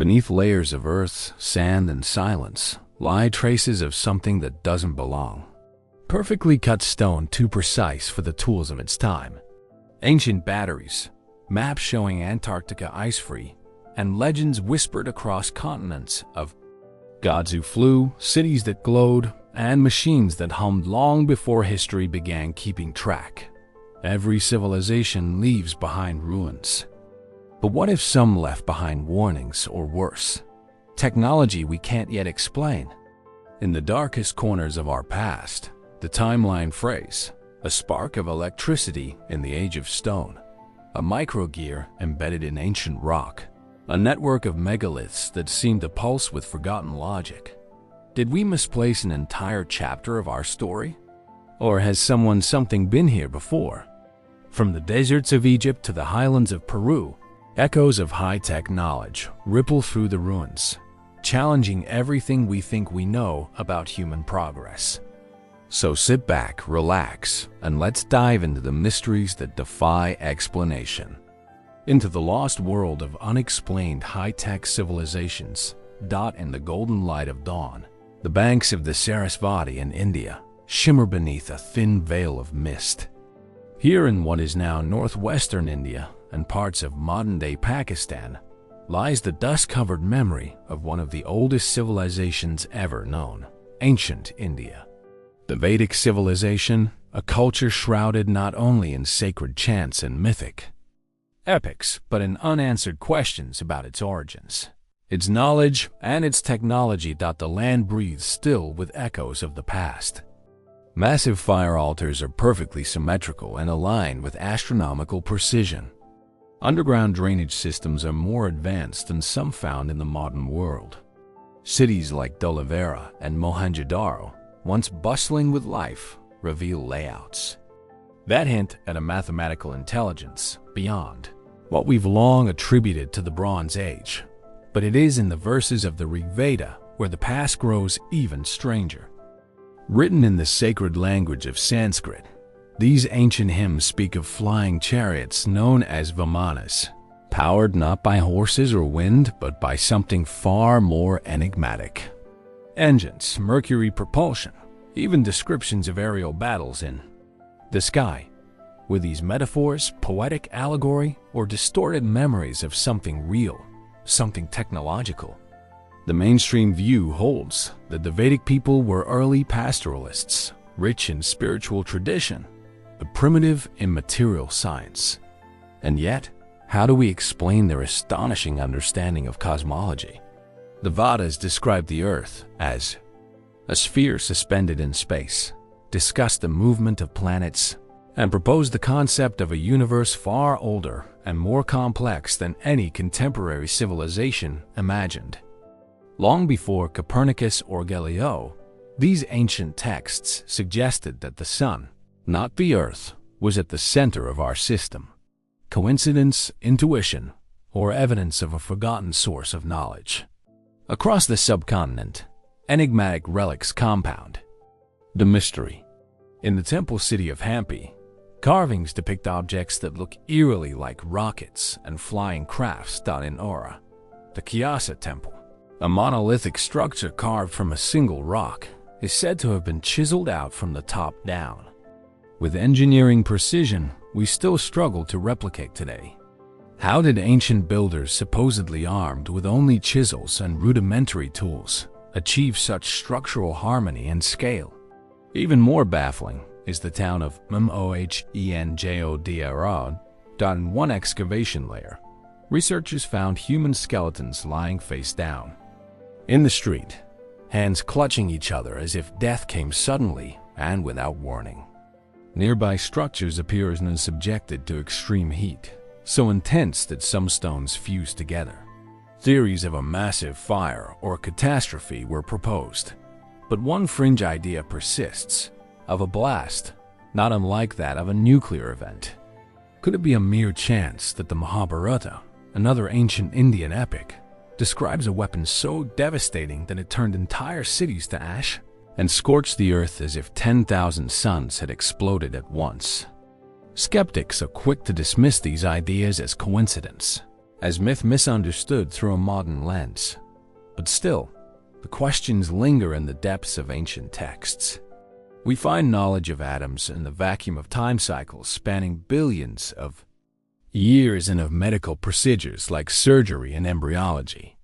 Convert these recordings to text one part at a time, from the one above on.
Beneath layers of earth, sand, and silence lie traces of something that doesn't belong. Perfectly cut stone too precise for the tools of its time. Ancient batteries, maps showing Antarctica ice-free, and legends whispered across continents of gods who flew, cities that glowed, and machines that hummed long before history began keeping track. Every civilization leaves behind ruins. But what if some left behind warnings, or worse, technology we can't yet explain? In the darkest corners of our past, the timeline phrase, a spark of electricity in the age of stone, a microgear embedded in ancient rock, a network of megaliths that seemed to pulse with forgotten logic. Did we misplace an entire chapter of our story? Or has something been here before? From the deserts of Egypt to the highlands of Peru, echoes of high-tech knowledge ripple through the ruins, challenging everything we think we know about human progress. So sit back, relax, and let's dive into the mysteries that defy explanation. Into the lost world of unexplained high-tech civilizations, in the golden light of dawn. The banks of the Sarasvati in India shimmer beneath a thin veil of mist. Here in what is now northwestern India and parts of modern-day Pakistan lies the dust-covered memory of one of the oldest civilizations ever known, ancient India. The Vedic civilization, a culture shrouded not only in sacred chants and mythic epics, but in unanswered questions about its origins, its knowledge, and its technology. The land breathes still with echoes of the past. Massive fire altars are perfectly symmetrical and aligned with astronomical precision. Underground drainage systems are more advanced than some found in the modern world. Cities like Dolavera and Mohenjo-daro, once bustling with life, reveal layouts that hint at a mathematical intelligence beyond what we've long attributed to the Bronze Age. But it is in the verses of the Rig Veda where the past grows even stranger. Written in the sacred language of Sanskrit, these ancient hymns speak of flying chariots known as vimanas, powered not by horses or wind, but by something far more enigmatic. Engines, mercury propulsion, even descriptions of aerial battles in the sky. Were these metaphors, poetic allegory, or distorted memories of something real, something technological? The mainstream view holds that the Vedic people were early pastoralists, rich in spiritual tradition, but primitive in material science. And yet, how do we explain their astonishing understanding of cosmology? The Vedas describe the Earth as a sphere suspended in space, discuss the movement of planets, and propose the concept of a universe far older and more complex than any contemporary civilization imagined. Long before Copernicus or Galileo, these ancient texts suggested that the sun, not the Earth, was at the center of our system. Coincidence, intuition, or evidence of a forgotten source of knowledge? Across the subcontinent, enigmatic relics compound the mystery. In the temple city of Hampi, carvings depict objects that look eerily like rockets and flying crafts. In Ora, the Kyasa Temple, a monolithic structure carved from a single rock, is said to have been chiseled out from the top down, with engineering precision we still struggle to replicate today. How did ancient builders, supposedly armed with only chisels and rudimentary tools, achieve such structural harmony and scale? Even more baffling is the town of Mohenjo-daro. In one excavation layer, researchers found human skeletons lying face down in the street, hands clutching each other as if death came suddenly and without warning. Nearby structures appear as subjected to extreme heat, so intense that some stones fuse together. Theories of a massive fire or catastrophe were proposed, but one fringe idea persists, of a blast, not unlike that of a nuclear event. Could it be a mere chance that the Mahabharata, another ancient Indian epic, describes a weapon so devastating that it turned entire cities to ash and scorched the earth as if 10,000 suns had exploded at once? Skeptics are quick to dismiss these ideas as coincidence, as myth misunderstood through a modern lens. But still, the questions linger in the depths of ancient texts. We find knowledge of atoms in the vacuum of time cycles spanning billions of years and of medical procedures like surgery and embryology.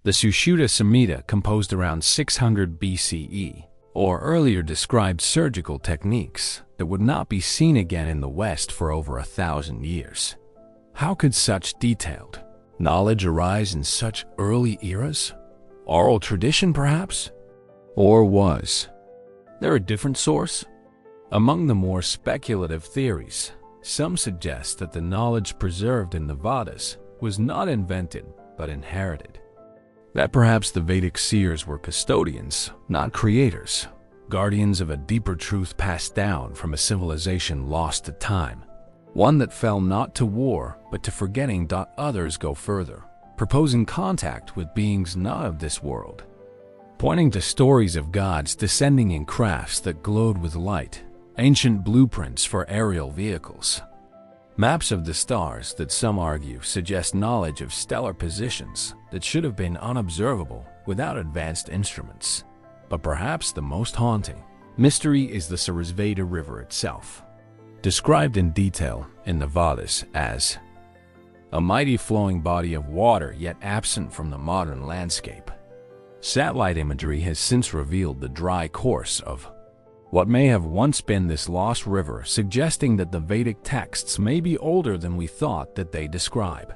The Sushruta Samhita, composed around 600 BCE, or earlier, described surgical techniques that would not be seen again in the West for over 1,000 years. How could such detailed knowledge arise in such early eras? Oral tradition, perhaps? Or was there a different source? Among the more speculative theories, some suggest that the knowledge preserved in the Vedas was not invented but inherited. That perhaps the Vedic seers were custodians, not creators, guardians of a deeper truth passed down from a civilization lost to time, one that fell not to war but to forgetting. Others go further, proposing contact with beings not of this world, pointing to stories of gods descending in crafts that glowed with light, ancient blueprints for aerial vehicles, maps of the stars that some argue suggest knowledge of stellar positions that should have been unobservable without advanced instruments. But perhaps the most haunting mystery is the Sarasvati River itself, described in detail in the Vedas as a mighty flowing body of water yet absent from the modern landscape. Satellite imagery has since revealed the dry course of what may have once been this lost river, suggesting that the Vedic texts may be older than we thought that they describe.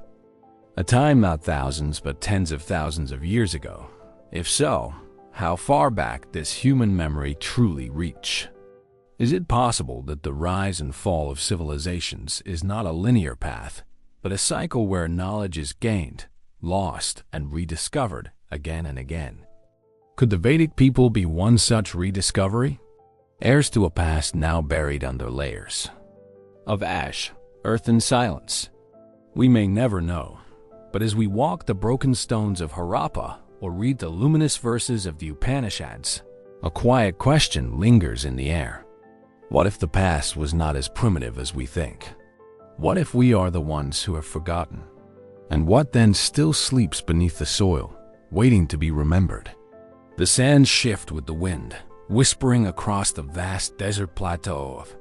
A time not thousands but tens of thousands of years ago. If so, how far back does human memory truly reach? Is it possible that the rise and fall of civilizations is not a linear path, but a cycle where knowledge is gained, lost, and rediscovered again and again? Could the Vedic people be one such rediscovery? Heirs to a past now buried under layers of ash, earth, and silence. We may never know, but as we walk the broken stones of Harappa or read the luminous verses of the Upanishads, a quiet question lingers in the air. What if the past was not as primitive as we think? What if we are the ones who have forgotten? And what then still sleeps beneath the soil, waiting to be remembered? The sands shift with the wind, whispering across the vast desert plateau of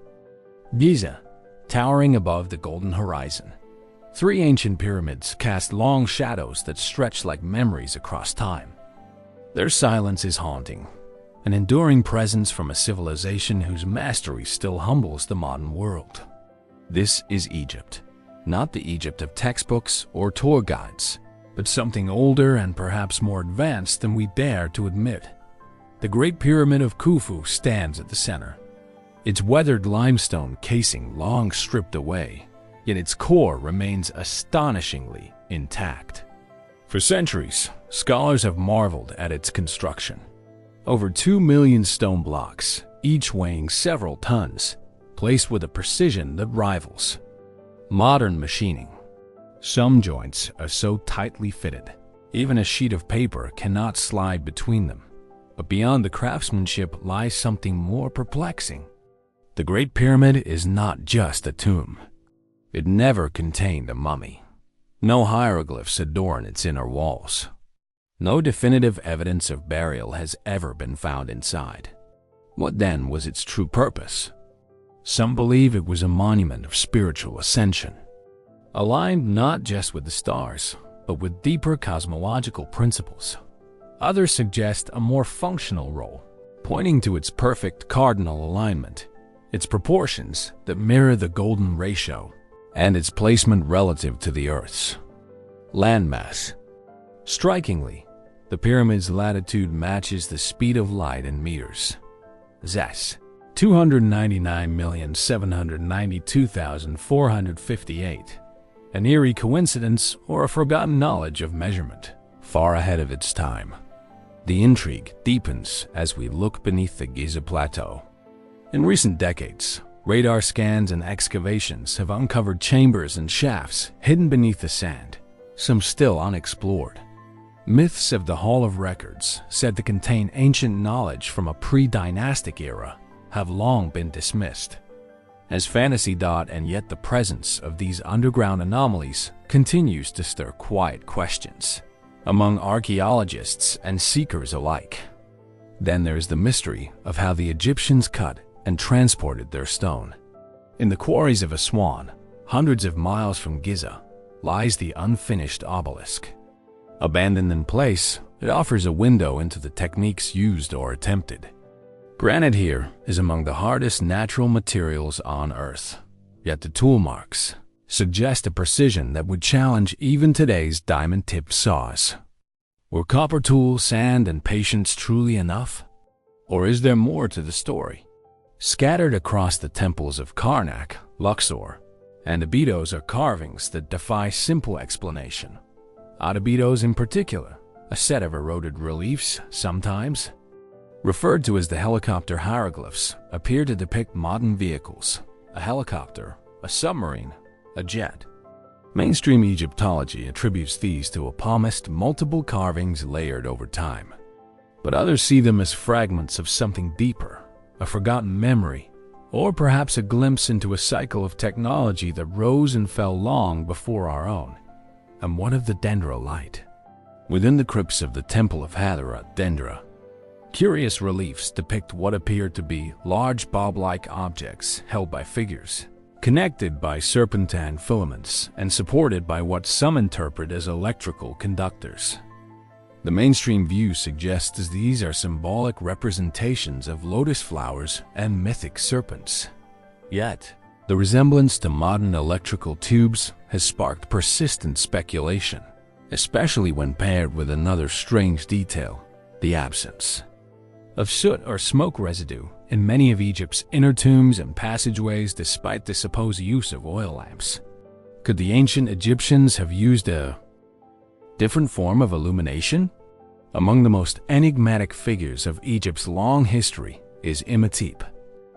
Giza, towering above the golden horizon. 3 ancient pyramids cast long shadows that stretch like memories across time. Their silence is haunting, an enduring presence from a civilization whose mastery still humbles the modern world. This is Egypt, not the Egypt of textbooks or tour guides, but something older and perhaps more advanced than we dare to admit. The Great Pyramid of Khufu stands at the center, its weathered limestone casing long stripped away, yet its core remains astonishingly intact. For centuries, scholars have marveled at its construction. Over 2 million stone blocks, each weighing several tons, placed with a precision that rivals modern machining. Some joints are so tightly fitted, even a sheet of paper cannot slide between them. But beyond the craftsmanship lies something more perplexing. The Great Pyramid is not just a tomb. It never contained a mummy. No hieroglyphs adorn its inner walls. No definitive evidence of burial has ever been found inside. What then was its true purpose? Some believe it was a monument of spiritual ascension, aligned not just with the stars, but with deeper cosmological principles. Others suggest a more functional role, pointing to its perfect cardinal alignment, its proportions that mirror the golden ratio, and its placement relative to the Earth's landmass. Strikingly, the pyramid's latitude matches the speed of light in meters. Zs. 299,792,458. An eerie coincidence or a forgotten knowledge of measurement, far ahead of its time. The intrigue deepens as we look beneath the Giza Plateau. In recent decades, radar scans and excavations have uncovered chambers and shafts hidden beneath the sand, some still unexplored. Myths of the Hall of Records, said to contain ancient knowledge from a pre-dynastic era, have long been dismissed. as fantasy. And yet the presence of these underground anomalies continues to stir quiet questions among archaeologists and seekers alike. Then there's the mystery of how the Egyptians cut and transported their stone. In the quarries of Aswan, hundreds of miles from Giza, lies the unfinished obelisk. Abandoned in place, it offers a window into the techniques used or attempted. Granite here is among the hardest natural materials on Earth, yet the tool marks suggest a precision that would challenge even today's diamond-tipped saws. Were copper tools, sand, and patience truly enough? Or is there more to the story? Scattered across the temples of Karnak, Luxor, and Abydos are carvings that defy simple explanation. At Abydos in particular, a set of eroded reliefs, sometimes referred to as the helicopter hieroglyphs, appear to depict modern vehicles: a helicopter, a submarine, a jet. Mainstream Egyptology attributes these to a palmist, multiple carvings layered over time. But others see them as fragments of something deeper, a forgotten memory, or perhaps a glimpse into a cycle of technology that rose and fell long before our own. And what of the dendrolite? Within the crypts of the Temple of Hathor at Dendra, curious reliefs depict what appear to be large bulb-like objects held by figures, connected by serpentine filaments and supported by what some interpret as electrical conductors. The mainstream view suggests these are symbolic representations of lotus flowers and mythic serpents. Yet, the resemblance to modern electrical tubes has sparked persistent speculation, especially when paired with another strange detail: the absence of soot or smoke residue in many of Egypt's inner tombs and passageways despite the supposed use of oil lamps. Could the ancient Egyptians have used a different form of illumination? Among the most enigmatic figures of Egypt's long history is Imhotep,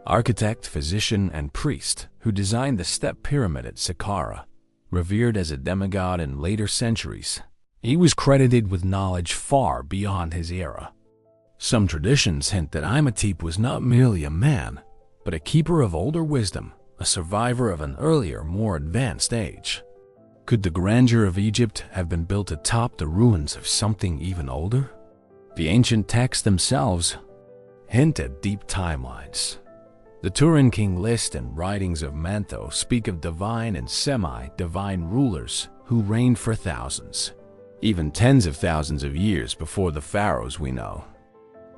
architect, physician, and priest who designed the step pyramid at Saqqara. Revered as a demigod in later centuries, he was credited with knowledge far beyond his era. Some traditions hint that Imhotep was not merely a man, but a keeper of older wisdom, a survivor of an earlier, more advanced age. Could the grandeur of Egypt have been built atop the ruins of something even older? The ancient texts themselves hint at deep timelines. The Turin King list and writings of Manetho speak of divine and semi-divine rulers who reigned for thousands, even tens of thousands of years before the pharaohs we know.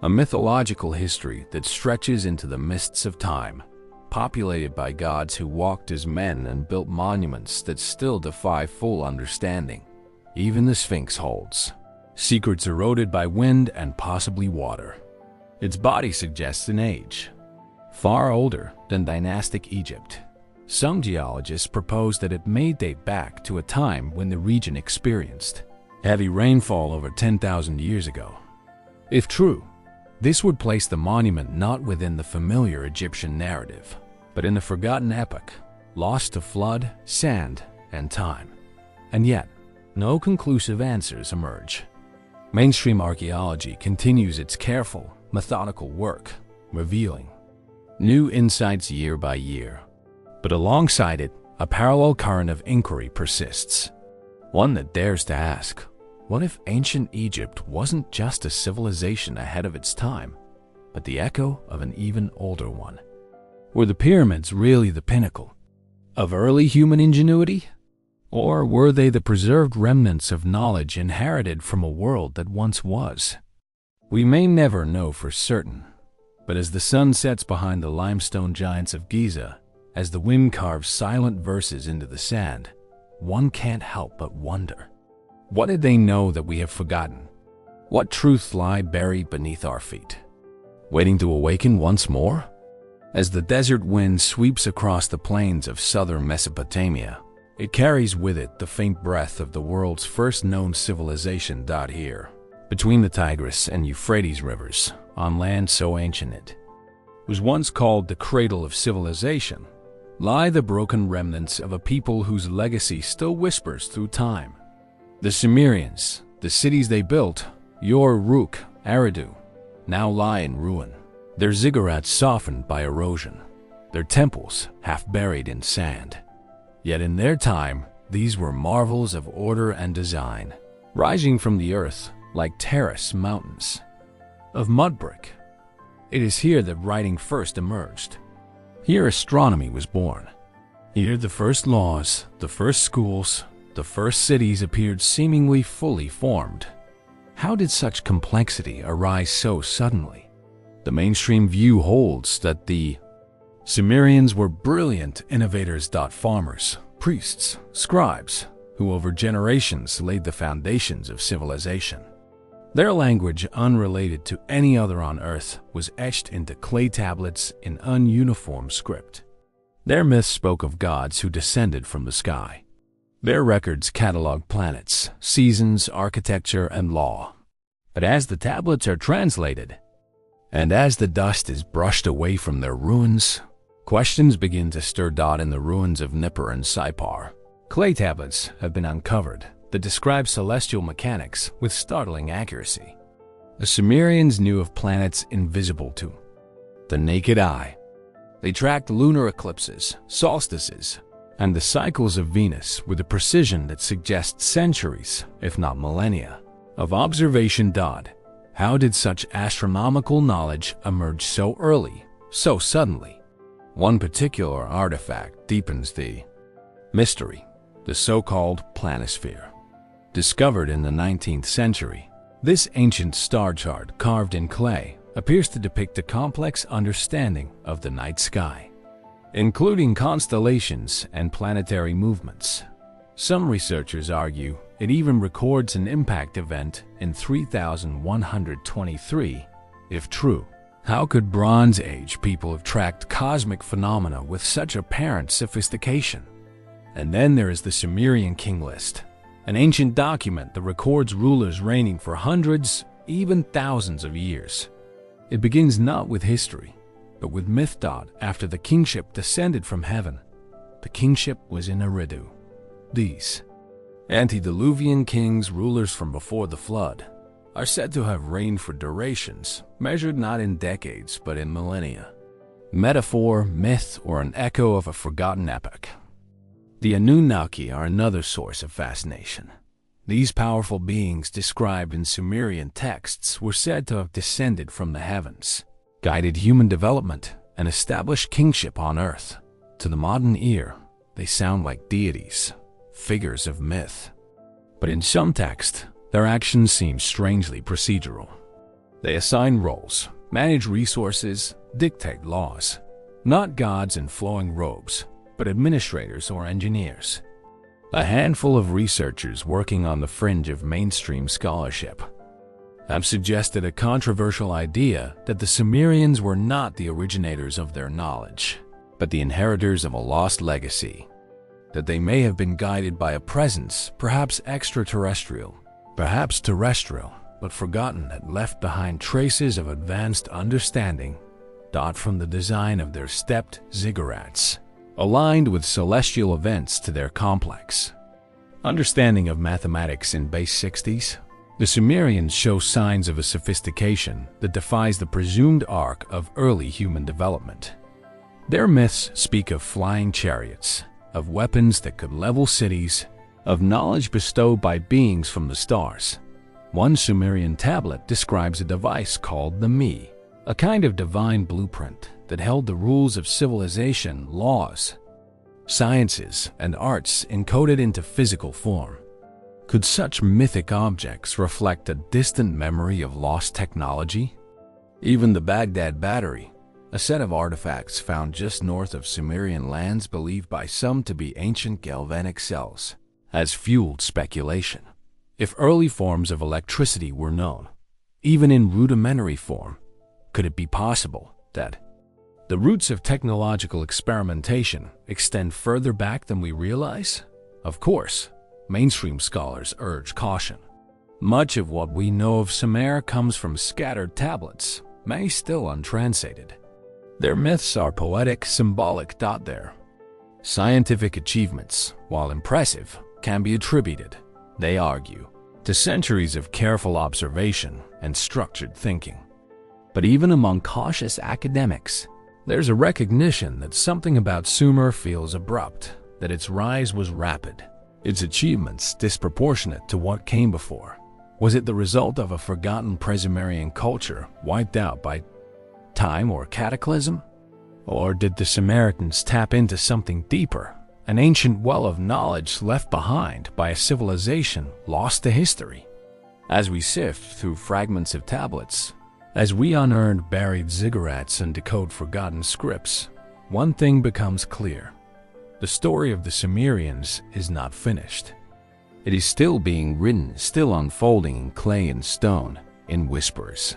A mythological history that stretches into the mists of time, populated by gods who walked as men and built monuments that still defy full understanding. Even the Sphinx holds secrets eroded by wind and possibly water. Its body suggests an age far older than dynastic Egypt. Some geologists propose that it may date back to a time when the region experienced heavy rainfall over 10,000 years ago. If true, this would place the monument not within the familiar Egyptian narrative, but in a forgotten epoch, lost to flood, sand, and time. And yet, no conclusive answers emerge. Mainstream archaeology continues its careful, methodical work, revealing new insights year by year. But alongside it, a parallel current of inquiry persists. One that dares to ask, what if ancient Egypt wasn't just a civilization ahead of its time, but the echo of an even older one? Were the pyramids really the pinnacle of early human ingenuity? Or were they the preserved remnants of knowledge inherited from a world that once was? We may never know for certain, but as the sun sets behind the limestone giants of Giza, as the wind carves silent verses into the sand, one can't help but wonder. What did they know that we have forgotten? What truths lie buried beneath our feet, waiting to awaken once more? As the desert wind sweeps across the plains of southern Mesopotamia, it carries with it the faint breath of the world's first known civilization. Here, between the Tigris and Euphrates rivers, on land so ancient it was once called the cradle of civilization, lie the broken remnants of a people whose legacy still whispers through time. The Sumerians, the cities they built, Uruk, Eridu, now lie in ruin, their ziggurats softened by erosion. their temples half buried in sand. Yet in their time, these were marvels of order and design, rising from the earth like terrace mountains of mud brick. It is here that writing first emerged. Here astronomy was born. Here the first laws, the first schools, the first cities appeared seemingly fully formed. How did such complexity arise so suddenly? The mainstream view holds that the Sumerians were brilliant innovators. Farmers, priests, scribes, who over generations laid the foundations of civilization. Their language, unrelated to any other on Earth, was etched into clay tablets in ununiform script. Their myths spoke of gods who descended from the sky. Their records cataloged planets, seasons, architecture, and law. But as the tablets are translated, and as the dust is brushed away from their ruins, questions begin to stir. In the ruins of Nippur and Saipar, clay tablets have been uncovered that describe celestial mechanics with startling accuracy. The Sumerians knew of planets invisible to the naked eye. They tracked lunar eclipses, solstices, and the cycles of Venus with a precision that suggests centuries, if not millennia, of observation. How did such astronomical knowledge emerge so early, so suddenly? One particular artifact deepens the mystery: the so-called planisphere. Discovered in the 19th century, this ancient star chart carved in clay appears to depict a complex understanding of the night sky, including constellations and planetary movements. Some researchers argue it even records an impact event in 3123. If true, how could Bronze Age people have tracked cosmic phenomena with such apparent sophistication? And then there is the Sumerian king list, an ancient document that records rulers reigning for hundreds, even thousands of years. It begins not with history, but with myth. After the kingship descended from heaven, the kingship was in Eridu. These antediluvian kings, rulers from before the flood, are said to have reigned for durations measured not in decades but in millennia. Metaphor, myth, or an echo of a forgotten epoch. The Anunnaki are another source of fascination. These powerful beings described in Sumerian texts were said to have descended from the heavens, guided human development, and established kingship on Earth. To the modern ear, they sound like deities, figures of myth. But in some texts, their actions seem strangely procedural. They assign roles, manage resources, dictate laws. Not gods in flowing robes, but administrators or engineers. A handful of researchers working on the fringe of mainstream scholarship have suggested a controversial idea that the Sumerians were not the originators of their knowledge, but the inheritors of a lost legacy. That they may have been guided by a presence, perhaps extraterrestrial, perhaps terrestrial, but forgotten, that left behind traces of advanced understanding. From the design of their stepped ziggurats, aligned with celestial events to their complex understanding of mathematics in base 60s, the Sumerians show signs of a sophistication that defies the presumed arc of early human development. Their myths speak of flying chariots, of weapons that could level cities, of knowledge bestowed by beings from the stars. One Sumerian tablet describes a device called the Me, a kind of divine blueprint that held the rules of civilization, laws, sciences, and arts encoded into physical form. Could such mythic objects reflect a distant memory of lost technology? Even the Baghdad Battery, a set of artifacts found just north of Sumerian lands believed by some to be ancient galvanic cells, has fueled speculation. If early forms of electricity were known, even in rudimentary form, could it be possible that the roots of technological experimentation extend further back than we realize? Of course, mainstream scholars urge caution. Much of what we know of Sumer comes from scattered tablets, many still untranslated. Their myths are poetic, symbolic. Their scientific achievements, while impressive, can be attributed, they argue, to centuries of careful observation and structured thinking. But even among cautious academics, There's a recognition that something about Sumer feels abrupt, that its rise was rapid, its achievements disproportionate to what came before. Was it the result of a forgotten Presumerian culture wiped out by time or cataclysm? Or did the Samaritans tap into something deeper, an ancient well of knowledge left behind by a civilization lost to history? As we sift through fragments of tablets, as we unearn buried ziggurats and decode forgotten scripts, one thing becomes clear. The story of the Sumerians is not finished. It is still being written, still unfolding in clay and stone, in whispers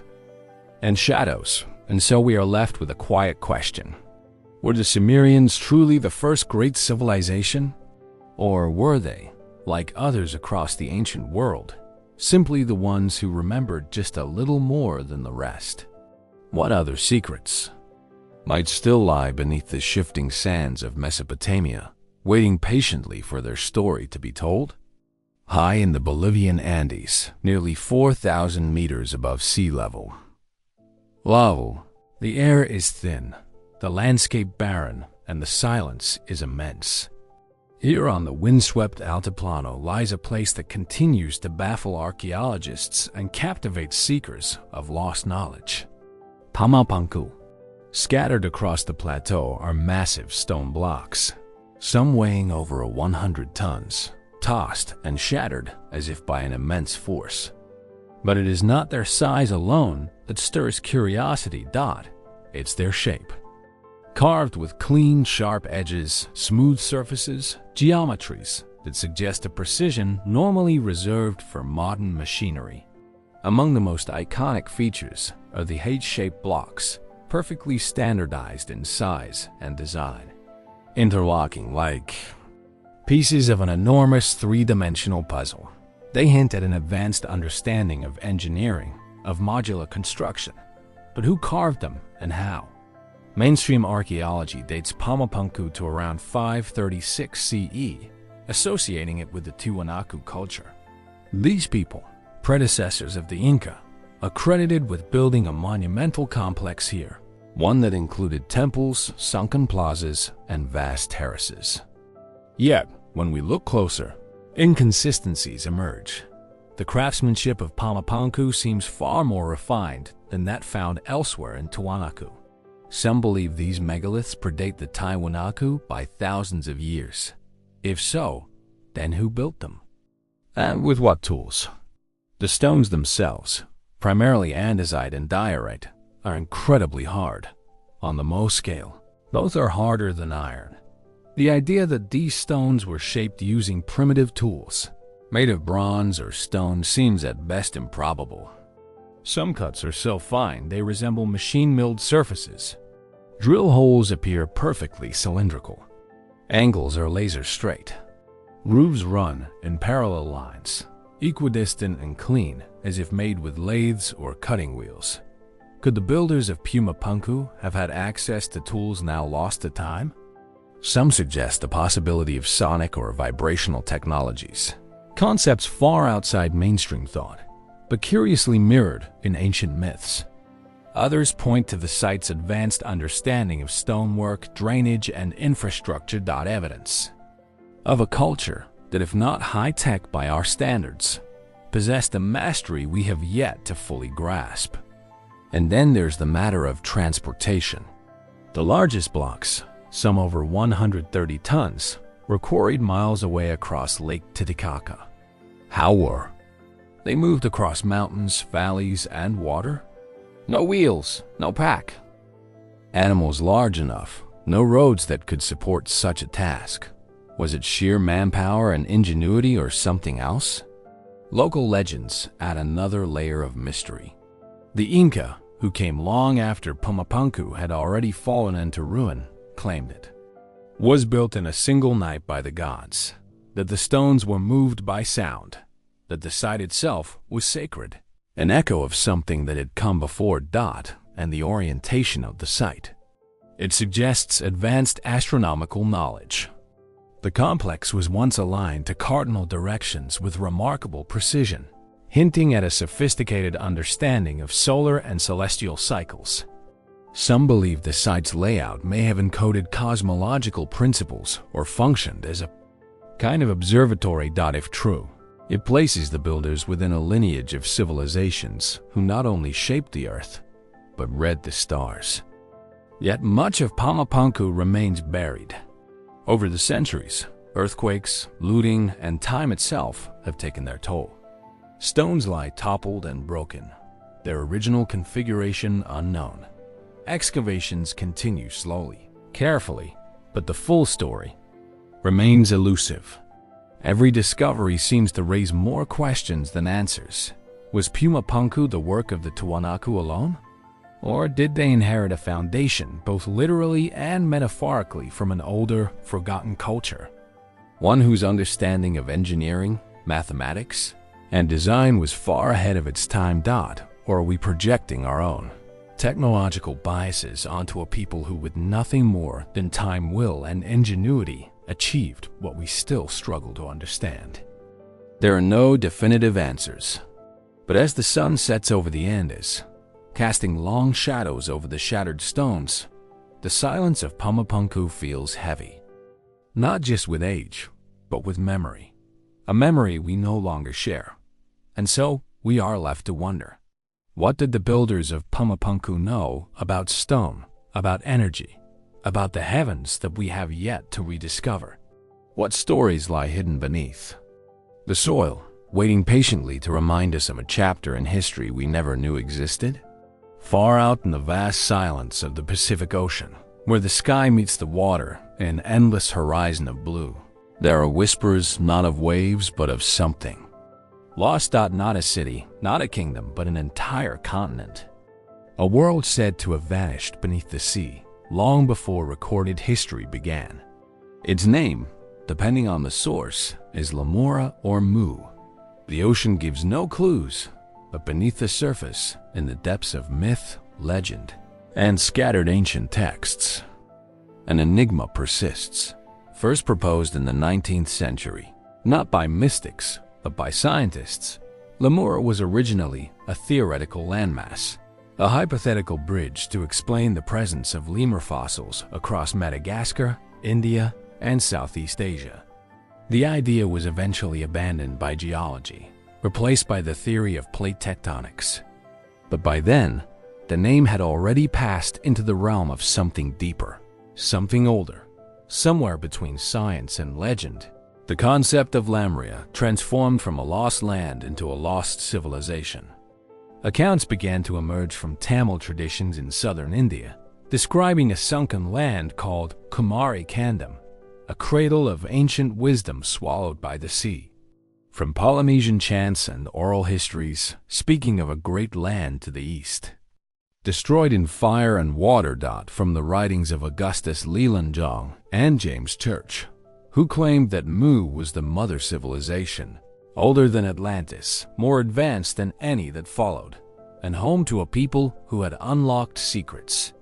and shadows. And so we are left with a quiet question. Were the Sumerians truly the first great civilization? Or were they, like others across the ancient world, simply the ones who remembered just a little more than the rest? What other secrets might still lie beneath the shifting sands of Mesopotamia, waiting patiently for their story to be told? High in the Bolivian Andes, nearly 4,000 meters above sea level, the air is thin, the landscape barren, and the silence is immense. Here on the windswept Altiplano lies a place that continues to baffle archaeologists and captivate seekers of lost knowledge. Punku. Scattered across the plateau are massive stone blocks, some weighing over 100 tons, tossed and shattered as if by an immense force. But it is not their size alone that stirs curiosity. It's their shape. Carved with clean, sharp edges, smooth surfaces, geometries that suggest a precision normally reserved for modern machinery. Among the most iconic features are the H-shaped blocks, perfectly standardized in size and design, interlocking like pieces of an enormous three-dimensional puzzle. They hint at an advanced understanding of engineering, of modular construction. But who carved them and how? Mainstream archaeology dates Punku to around 536 CE, associating it with the Tiwanaku culture. These people, predecessors of the Inca, are credited with building a monumental complex here, one that included temples, sunken plazas, and vast terraces. Yet, when we look closer, inconsistencies emerge. The craftsmanship of Punku seems far more refined than that found elsewhere in Tiwanaku. Some believe these megaliths predate the Tiwanaku by thousands of years. If so, then who built them? And with what tools? The stones themselves, primarily andesite and diorite, are incredibly hard. On the Mohs scale, both are harder than iron. The idea that these stones were shaped using primitive tools, made of bronze or stone, seems at best improbable. Some cuts are so fine they resemble machine-milled surfaces. Drill holes appear perfectly cylindrical. Angles are laser straight. Roofs run in parallel lines, equidistant and clean, as if made with lathes or cutting wheels. Could the builders of Puma Punku have had access to tools now lost to time? Some suggest the possibility of sonic or vibrational technologies, concepts far outside mainstream thought, but curiously mirrored in ancient myths. Others point to the site's advanced understanding of stonework, drainage, and infrastructure. Evidence of a culture that, if not high-tech by our standards, possessed a mastery we have yet to fully grasp. And then there's the matter of transportation. The largest blocks, some over 130 tons, were quarried miles away across Lake Titicaca. How were they moved across mountains, valleys, and water? No wheels, no pack. Animals large enough, no roads that could support such a task. Was it sheer manpower and ingenuity or something else? Local legends add another layer of mystery. The Inca, who came long after Punku had already fallen into ruin, claimed it was built in a single night by the gods, that the stones were moved by sound, that the site itself was sacred, an echo of something that had come before. And the orientation of the site. It suggests advanced astronomical knowledge. The complex was once aligned to cardinal directions with remarkable precision, hinting at a sophisticated understanding of solar and celestial cycles. Some believe the site's layout may have encoded cosmological principles or functioned as a kind of observatory. If true, it places the builders within a lineage of civilizations who not only shaped the earth, but read the stars. Yet much of Punku remains buried. Over the centuries, earthquakes, looting, and time itself have taken their toll. Stones lie toppled and broken, their original configuration unknown. Excavations continue slowly, carefully, but the full story remains elusive. Every discovery seems to raise more questions than answers. Was Punku the work of the Tiwanaku alone? Or did they inherit a foundation, both literally and metaphorically, from an older, forgotten culture? One whose understanding of engineering, mathematics, and design was far ahead of its time. Or are we projecting our own technological biases onto a people who, with nothing more than time, will, and ingenuity, achieved what we still struggle to understand? There are no definitive answers, but as the sun sets over the Andes, casting long shadows over the shattered stones, the silence of Punku feels heavy. Not just with age, but with memory. A memory we no longer share. And so we are left to wonder. What did the builders of Punku know about stone, about energy, about the heavens that we have yet to rediscover? What stories lie hidden beneath the soil, waiting patiently to remind us of a chapter in history we never knew existed? Far out in the vast silence of the Pacific Ocean, where the sky meets the water in an endless horizon of blue, there are whispers not of waves but of something. Lost. Not a city, not a kingdom, but an entire continent. A world said to have vanished beneath the sea long before recorded history began. Its name, depending on the source, is Lemura or Mu. The ocean gives no clues, but beneath the surface, in the depths of myth, legend, and scattered ancient texts, an enigma persists. First proposed in the 19th century, not by mystics, but by scientists, Lemura was originally a theoretical landmass, a hypothetical bridge to explain the presence of lemur fossils across Madagascar, India, and Southeast Asia. The idea was eventually abandoned by geology, replaced by the theory of plate tectonics. But by then, the name had already passed into the realm of something deeper, something older, somewhere between science and legend. The concept of Lemuria transformed from a lost land into a lost civilization. Accounts began to emerge from Tamil traditions in southern India, describing a sunken land called Kumari Kandam, a cradle of ancient wisdom swallowed by the sea. From Polynesian chants and oral histories, speaking of a great land to the east, destroyed in fire and water. From the writings of Augustus Lelandjong and James Church, who claimed that Mu was the mother civilization, older than Atlantis, more advanced than any that followed, and home to a people who had unlocked secrets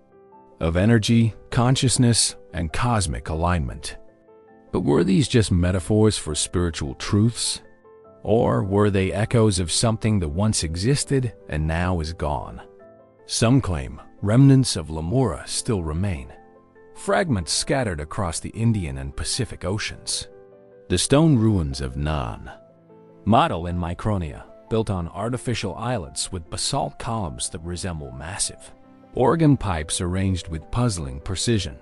of energy, consciousness, and cosmic alignment. But were these just metaphors for spiritual truths? Or were they echoes of something that once existed and now is gone? Some claim remnants of Lemura still remain, fragments scattered across the Indian and Pacific Oceans. The stone ruins of Nan Madol in Micronia, built on artificial islets with basalt columns that resemble massive organ pipes arranged with puzzling precision.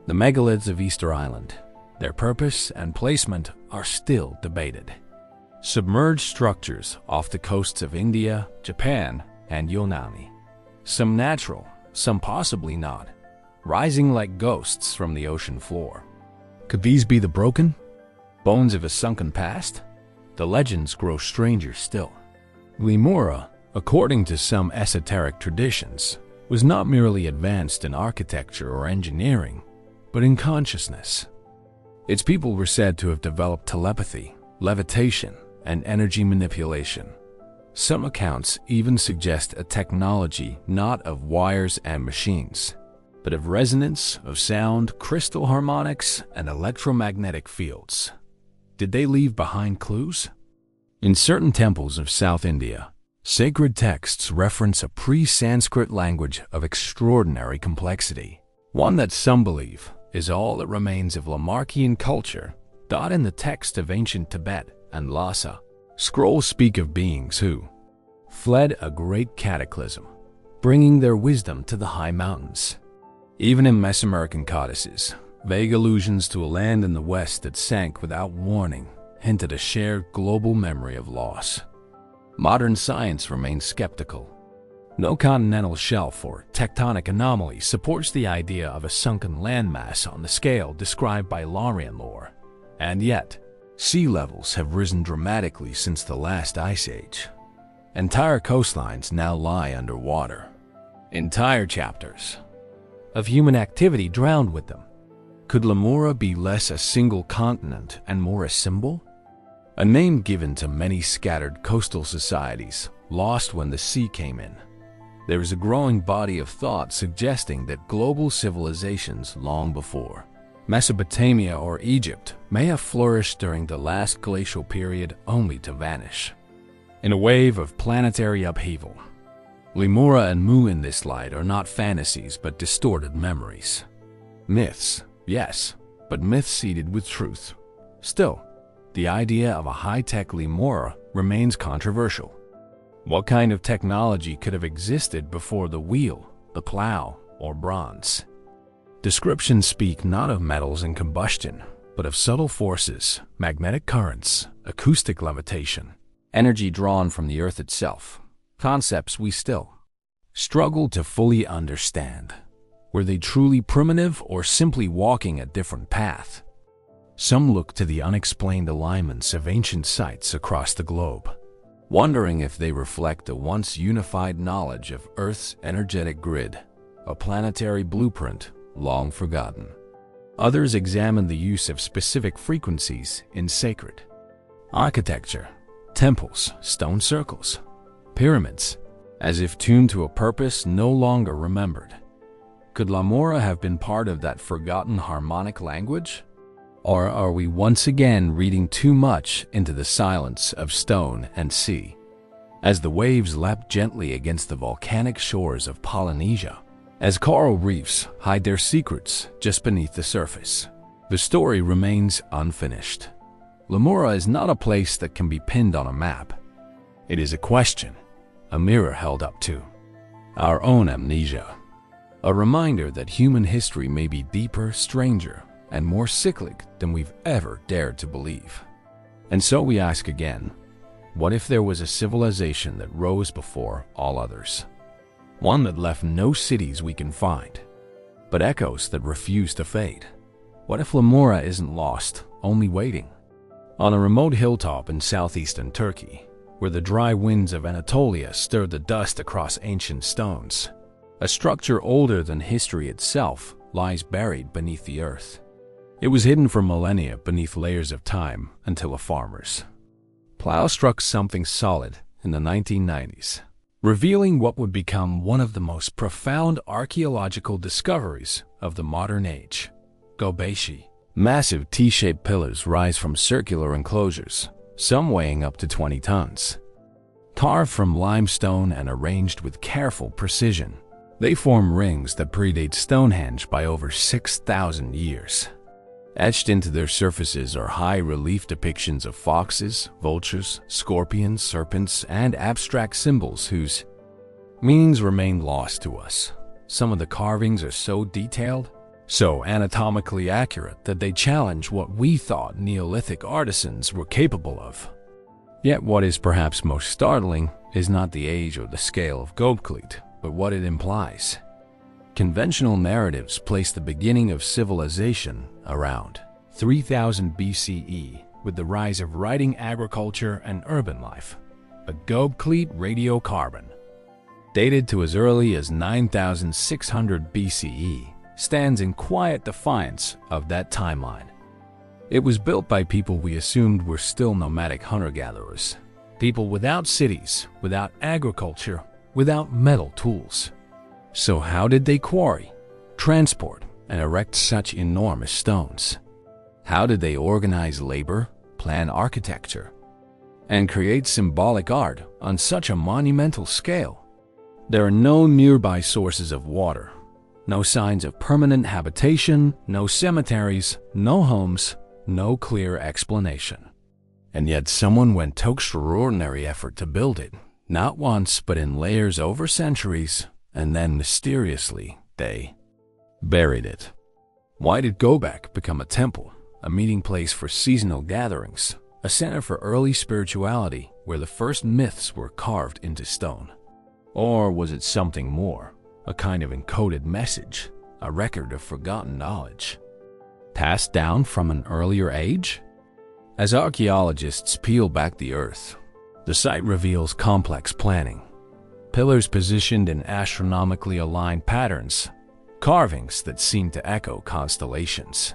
The megaliths of Easter Island, their purpose and placement are still debated. Submerged structures off the coasts of India, Japan, and Yonaguni, some natural, some possibly not, rising like ghosts from the ocean floor. Could these be the broken bones of a sunken past? The legends grow stranger still. Lemura, according to some esoteric traditions, was not merely advanced in architecture or engineering, but in consciousness. Its people were said to have developed telepathy, levitation, and energy manipulation. Some accounts even suggest a technology not of wires and machines, but of resonance, of sound, crystal harmonics, and electromagnetic fields. Did they leave behind clues? In certain temples of South India, Sacred texts reference a pre-Sanskrit language of extraordinary complexity, one that some believe is all that remains of Lamarckian culture, taught in the text of ancient Tibet and Lhasa. Scrolls speak of beings who fled a great cataclysm, bringing their wisdom to the high mountains. Even in Mesoamerican codices, vague allusions to a land in the west that sank without warning hinted a shared global memory of loss. Modern science remains skeptical. No continental shelf or tectonic anomaly supports the idea of a sunken landmass on the scale described by Laurian lore. And yet, sea levels have risen dramatically since the last ice age. Entire coastlines now lie underwater. Entire chapters of human activity drowned with them. Could Lemuria be less a single continent and more a symbol? A name given to many scattered coastal societies, lost when the sea came in. There is a growing body of thought suggesting that global civilizations long before Mesopotamia or Egypt may have flourished during the last glacial period only to vanish in a wave of planetary upheaval. Lemuria and Mu in this light are not fantasies but distorted memories. Myths, yes, but myths seeded with truth. Still, the idea of a high-tech Lemuria remains controversial. What kind of technology could have existed before the wheel, the plow, or bronze? Descriptions speak not of metals in combustion, but of subtle forces, magnetic currents, acoustic levitation, energy drawn from the earth itself. Concepts we still struggle to fully understand. Were they truly primitive or simply walking a different path? Some look to the unexplained alignments of ancient sites across the globe, wondering if they reflect a once unified knowledge of Earth's energetic grid, a planetary blueprint long forgotten. Others examine the use of specific frequencies in sacred architecture, temples, stone circles, pyramids, as if tuned to a purpose no longer remembered. Could Lemuria have been part of that forgotten harmonic language? Or are we once again reading too much into the silence of stone and sea? As the waves lap gently against the volcanic shores of Polynesia, as coral reefs hide their secrets just beneath the surface, the story remains unfinished. Lemuria is not a place that can be pinned on a map. It is a question, a mirror held up to our own amnesia, a reminder that human history may be deeper, stranger, and more cyclic than we've ever dared to believe. And so we ask again, what if there was a civilization that rose before all others? One that left no cities we can find, but echoes that refuse to fade. What if Lemuria isn't lost, only waiting? On a remote hilltop in southeastern Turkey, where the dry winds of Anatolia stirred the dust across ancient stones, a structure older than history itself lies buried beneath the earth. It was hidden for millennia beneath layers of time until a farmer's plow struck something solid in the 1990s, revealing what would become one of the most profound archaeological discoveries of the modern age. Gobekli. Massive T-shaped pillars rise from circular enclosures, some weighing up to 20 tons. Carved from limestone and arranged with careful precision, they form rings that predate Stonehenge by over 6,000 years. Etched into their surfaces are high-relief depictions of foxes, vultures, scorpions, serpents, and abstract symbols whose meanings remain lost to us. Some of the carvings are so detailed, so anatomically accurate that they challenge what we thought Neolithic artisans were capable of. Yet what is perhaps most startling is not the age or the scale of Gobekli, but what it implies. Conventional narratives place the beginning of civilization around 3000 BCE with the rise of writing, agriculture, and urban life. But Gobekli radiocarbon, dated to as early as 9600 BCE, stands in quiet defiance of that timeline. It was built by people we assumed were still nomadic hunter-gatherers, people without cities, without agriculture, without metal tools. So how did they quarry, transport, and erect such enormous stones? How did they organize labor, plan architecture, and create symbolic art on such a monumental scale? There are no nearby sources of water, no signs of permanent habitation, no cemeteries, no homes, no clear explanation. And yet someone went to extraordinary effort to build it, not once but in layers over centuries, and then mysteriously they buried it. Why did Gobek become a temple, a meeting place for seasonal gatherings, a center for early spirituality where the first myths were carved into stone? Or was it something more, a kind of encoded message, a record of forgotten knowledge, passed down from an earlier age? As archaeologists peel back the earth, the site reveals complex planning. Pillars positioned in astronomically aligned patterns, carvings that seem to echo constellations.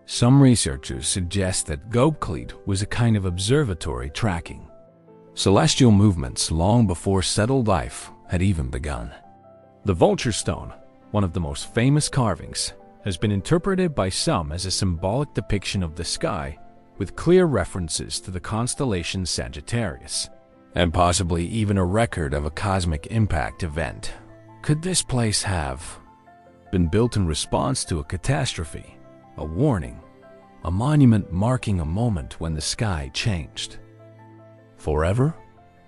Some researchers suggest that Gobekli was a kind of observatory tracking celestial movements long before settled life had even begun. The vulture stone, one of the most famous carvings, has been interpreted by some as a symbolic depiction of the sky with clear references to the constellation Sagittarius, and possibly even a record of a cosmic impact event. Could this place have been built in response to a catastrophe, a warning, a monument marking a moment when the sky changed forever?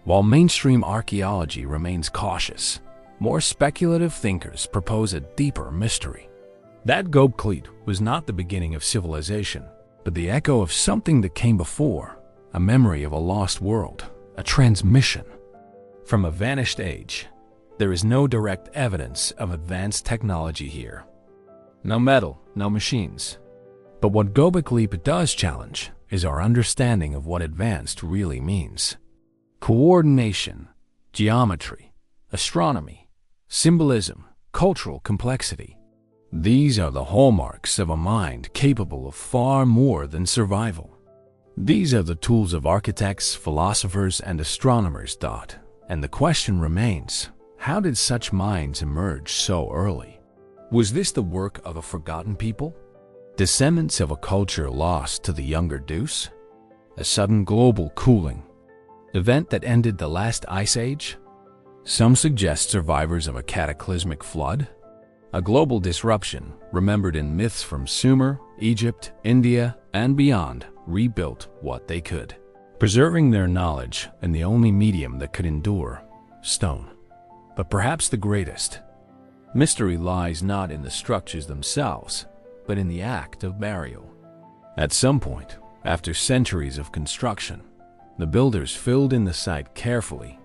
While mainstream archaeology remains cautious, more speculative thinkers propose a deeper mystery. That Gobekli was not the beginning of civilization, but the echo of something that came before, a memory of a lost world, a transmission from a vanished age. There is no direct evidence of advanced technology here. No metal, no machines. But what Gobekli does challenge is our understanding of what advanced really means. Coordination, geometry, astronomy, symbolism, cultural complexity. These are the hallmarks of a mind capable of far more than survival. These are the tools of architects, philosophers, and astronomers. And the question remains, how did such minds emerge so early? Was this the work of a forgotten people? Descendants of a culture lost to the younger Deuce? A sudden global cooling event that ended the last ice age? Some suggest survivors of a cataclysmic flood? A global disruption, remembered in myths from Sumer, Egypt, India, and beyond, rebuilt what they could, preserving their knowledge in the only medium that could endure, stone. But perhaps the greatest mystery lies not in the structures themselves, but in the act of burial. At some point, after centuries of construction, the builders filled in the site carefully,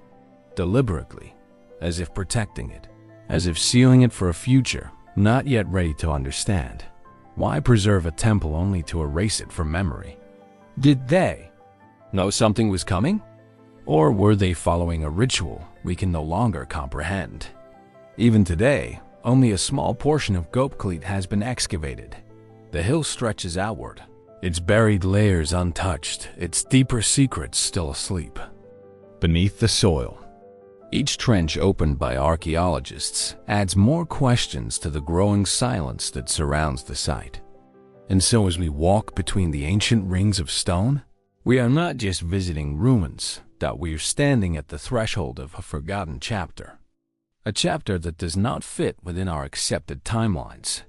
deliberately, as if protecting it, as if sealing it for a future not yet ready to understand. Why preserve a temple only to erase it from memory? Did they know something was coming? Or were they following a ritual we can no longer comprehend? Even today, only a small portion of Gobekli has been excavated. The hill stretches outward, its buried layers untouched, its deeper secrets still asleep beneath the soil. Each trench opened by archaeologists adds more questions to the growing silence that surrounds the site. And so as we walk between the ancient rings of stone, we are not just visiting ruins, that we are standing at the threshold of a forgotten chapter. A chapter that does not fit within our accepted timelines.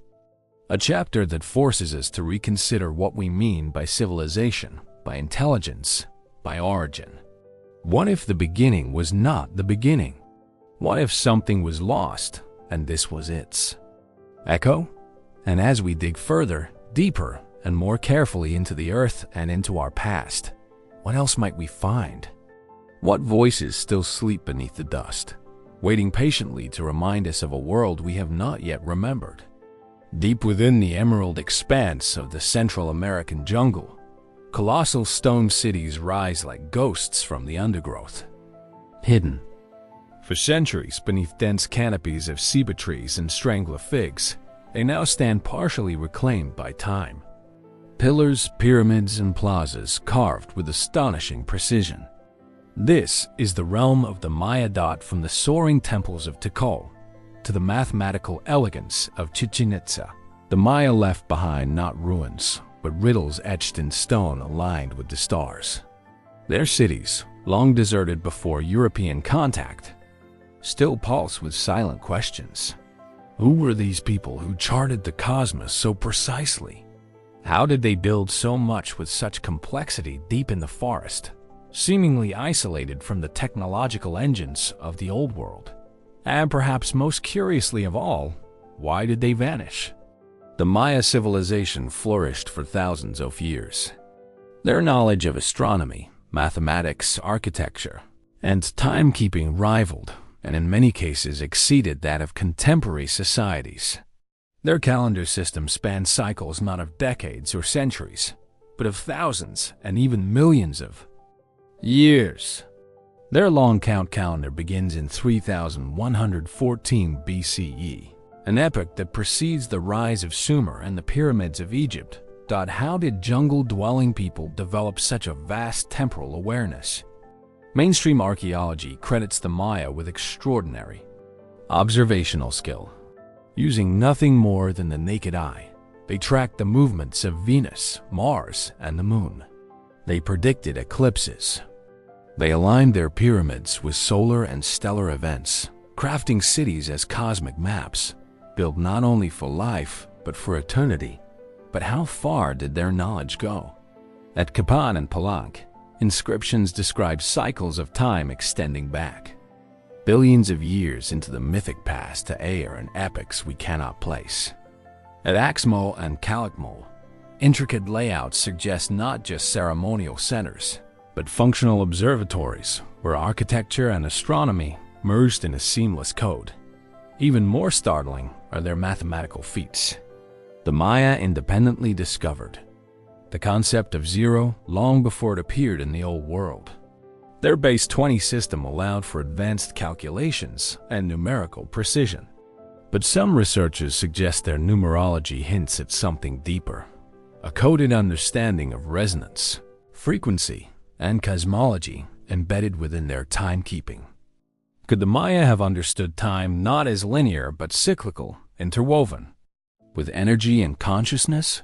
A chapter that forces us to reconsider what we mean by civilization, by intelligence, by origin. What if the beginning was not the beginning? What if something was lost and this was its echo? And as we dig further, deeper, and more carefully into the earth and into our past, what else might we find? What voices still sleep beneath the dust, waiting patiently to remind us of a world we have not yet remembered? Deep within the emerald expanse of the Central American jungle, colossal stone cities rise like ghosts from the undergrowth, hidden for centuries beneath dense canopies of ceiba trees and strangler figs. They now stand partially reclaimed by time. Pillars, pyramids, and plazas carved with astonishing precision. This is the realm of the Maya. From the soaring temples of Tikal to the mathematical elegance of Chichen Itza, the Maya left behind not ruins, but riddles etched in stone aligned with the stars. Their cities, long deserted before European contact, still pulse with silent questions. Who were these people who charted the cosmos so precisely? How did they build so much with such complexity deep in the forest, seemingly isolated from the technological engines of the old world? And perhaps most curiously of all, why did they vanish? The Maya civilization flourished for thousands of years. Their knowledge of astronomy, mathematics, architecture, and timekeeping rivaled, and in many cases exceeded that of contemporary societies. Their calendar system spanned cycles not of decades or centuries, but of thousands and even millions of years. Their long count calendar begins in 3114 BCE, an epoch that precedes the rise of Sumer and the pyramids of Egypt. How did jungle-dwelling people develop such a vast temporal awareness? Mainstream archaeology credits the Maya with extraordinary observational skill. Using nothing more than the naked eye, they tracked the movements of Venus, Mars, and the Moon. They predicted eclipses. They aligned their pyramids with solar and stellar events, crafting cities as cosmic maps, built not only for life, but for eternity. But how far did their knowledge go? At Kapan and Palank, inscriptions describe cycles of time extending back billions of years into the mythic past to air and epochs we cannot place. At Axmal and Calakmul, intricate layouts suggest not just ceremonial centers, but functional observatories where architecture and astronomy merged in a seamless code. Even more startling are their mathematical feats. The Maya independently discovered the concept of zero long before it appeared in the Old World. Their base 20 system allowed for advanced calculations and numerical precision. But some researchers suggest their numerology hints at something deeper, a coded understanding of resonance, frequency, and cosmology embedded within their timekeeping. Could the Maya have understood time not as linear but cyclical, interwoven with energy and consciousness?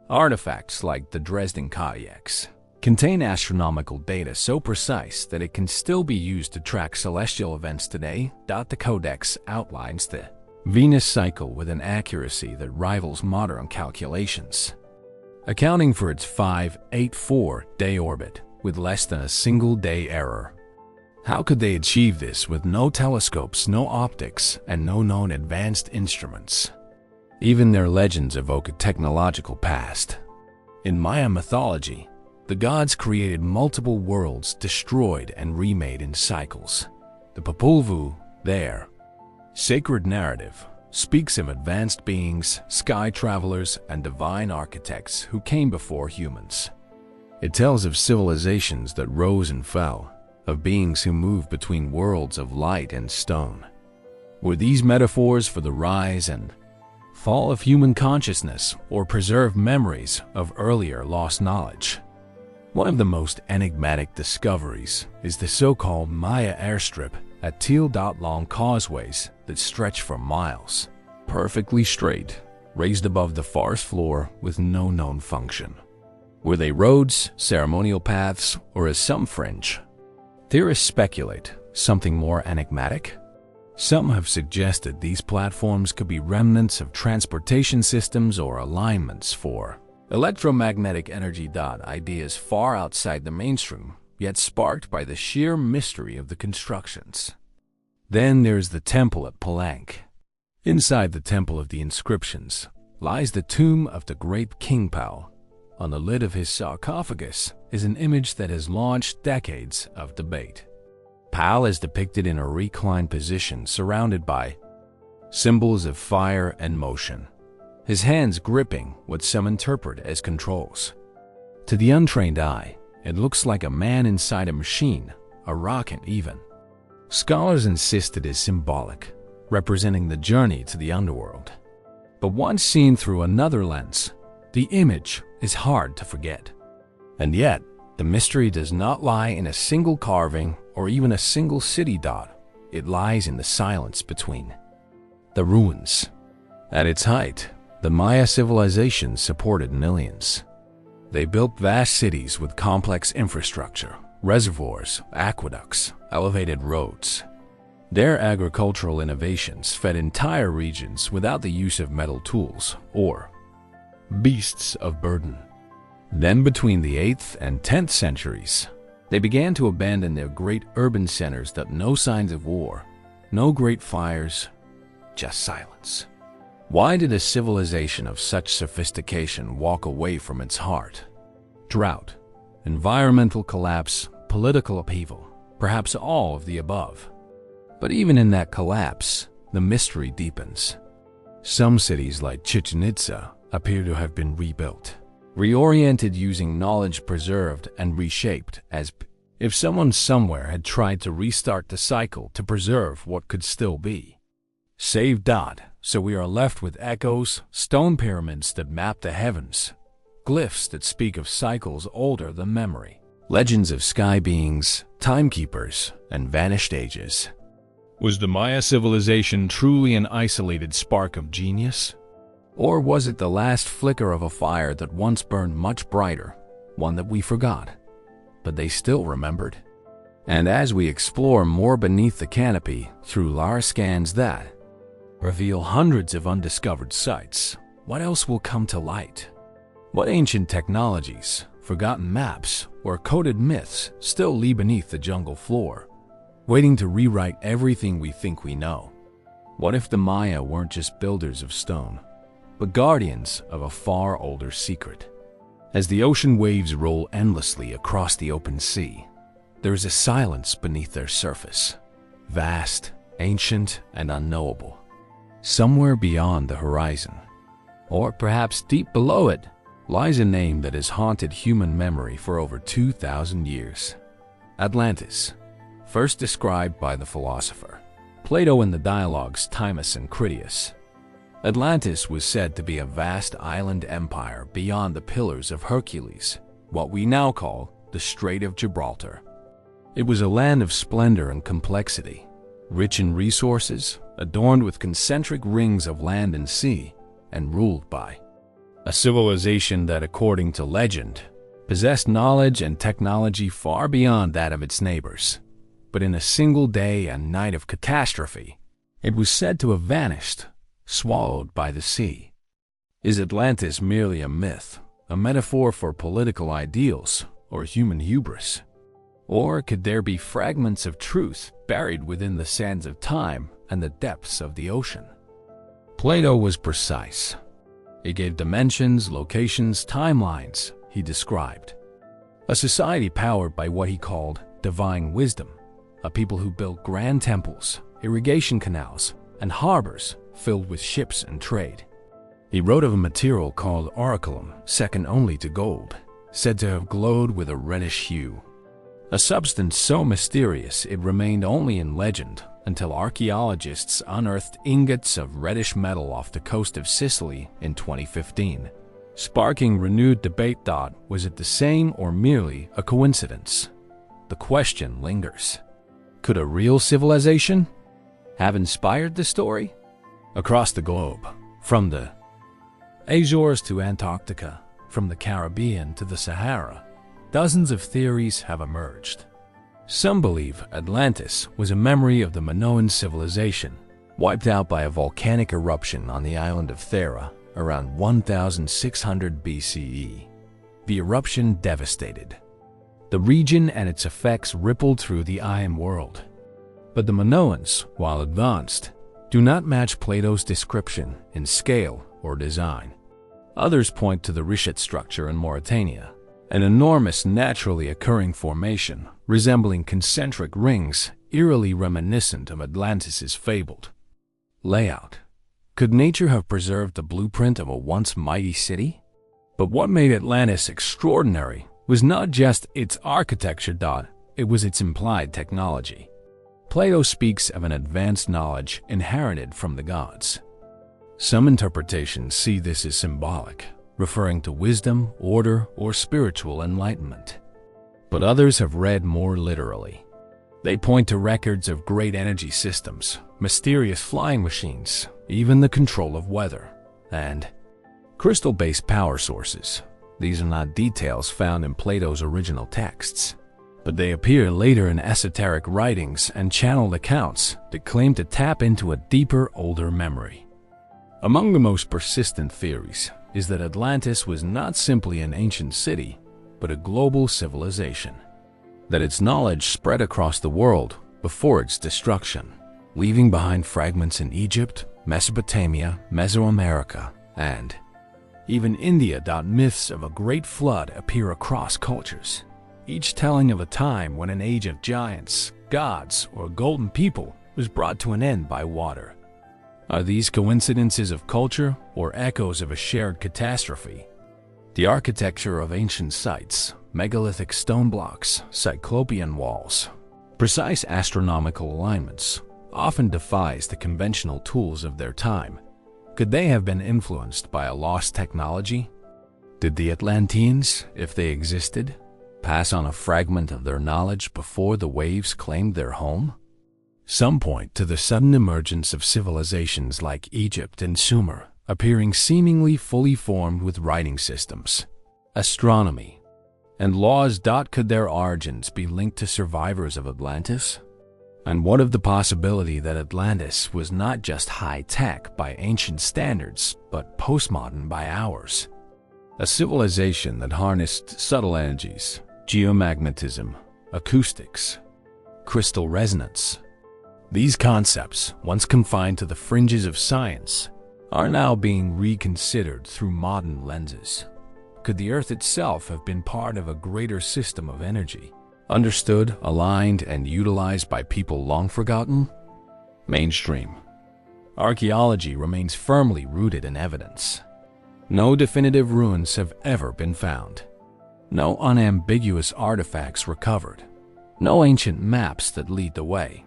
Artifacts like the Dresden Codex contain astronomical data so precise that it can still be used to track celestial events today. The Codex outlines the Venus cycle with an accuracy that rivals modern calculations, accounting for its 584-day orbit with less than a single day error. How could they achieve this with no telescopes, no optics, and no known advanced instruments? Even their legends evoke a technological past. In Maya mythology, the gods created multiple worlds destroyed and remade in cycles. The Populvuh, their sacred narrative, speaks of advanced beings, sky travelers, and divine architects who came before humans. It tells of civilizations that rose and fell, of beings who moved between worlds of light and stone. Were these metaphors for the rise and fall of human consciousness or preserve memories of earlier lost knowledge? One of the most enigmatic discoveries is the so-called Maya airstrip at Teal-long causeways that stretch for miles, perfectly straight, raised above the forest floor with no known function. Were they roads, ceremonial paths, or as some fringe theorists speculate, something more enigmatic? Some have suggested these platforms could be remnants of transportation systems or alignments for electromagnetic energy. Ideas far outside the mainstream, yet sparked by the sheer mystery of the constructions. Then there's the temple at Palank. Inside the temple of the inscriptions lies the tomb of the great King Pao. On the lid of his sarcophagus is an image that has launched decades of debate. Pao is depicted in a reclined position surrounded by symbols of fire and motion, his hands gripping what some interpret as controls. To the untrained eye, it looks like a man inside a machine, a rocket even. Scholars insist it is symbolic, representing the journey to the underworld. But once seen through another lens, the image is hard to forget. And yet, the mystery does not lie in a single carving or even a single city. It lies in the silence between the ruins. At its height, the Maya civilization supported millions. They built vast cities with complex infrastructure, reservoirs, aqueducts, elevated roads. Their agricultural innovations fed entire regions without the use of metal tools or beasts of burden. Then between the 8th and 10th centuries, they began to abandon their great urban centers that no signs of war, no great fires, just silence. Why did a civilization of such sophistication walk away from its heart? Drought, environmental collapse, political upheaval, perhaps all of the above. But even in that collapse, the mystery deepens. Some cities like Chichen Itza appear to have been rebuilt, reoriented using knowledge preserved and reshaped as if someone somewhere had tried to restart the cycle to preserve what could still be. Save dot, so we are left with echoes, stone pyramids that map the heavens, glyphs that speak of cycles older than memory, legends of sky beings, timekeepers, and vanished ages. Was the Maya civilization truly an isolated spark of genius? Or was it the last flicker of a fire that once burned much brighter, one that we forgot, but they still remembered? And as we explore more beneath the canopy through LAR scans that reveal hundreds of undiscovered sites, what else will come to light? What ancient technologies, forgotten maps, or coded myths still lie beneath the jungle floor, waiting to rewrite everything we think we know? What if the Maya weren't just builders of stone, but guardians of a far older secret? As the ocean waves roll endlessly across the open sea, there is a silence beneath their surface, vast, ancient, and unknowable. Somewhere beyond the horizon, or perhaps deep below it, lies a name that has haunted human memory for over 2,000 years. Atlantis, first described by the philosopher Plato in the dialogues Timaeus and Critias. Atlantis was said to be a vast island empire beyond the Pillars of Hercules, what we now call the Strait of Gibraltar. It was a land of splendor and complexity, rich in resources, adorned with concentric rings of land and sea, and ruled by a civilization that, according to legend, possessed knowledge and technology far beyond that of its neighbors. But in a single day and night of catastrophe, it was said to have vanished, swallowed by the sea. Is Atlantis merely a myth, a metaphor for political ideals or human hubris? Or could there be fragments of truth buried within the sands of time and the depths of the ocean? Plato was precise. He gave dimensions, locations, timelines, he described a society powered by what he called divine wisdom, a people who built grand temples, irrigation canals, and harbors filled with ships and trade. He wrote of a material called orichalcum, second only to gold, said to have glowed with a reddish hue, a substance so mysterious it remained only in legend until archaeologists unearthed ingots of reddish metal off the coast of Sicily in 2015, sparking renewed debate. Was it the same or merely a coincidence? The question lingers. Could a real civilization have inspired the story? Across the globe, from the Azores to Antarctica, from the Caribbean to the Sahara, dozens of theories have emerged. Some believe Atlantis was a memory of the Minoan civilization, wiped out by a volcanic eruption on the island of Thera around 1600 BCE. The eruption devastated the region and its effects rippled through the Iron world. But the Minoans, while advanced, do not match Plato's description in scale or design. Others point to the Rishat structure in Mauritania, an enormous naturally occurring formation resembling concentric rings eerily reminiscent of Atlantis's fabled layout. Could nature have preserved the blueprint of a once mighty city? But what made Atlantis extraordinary was not just its architecture. It was its implied technology. Plato speaks of an advanced knowledge inherited from the gods. Some interpretations see this as symbolic, referring to wisdom, order, or spiritual enlightenment. But others have read more literally. They point to records of great energy systems, mysterious flying machines, even the control of weather, and crystal-based power sources. These are not details found in Plato's original texts. but they appear later in esoteric writings and channeled accounts that claim to tap into a deeper, older memory. Among the most persistent theories is that Atlantis was not simply an ancient city, but a global civilization. That its knowledge spread across the world before its destruction, leaving behind fragments in Egypt, Mesopotamia, Mesoamerica, and even India. Myths of a great flood appear across cultures, each telling of a time when an age of giants, gods, or golden people was brought to an end by water. Are these coincidences of culture or echoes of a shared catastrophe? The architecture of ancient sites, megalithic stone blocks, cyclopean walls, precise astronomical alignments, often defies the conventional tools of their time. Could they have been influenced by a lost technology? Did the Atlanteans, if they existed, pass on a fragment of their knowledge before the waves claimed their home? Some point to the sudden emergence of civilizations like Egypt and Sumer, appearing seemingly fully formed with writing systems, astronomy, and laws. Could their origins be linked to survivors of Atlantis? And what of the possibility that Atlantis was not just high-tech by ancient standards, but postmodern by ours? A civilization that harnessed subtle energies, geomagnetism, acoustics, crystal resonance. These concepts, once confined to the fringes of science, are now being reconsidered through modern lenses. Could the Earth itself have been part of a greater system of energy, understood, aligned, and utilized by people long forgotten? Mainstream archaeology remains firmly rooted in evidence. No definitive ruins have ever been found. No unambiguous artifacts recovered. No ancient maps that lead the way.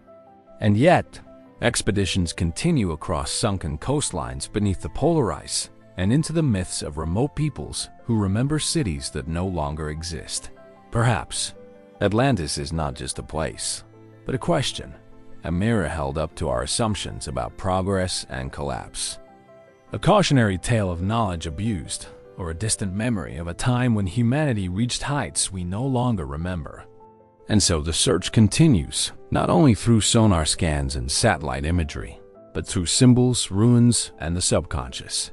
And yet, expeditions continue across sunken coastlines beneath the polar ice and into the myths of remote peoples who remember cities that no longer exist. Perhaps Atlantis is not just a place, but a question, a mirror held up to our assumptions about progress and collapse. A cautionary tale of knowledge abused, or a distant memory of a time when humanity reached heights we no longer remember. And so the search continues, not only through sonar scans and satellite imagery, but through symbols, ruins, and the subconscious.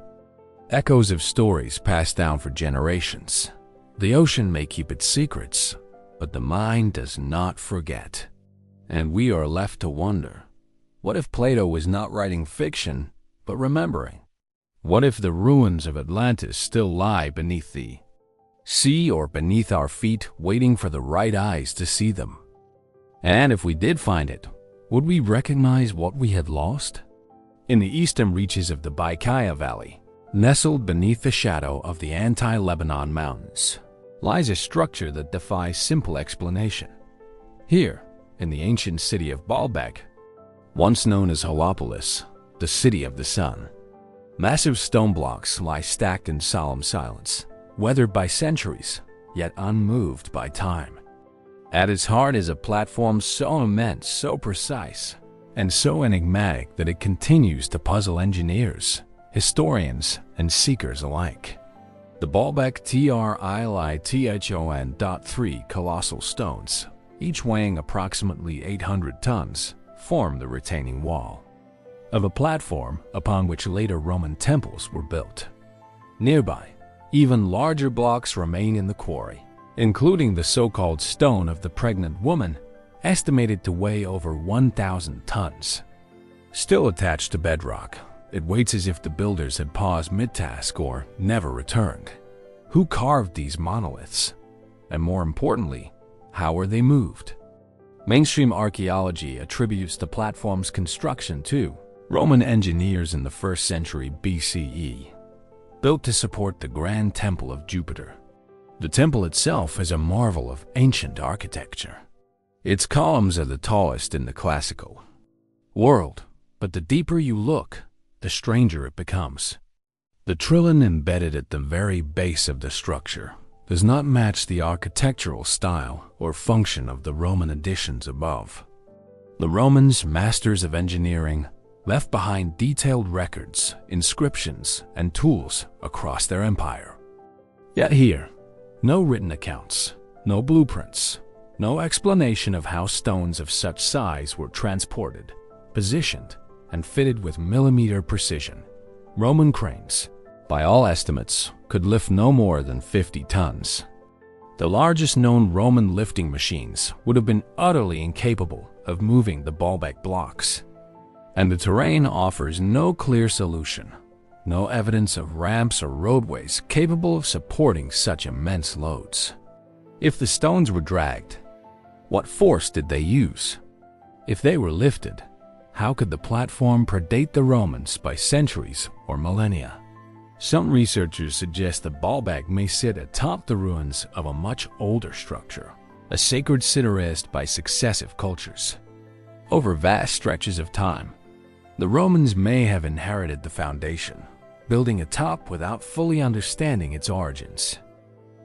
Echoes of stories passed down for generations. The ocean may keep its secrets, but the mind does not forget. And we are left to wonder, what if Plato was not writing fiction, but remembering? What if the ruins of Atlantis still lie beneath the sea or beneath our feet, waiting for the right eyes to see them? And if we did find it, would we recognize what we had lost? In the eastern reaches of the Baikaya Valley, nestled beneath the shadow of the anti-Lebanon Mountains, lies a structure that defies simple explanation. Here, in the ancient city of Baalbek, once known as Heliopolis, the city of the sun, massive stone blocks lie stacked in solemn silence, weathered by centuries, yet unmoved by time. At its heart is a platform so immense, so precise, and so enigmatic that it continues to puzzle engineers, historians, and seekers alike. The Baalbek Trilithon.3 colossal stones, each weighing approximately 800 tons, form the retaining wall of a platform upon which later Roman temples were built. Nearby, even larger blocks remain in the quarry, including the so-called Stone of the Pregnant Woman, estimated to weigh over 1,000 tons. Still attached to bedrock, it waits as if the builders had paused mid-task or never returned. Who carved these monoliths? And more importantly, how were they moved? Mainstream archaeology attributes the platform's construction to Roman engineers in the 1st century BCE, built to support the Grand Temple of Jupiter. The temple itself is a marvel of ancient architecture. Its columns are the tallest in the classical world, but the deeper you look, the stranger it becomes. The trilon embedded at the very base of the structure does not match the architectural style or function of the Roman additions above. The Romans, masters of engineering, left behind detailed records, inscriptions, and tools across their empire. Yet here, no written accounts, no blueprints, No explanation of how stones of such size were transported, positioned, and fitted with millimeter precision. Roman cranes, by all estimates, could lift no more than 50 tons. The largest known Roman lifting machines would have been utterly incapable of moving the Baalbek blocks. And the terrain offers no clear solution, no evidence of ramps or roadways capable of supporting such immense loads. If the stones were dragged, what force did they use? If they were lifted, how could the platform predate the Romans by centuries or millennia? Some researchers suggest that Baalbek may sit atop the ruins of a much older structure, a sacred city raised by successive cultures. Over vast stretches of time, the Romans may have inherited the foundation, building atop without fully understanding its origins.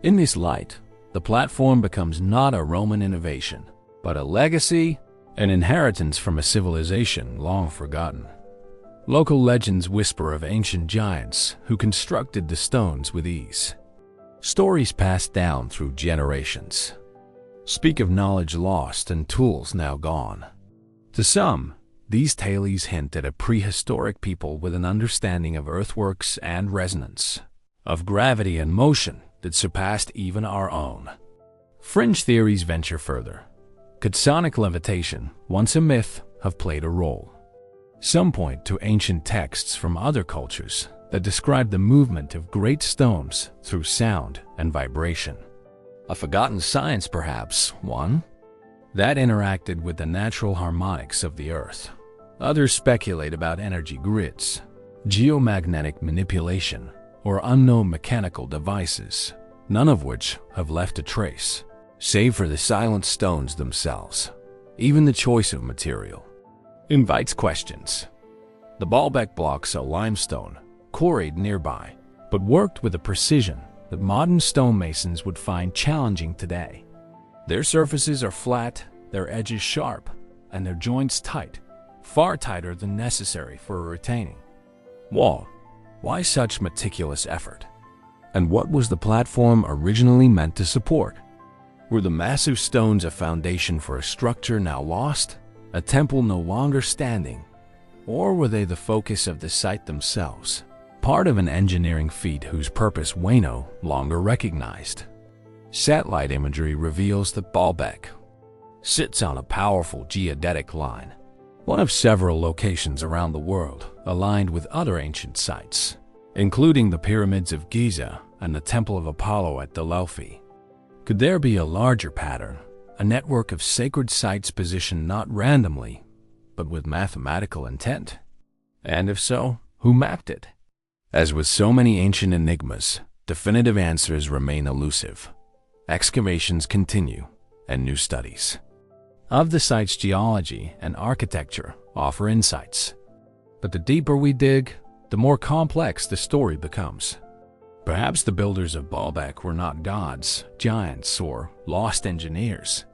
In this light, the platform becomes not a Roman innovation, but a legacy, an inheritance from a civilization long forgotten. Local legends whisper of ancient giants who constructed the stones with ease. Stories passed down through generations speak of knowledge lost and tools now gone. To some, these tales hint at a prehistoric people with an understanding of earthworks and resonance, of gravity and motion that surpassed even our own. Fringe theories venture further. Could sonic levitation, once a myth, have played a role? Some point to ancient texts from other cultures that describe the movement of great stones through sound and vibration. A forgotten science, perhaps, one that interacted with the natural harmonics of the earth. Others speculate about energy grids, geomagnetic manipulation, or unknown mechanical devices, none of which have left a trace, save for the silent stones themselves. Even the choice of material invites questions. The Baalbek blocks are limestone, quarried nearby, but worked with a precision that modern stonemasons would find challenging today. Their surfaces are flat, their edges sharp, and their joints tight, far tighter than necessary for a retaining wall. Why such meticulous effort? And what was the platform originally meant to support? Were the massive stones a foundation for a structure now lost, a temple no longer standing, or were they the focus of the site themselves, part of an engineering feat whose purpose we no longer recognized? Satellite imagery reveals that Baalbek sits on a powerful geodetic line, one of several locations around the world aligned with other ancient sites, including the pyramids of Giza and the Temple of Apollo at Delphi. Could there be a larger pattern, a network of sacred sites positioned not randomly, but with mathematical intent? And if so, who mapped it? As with so many ancient enigmas, definitive answers remain elusive. Excavations continue, and new studies of the site's geology and architecture offer insights. But the deeper we dig, the more complex the story becomes. Perhaps the builders of Baalbek were not gods, giants, or lost engineers,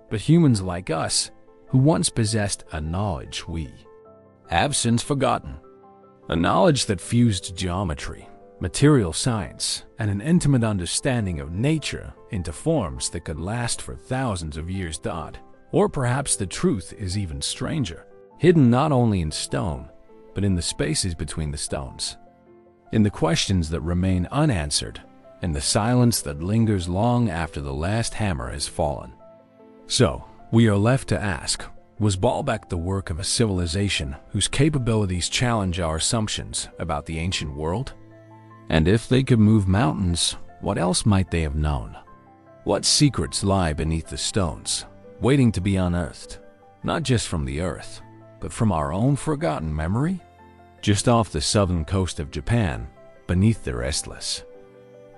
but humans like us who once possessed a knowledge we have since forgotten. A knowledge that fused geometry, material science, and an intimate understanding of nature into forms that could last for thousands of years. Or perhaps the truth is even stranger, hidden not only in stone, but in the spaces between the stones, in the questions that remain unanswered, in the silence that lingers long after the last hammer has fallen. So, we are left to ask, was Baalbek the work of a civilization whose capabilities challenge our assumptions about the ancient world? And if they could move mountains, what else might they have known? What secrets lie beneath the stones, waiting to be unearthed, not just from the earth, but from our own forgotten memory? Just off the southern coast of Japan, beneath the restless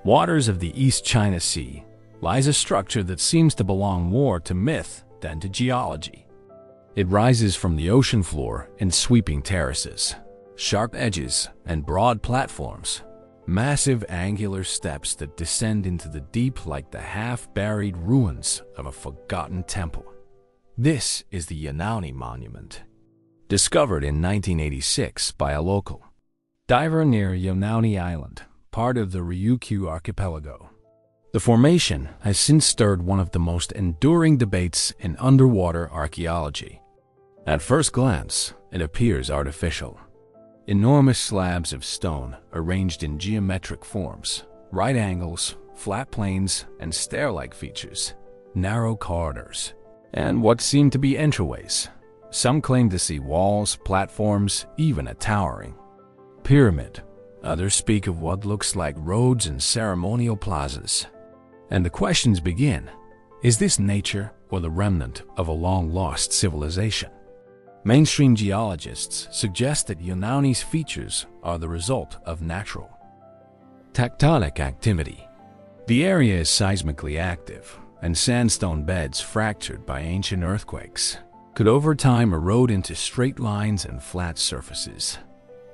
waters of the East China Sea, lies a structure that seems to belong more to myth than to geology. It rises from the ocean floor in sweeping terraces, sharp edges and broad platforms, massive angular steps that descend into the deep like the half-buried ruins of a forgotten temple. This is the Yonaguni Monument, discovered in 1986 by a local diver near Yonaguni Island, part of the Ryukyu archipelago. The formation has since stirred one of the most enduring debates in underwater archaeology. At first glance, it appears artificial. Enormous slabs of stone arranged in geometric forms, right angles, flat planes, and stair-like features, narrow corridors, and what seem to be entryways. Some claim to see walls, platforms, even a towering pyramid. Others speak of what looks like roads and ceremonial plazas. And the questions begin: is this nature or the remnant of a long-lost civilization? Mainstream geologists suggest that Yonaguni's features are the result of natural tectonic activity. The area is seismically active, and sandstone beds fractured by ancient earthquakes could over time erode into straight lines and flat surfaces.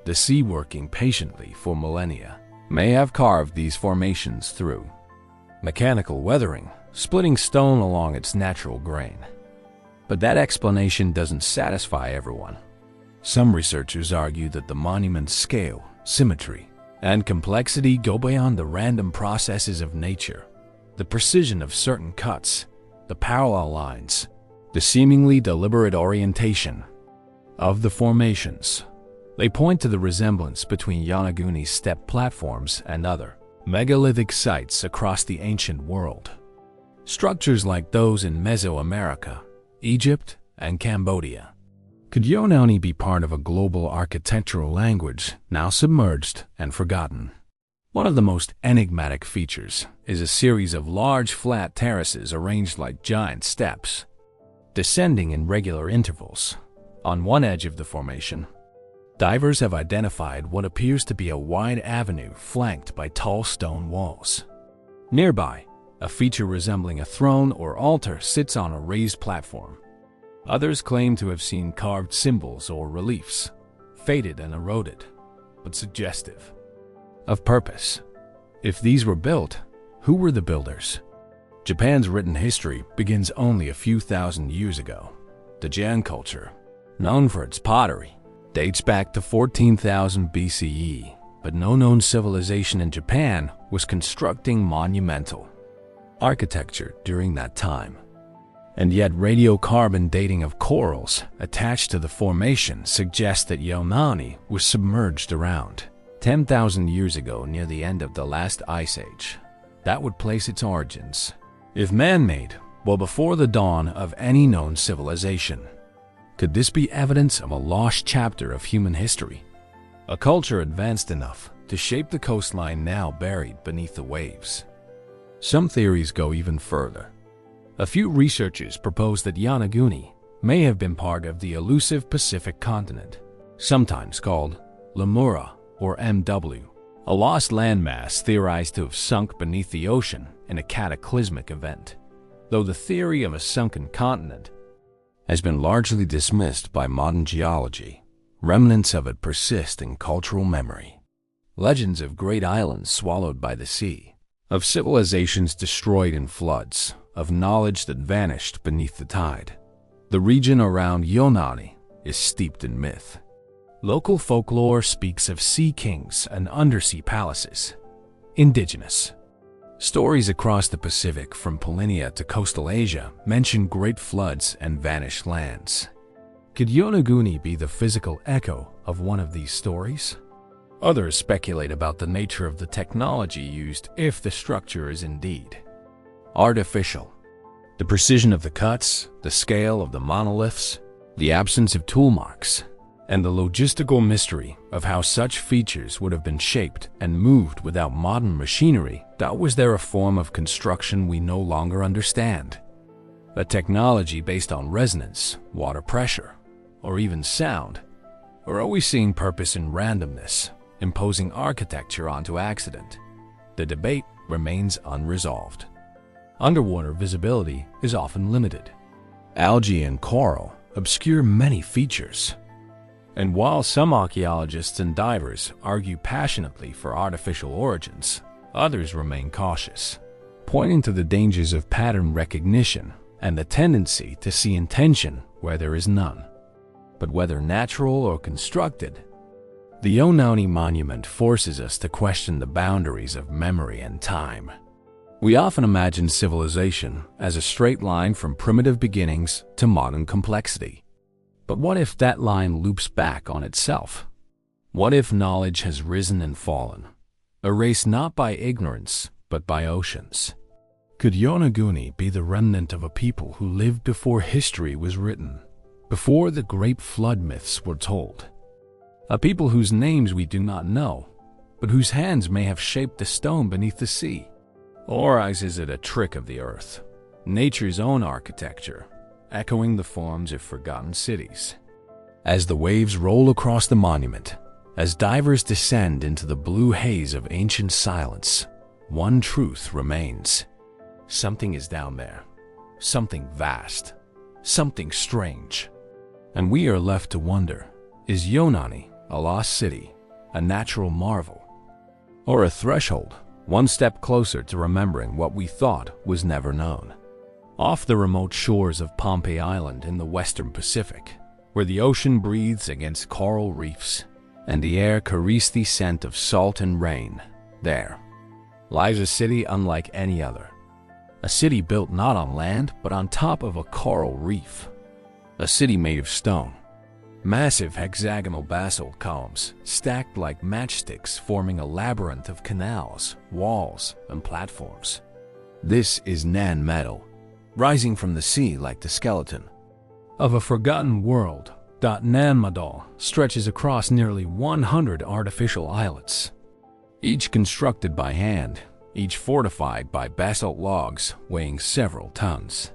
The sea, working patiently for millennia, may have carved these formations through mechanical weathering, splitting stone along its natural grain. But that explanation doesn't satisfy everyone. Some researchers argue that the monument's scale, symmetry, and complexity go beyond the random processes of nature. The precision of certain cuts, the parallel lines, the seemingly deliberate orientation of the formations. They point to the resemblance between Yonaguni's step platforms and other megalithic sites across the ancient world. Structures like those in Mesoamerica, Egypt, and Cambodia. Could Yonaguni be part of a global architectural language now submerged and forgotten? One of the most enigmatic features is a series of large flat terraces arranged like giant steps, descending in regular intervals. On one edge of the formation, divers have identified what appears to be a wide avenue flanked by tall stone walls. Nearby, a feature resembling a throne or altar sits on a raised platform. Others claim to have seen carved symbols or reliefs, faded and eroded, but suggestive of purpose. If these were built, who were the builders? Japan's written history begins only a few thousand years ago. The Jan culture, known for its pottery, dates back to 14,000 BCE, but no known civilization in Japan was constructing monumental architecture during that time. And yet radiocarbon dating of corals attached to the formation suggests that Yonaguni was submerged around 10,000 years ago near the end of the last ice age. That would place its origins, if man-made, well before the dawn of any known civilization. Could this be evidence of a lost chapter of human history? A culture advanced enough to shape the coastline now buried beneath the waves. Some theories go even further. A few researchers propose that Yonaguni may have been part of the elusive Pacific continent, sometimes called Lemura or MW, a lost landmass theorized to have sunk beneath the ocean in a cataclysmic event. Though the theory of a sunken continent has been largely dismissed by modern geology, remnants of it persist in cultural memory. Legends of great islands swallowed by the sea, of civilizations destroyed in floods, of knowledge that vanished beneath the tide. The region around Yonaguni is steeped in myth. Local folklore speaks of sea kings and undersea palaces. Indigenous stories across the Pacific from Polynesia to coastal Asia mention great floods and vanished lands. Could Yonaguni be the physical echo of one of these stories? Others speculate about the nature of the technology used if the structure is indeed artificial. The precision of the cuts, the scale of the monoliths, the absence of tool marks, and the logistical mystery of how such features would have been shaped and moved without modern machinery. Was there a form of construction we no longer understand? A technology based on resonance, water pressure, or even sound? Or are we seeing purpose in randomness, imposing architecture onto accident? The debate remains unresolved. Underwater visibility is often limited. Algae and coral obscure many features. And while some archaeologists and divers argue passionately for artificial origins, others remain cautious, pointing to the dangers of pattern recognition and the tendency to see intention where there is none. But whether natural or constructed, the Yonaguni monument forces us to question the boundaries of memory and time. We often imagine civilization as a straight line from primitive beginnings to modern complexity. But what if that line loops back on itself? What if knowledge has risen and fallen, erased not by ignorance, but by oceans? Could Yonaguni be the remnant of a people who lived before history was written, before the great flood myths were told? A people whose names we do not know, but whose hands may have shaped the stone beneath the sea? Or is it a trick of the earth, nature's own architecture, echoing the forms of forgotten cities? As the waves roll across the monument, as divers descend into the blue haze of ancient silence, one truth remains. Something is down there, something vast, something strange. And we are left to wonder, is Yonaguni a lost city, a natural marvel, or a threshold, one step closer to remembering what we thought was never known? Off the remote shores of Pohnpei Island in the western Pacific, where the ocean breathes against coral reefs and the air carries the scent of salt and rain, there lies a city unlike any other. A city built not on land, but on top of a coral reef. A city made of stone. Massive hexagonal basalt columns stacked like matchsticks forming a labyrinth of canals, walls, and platforms. This is Nan Madol, rising from the sea like the skeleton of a forgotten world. Nan Madol stretches across nearly 100 artificial islets, each constructed by hand, each fortified by basalt logs weighing several tons.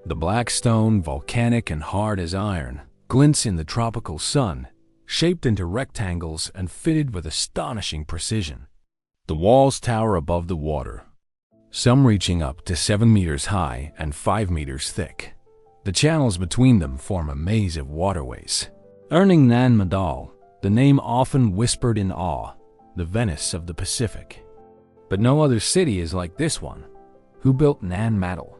The black stone, volcanic and hard as iron, glints in the tropical sun, shaped into rectangles and fitted with astonishing precision. The walls tower above the water, some reaching up to 7 meters high and 5 meters thick. The channels between them form a maze of waterways, earning Nan Madol the name often whispered in awe, the Venice of the Pacific. But no other city is like this one. Who built Nan Madol?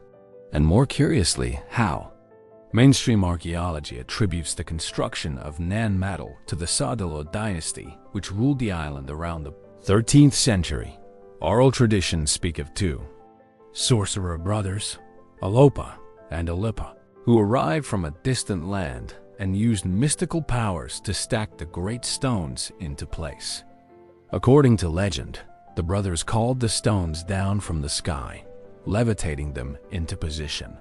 And more curiously, how? Mainstream archaeology attributes the construction of Nan Madol to the Sadalo dynasty, which ruled the island around the 13th century. Oral traditions speak of two sorcerer brothers, Alopa and Alipa, who arrived from a distant land and used mystical powers to stack the great stones into place. According to legend, the brothers called the stones down from the sky, levitating them into position.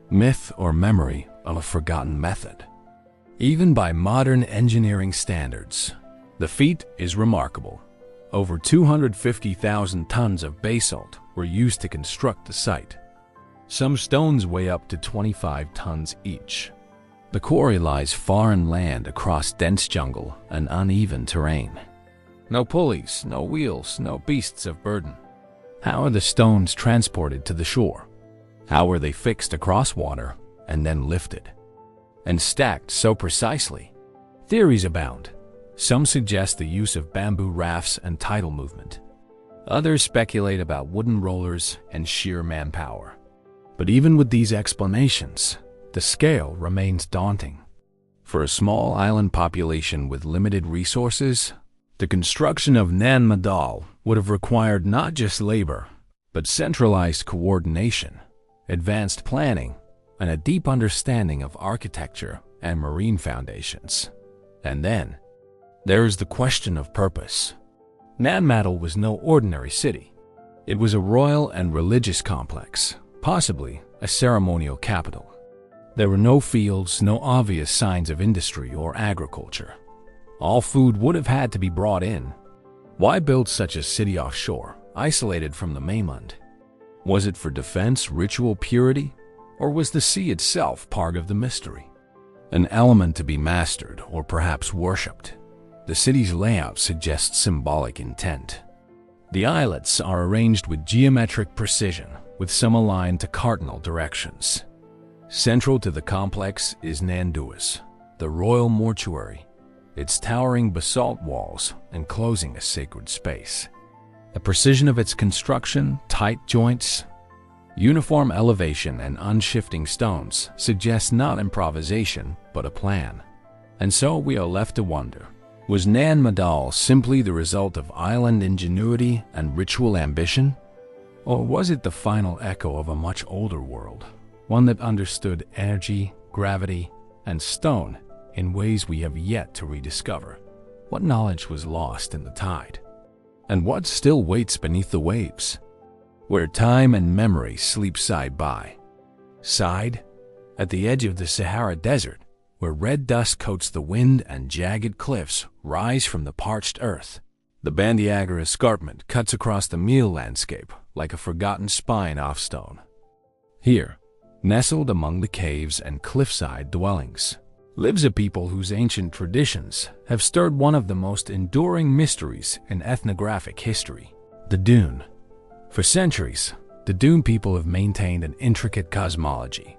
Myth or memory of a forgotten method? Even by modern engineering standards, the feat is remarkable. Over 250,000 tons of basalt were used to construct the site. Some stones weigh up to 25 tons each. The quarry lies far inland across dense jungle and uneven terrain. No pulleys, no wheels, no beasts of burden. How are the stones transported to the shore? How were they fixed across water and then lifted and stacked so precisely? Theories abound. Some suggest the use of bamboo rafts and tidal movement. Others speculate about wooden rollers and sheer manpower. But even with these explanations, the scale remains daunting. For a small island population with limited resources, the construction of Nan Madol would have required not just labor, but centralized coordination, advanced planning, and a deep understanding of architecture and marine foundations. And then, there is the question of purpose. Nan Madol was no ordinary city. It was a royal and religious complex, possibly a ceremonial capital. There were no fields, no obvious signs of industry or agriculture. All food would have had to be brought in. Why build such a city offshore, isolated from the mainland? Was it for defense, ritual purity, or was the sea itself part of the mystery? An element to be mastered or perhaps worshipped. The city's layout suggests symbolic intent. The islets are arranged with geometric precision, with some aligned to cardinal directions. Central to the complex is Nanduas, the royal mortuary, its towering basalt walls enclosing a sacred space. The precision of its construction, tight joints, uniform elevation, and unshifting stones suggests not improvisation, but a plan. And so we are left to wonder, was Nan Madol simply the result of island ingenuity and ritual ambition? Or was it the final echo of a much older world, one that understood energy, gravity, and stone in ways we have yet to rediscover? What knowledge was lost in the tide? And what still waits beneath the waves, where time and memory sleep side by side, at the edge of the Sahara Desert, where red dust coats the wind and jagged cliffs rise from the parched earth? The Bandiagara escarpment cuts across the Meal landscape like a forgotten spine off stone. Here, nestled among the caves and cliffside dwellings, lives a people whose ancient traditions have stirred one of the most enduring mysteries in ethnographic history: the Dune. For centuries, the Dune people have maintained an intricate cosmology,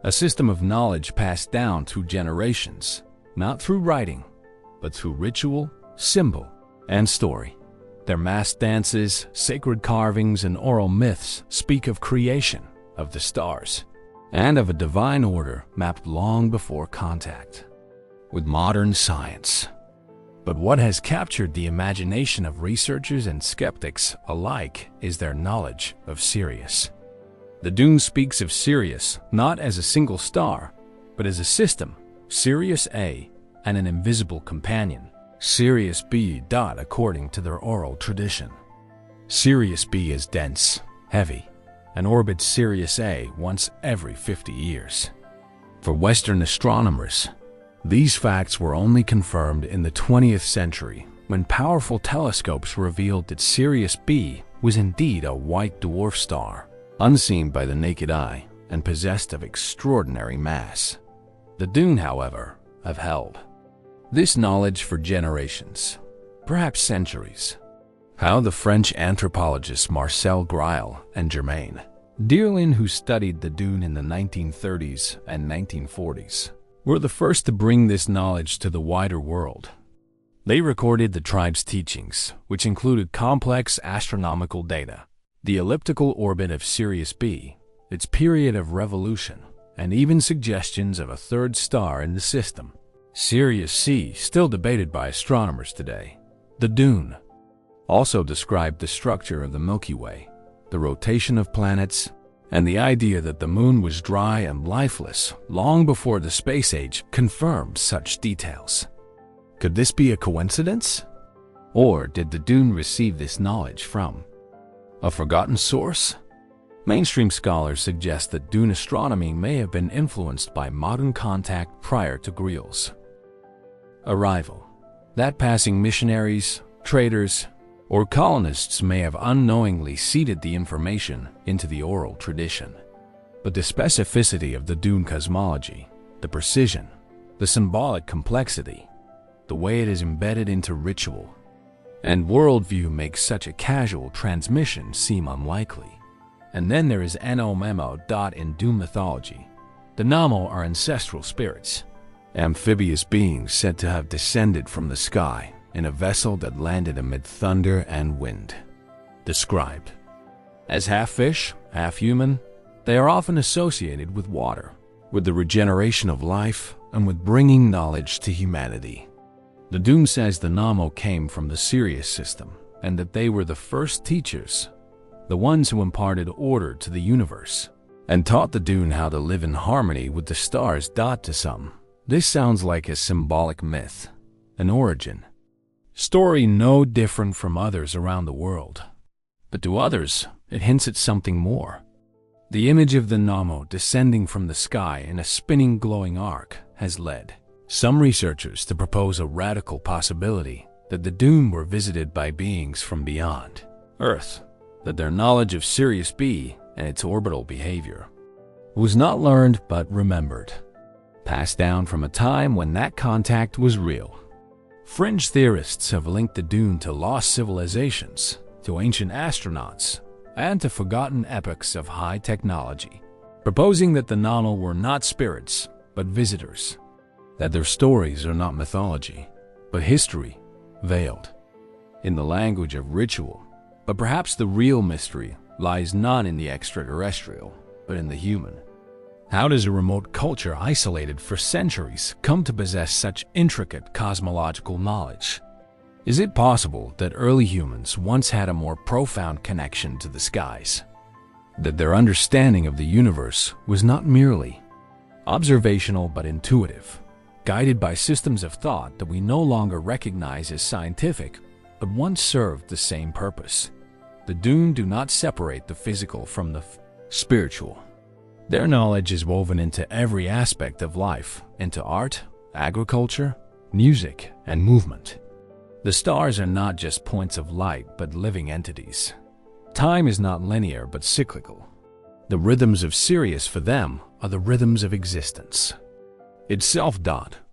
a system of knowledge passed down through generations, not through writing, but through ritual, symbol, and story. Their masked dances, sacred carvings, and oral myths speak of creation, of the stars, and of a divine order mapped long before contact with modern science. But what has captured the imagination of researchers and skeptics alike is their knowledge of Sirius. The Dune speaks of Sirius not as a single star, but as a system, Sirius A, and an invisible companion, Sirius B. According to their oral tradition, Sirius B is dense, heavy, and orbits Sirius A once every 50 years. For Western astronomers, these facts were only confirmed in the 20th century when powerful telescopes revealed that Sirius B was indeed a white dwarf star, unseen by the naked eye and possessed of extraordinary mass. The Dune, however, have held this knowledge for generations, perhaps centuries. How the French anthropologists Marcel Grail and Germain Dierlin, who studied the Dune in the 1930s and 1940s, were the first to bring this knowledge to the wider world. They recorded the tribe's teachings, which included complex astronomical data, the elliptical orbit of Sirius B, its period of revolution, and even suggestions of a third star in the system, Sirius C, still debated by astronomers today. The Dune also described the structure of the Milky Way, the rotation of planets, and the idea that the moon was dry and lifeless long before the space age confirmed such details. Could this be a coincidence? Or did the Dune receive this knowledge from a forgotten source? Mainstream scholars suggest that Dune astronomy may have been influenced by modern contact prior to Grail's arrival, that passing missionaries, traders, or colonists may have unknowingly seeded the information into the oral tradition. But the specificity of the Dune cosmology, the precision, the symbolic complexity, the way it is embedded into ritual and worldview makes such a casual transmission seem unlikely. And then there is Memo. In Dune mythology, the Namo are ancestral spirits, amphibious beings said to have descended from the sky in a vessel that landed amid thunder and wind. Described as half fish, half human, they are often associated with water, with the regeneration of life, and with bringing knowledge to humanity. The Dune says the Namo came from the Sirius system, and that they were the first teachers, the ones who imparted order to the universe, and taught the Dune how to live in harmony with the stars. To some, this sounds like a symbolic myth, an origin story no different from others around the world. But to others, it hints at something more. The image of the Namo descending from the sky in a spinning glowing arc has led some researchers to propose a radical possibility that the Dune were visited by beings from beyond Earth, that their knowledge of Sirius B and its orbital behavior was not learned but remembered, passed down from a time when that contact was real. Fringe theorists have linked the Dune to lost civilizations, to ancient astronauts, and to forgotten epochs of high technology, proposing that the Namo were not spirits, but visitors, that their stories are not mythology, but history, veiled in the language of ritual. But perhaps the real mystery lies not in the extraterrestrial, but in the human. How does a remote culture isolated for centuries come to possess such intricate cosmological knowledge? Is it possible that early humans once had a more profound connection to the skies? That their understanding of the universe was not merely observational but intuitive, guided by systems of thought that we no longer recognize as scientific, but once served the same purpose? The Dune do not separate the physical from the spiritual. Their knowledge is woven into every aspect of life, into art, agriculture, music, and movement. The stars are not just points of light, but living entities. Time is not linear, but cyclical. The rhythms of Sirius for them are the rhythms of existence itself.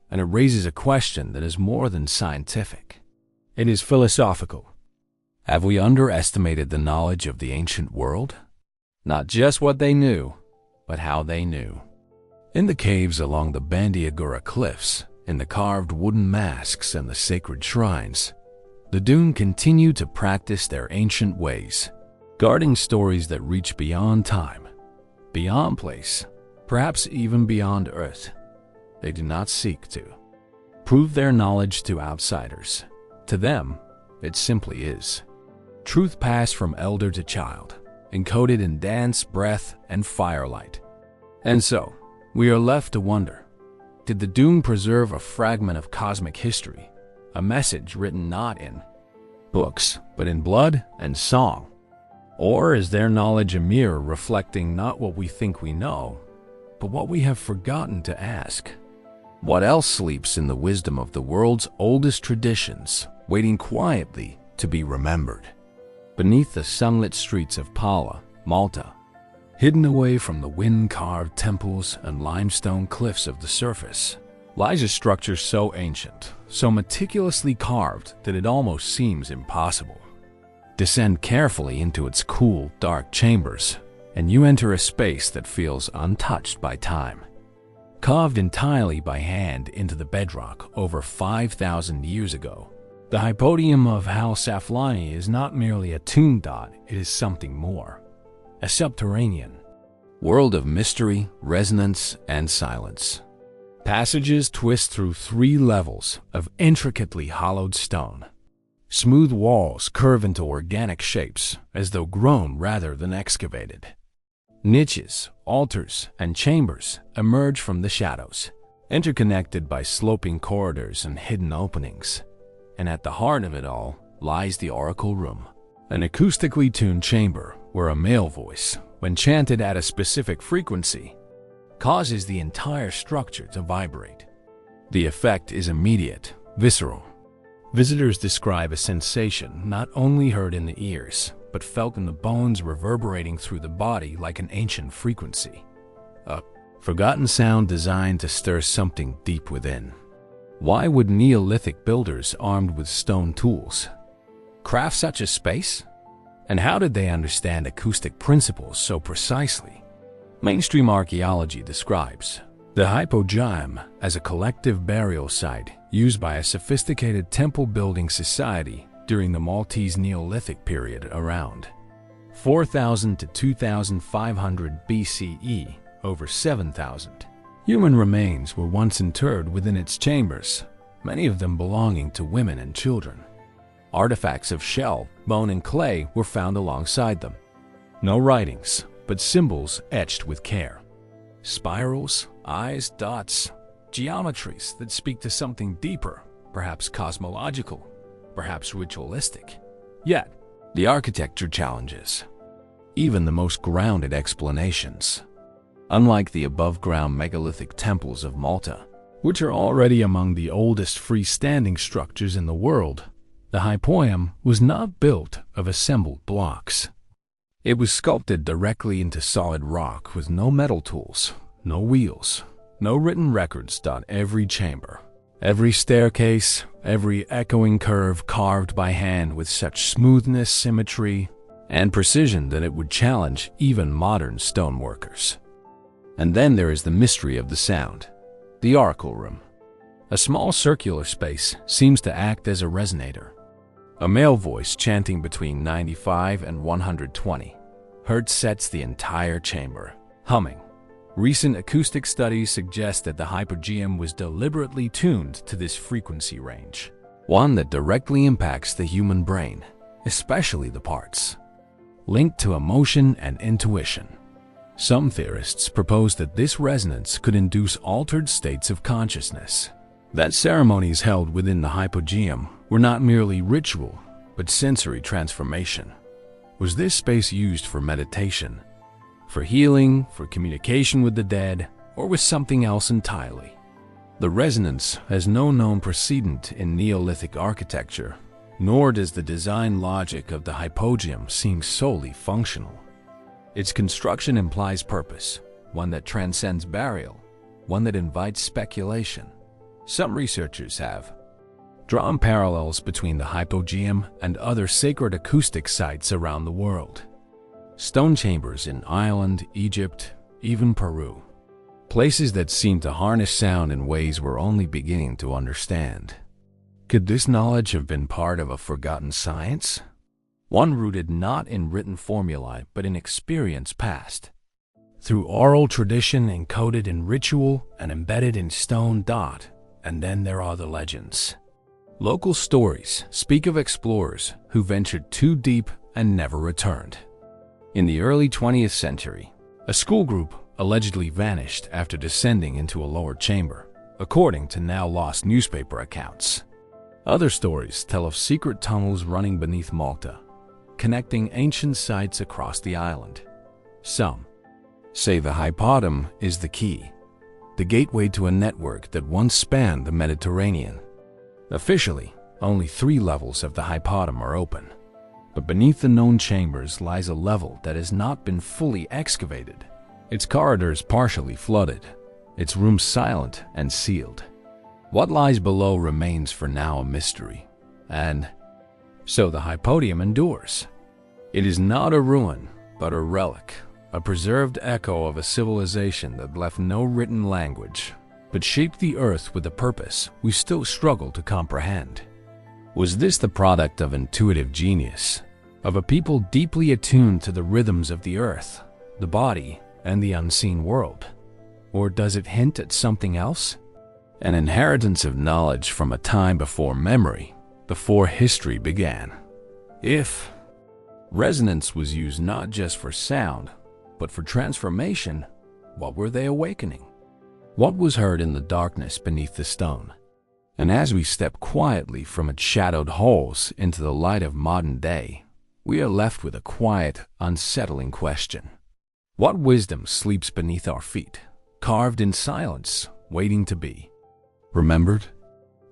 And it raises a question that is more than scientific. It is philosophical. Have we underestimated the knowledge of the ancient world? Not just what they knew, but how they knew. In the caves along the Bandiagara cliffs, in the carved wooden masks and the sacred shrines, the Dune continue to practice their ancient ways, guarding stories that reach beyond time, beyond place, perhaps even beyond Earth. They do not seek to prove their knowledge to outsiders. To them, it simply is. Truth passed from elder to child, encoded in dance, breath, and firelight. And so, we are left to wonder, did the Dune preserve a fragment of cosmic history, a message written not in books, but in blood and song? Or is their knowledge a mirror reflecting not what we think we know, but what we have forgotten to ask? What else sleeps in the wisdom of the world's oldest traditions, waiting quietly to be remembered? Beneath the sunlit streets of Pala, Malta, hidden away from the wind-carved temples and limestone cliffs of the surface, lies a structure so ancient, so meticulously carved that it almost seems impossible. Descend carefully into its cool, dark chambers, and you enter a space that feels untouched by time. Carved entirely by hand into the bedrock over 5,000 years ago, the Hypogeum of Saflieni is not merely a tomb. It is something more. A subterranean world of mystery, resonance, and silence. Passages twist through 3 levels of intricately hollowed stone. Smooth walls curve into organic shapes as though grown rather than excavated. Niches, altars, and chambers emerge from the shadows, interconnected by sloping corridors and hidden openings. And at the heart of it all lies the oracle room, an acoustically tuned chamber where a male voice, when chanted at a specific frequency, causes the entire structure to vibrate. The effect is immediate, visceral. Visitors describe a sensation not only heard in the ears, but felt in the bones, reverberating through the body like an ancient frequency. A forgotten sound designed to stir something deep within. Why would Neolithic builders armed with stone tools craft such a space? And how did they understand acoustic principles so precisely? Mainstream archaeology describes the Hypogeum as a collective burial site used by a sophisticated temple-building society during the Maltese Neolithic period around 4,000 to 2,500 BCE, over 7,000. Human remains were once interred within its chambers, many of them belonging to women and children. Artifacts of shell, bone, and clay were found alongside them. No writings, but symbols etched with care. Spirals, eyes, dots, geometries that speak to something deeper, perhaps cosmological, perhaps ritualistic. Yet, the architecture challenges even the most grounded explanations. Unlike the above-ground megalithic temples of Malta, which are already among the oldest freestanding structures in the world, the Hypogeum was not built of assembled blocks. It was sculpted directly into solid rock with no metal tools, no wheels, no written records. Every chamber, every staircase, every echoing curve carved by hand with such smoothness, symmetry, and precision that it would challenge even modern stoneworkers. And then there is the mystery of the sound, the oracle room. A small circular space seems to act as a resonator. A male voice chanting between 95 and 120 hertz sets the entire chamber humming. Recent acoustic studies suggest that the Hypogeum was deliberately tuned to this frequency range. one that directly impacts the human brain, especially the parts linked to emotion and intuition. Some theorists propose that this resonance could induce altered states of consciousness, that ceremonies held within the Hypogeum were not merely ritual, but sensory transformation. Was this space used for meditation, for healing, for communication with the dead, or was something else entirely? The resonance has no known precedent in Neolithic architecture, nor does the design logic of the Hypogeum seem solely functional. Its construction implies purpose, one that transcends burial, one that invites speculation. Some researchers have drawn parallels between the Hypogeum and other sacred acoustic sites around the world. Stone chambers in Ireland, Egypt, even Peru. Places that seem to harness sound in ways we're only beginning to understand. Could this knowledge have been part of a forgotten science? One rooted not in written formulae but in experience past, through oral tradition encoded in ritual and embedded in stone. And then there are the legends. Local stories speak of explorers who ventured too deep and never returned. In the early 20th century, a school group allegedly vanished after descending into a lower chamber, according to now lost newspaper accounts. Other stories tell of secret tunnels running beneath Malta, connecting ancient sites across the island. Some say the Hypogeum is the key, the gateway to a network that once spanned the Mediterranean. Officially, only 3 levels of the Hypogeum are open, but beneath the known chambers lies a level that has not been fully excavated. Its corridors partially flooded, its rooms silent and sealed. What lies below remains for now a mystery, and so the Hypogeum endures. It is not a ruin, but a relic, a preserved echo of a civilization that left no written language, but shaped the earth with a purpose we still struggle to comprehend. Was this the product of intuitive genius, of a people deeply attuned to the rhythms of the earth, the body, and the unseen world? Or does it hint at something else? An inheritance of knowledge from a time before memory, before history began. If resonance was used not just for sound, but for transformation, what were they awakening? What was heard in the darkness beneath the stone? And as we step quietly from its shadowed halls into the light of modern day, we are left with a quiet, unsettling question. What wisdom sleeps beneath our feet, carved in silence, waiting to be remembered?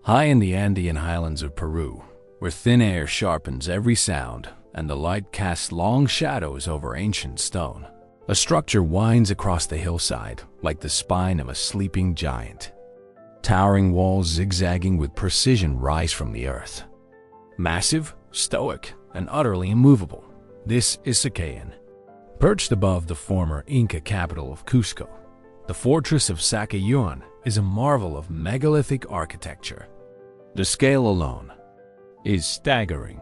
High in the Andean highlands of Peru, where thin air sharpens every sound and the light casts long shadows over ancient stone, a structure winds across the hillside like the spine of a sleeping giant. Towering walls zigzagging with precision rise from the earth. Massive, stoic, and utterly immovable, this is Sacsayhuamán. Perched above the former Inca capital of Cusco, the fortress of Sacsayhuamán is a marvel of megalithic architecture. The scale alone is staggering.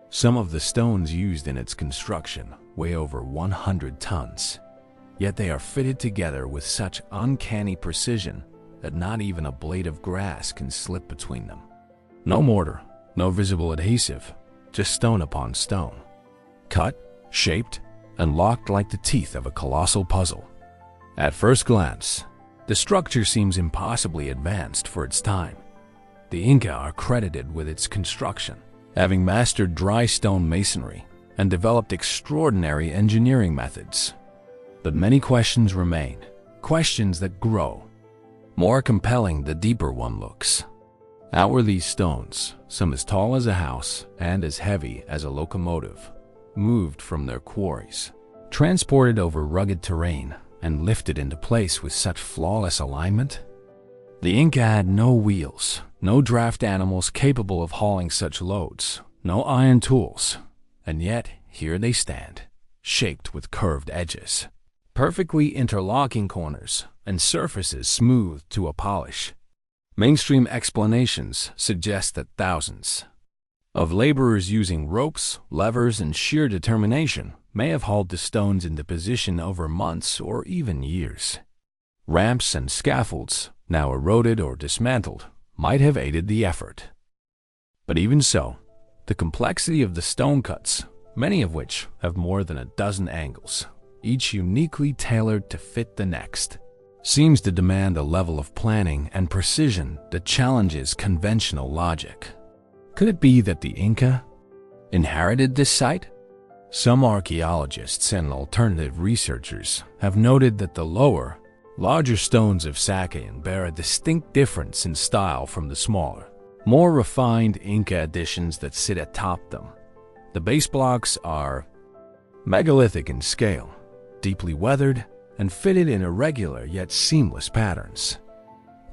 Some of the stones used in its construction weigh over 100 tons, yet they are fitted together with such uncanny precision that not even a blade of grass can slip between them. No mortar, no visible adhesive, just stone upon stone, cut, shaped, and locked like the teeth of a colossal puzzle. At first glance, the structure seems impossibly advanced for its time. The Inca are credited with its construction, having mastered dry stone masonry and developed extraordinary engineering methods. But many questions remain, questions that grow. More compelling the deeper one looks. How were these stones, some as tall as a house and as heavy as a locomotive, moved from their quarries, transported over rugged terrain, and lifted into place with such flawless alignment? The Inca had no wheels, no draft animals capable of hauling such loads, no iron tools, and yet here they stand, shaped with curved edges, perfectly interlocking corners, and surfaces smoothed to a polish. Mainstream explanations suggest that thousands of laborers using ropes, levers, and sheer determination may have hauled the stones into position over months or even years. Ramps and scaffolds, now eroded or dismantled, might have aided the effort. But even so, the complexity of the stone cuts, many of which have more than a dozen angles, each uniquely tailored to fit the next, seems to demand a level of planning and precision that challenges conventional logic. Could it be that the Inca inherited this site? Some archaeologists and alternative researchers have noted that the lower, larger stones of Sacsayhuamán bear a distinct difference in style from the smaller, more refined Inca additions that sit atop them. The base blocks are megalithic in scale, deeply weathered, and fitted in irregular yet seamless patterns.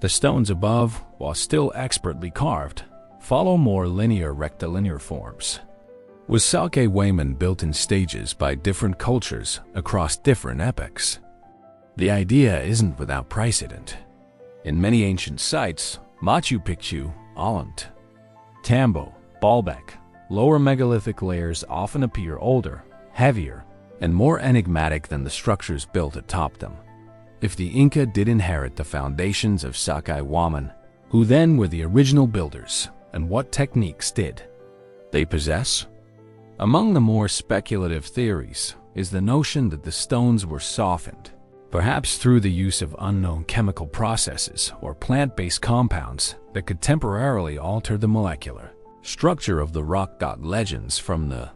The stones above, while still expertly carved, follow more linear rectilinear forms. Was Sacsayhuamán built in stages by different cultures across different epochs? The idea isn't without precedent. In many ancient sites, Machu Picchu, Olmecs, Tambo, Baalbek, lower megalithic layers often appear older, heavier, and more enigmatic than the structures built atop them. If the Inca did inherit the foundations of Sacsayhuamán, who then were the original builders, and what techniques did they possess? Among the more speculative theories is the notion that the stones were softened, perhaps through the use of unknown chemical processes or plant-based compounds that could temporarily alter the molecular structure of the rock. Legends from the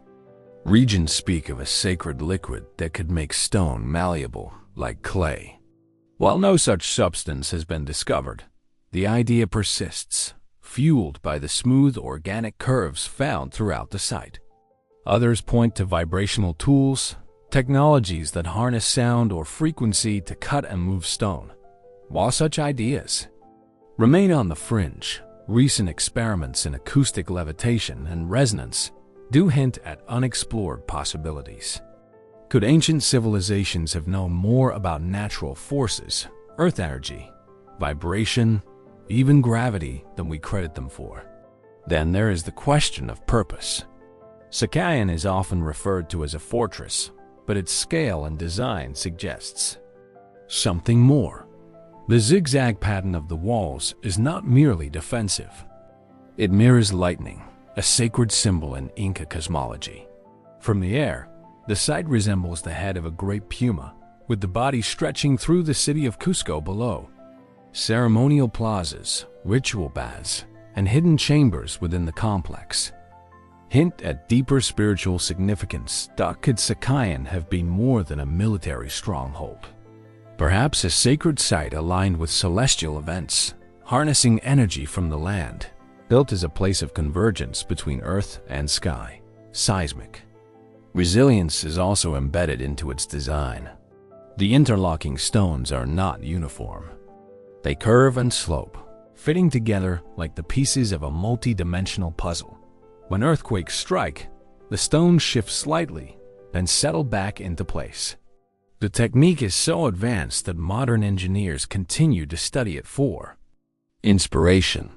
region speak of a sacred liquid that could make stone malleable like clay. While no such substance has been discovered, the idea persists, fueled by the smooth organic curves found throughout the site. Others point to vibrational tools, technologies that harness sound or frequency to cut and move stone. While such ideas remain on the fringe, recent experiments in acoustic levitation and resonance do hint at unexplored possibilities. Could ancient civilizations have known more about natural forces, earth energy, vibration, even gravity than we credit them for? Then there is the question of purpose. Sacsayhuamán is often referred to as a fortress, but its scale and design suggests something more. The zigzag pattern of the walls is not merely defensive. It mirrors lightning, a sacred symbol in Inca cosmology. From the air, the site resembles the head of a great puma, with the body stretching through the city of Cusco below. Ceremonial plazas, ritual baths, and hidden chambers within the complex hint at deeper spiritual significance. Could Sacsayhuamán have been more than a military stronghold? Perhaps a sacred site aligned with celestial events, harnessing energy from the land, built as a place of convergence between earth and sky. Seismic resilience is also embedded into its design. The interlocking stones are not uniform. They curve and slope, fitting together like the pieces of a multi-dimensional puzzle. When earthquakes strike, the stones shift slightly, then settle back into place. The technique is so advanced that modern engineers continue to study it for inspiration.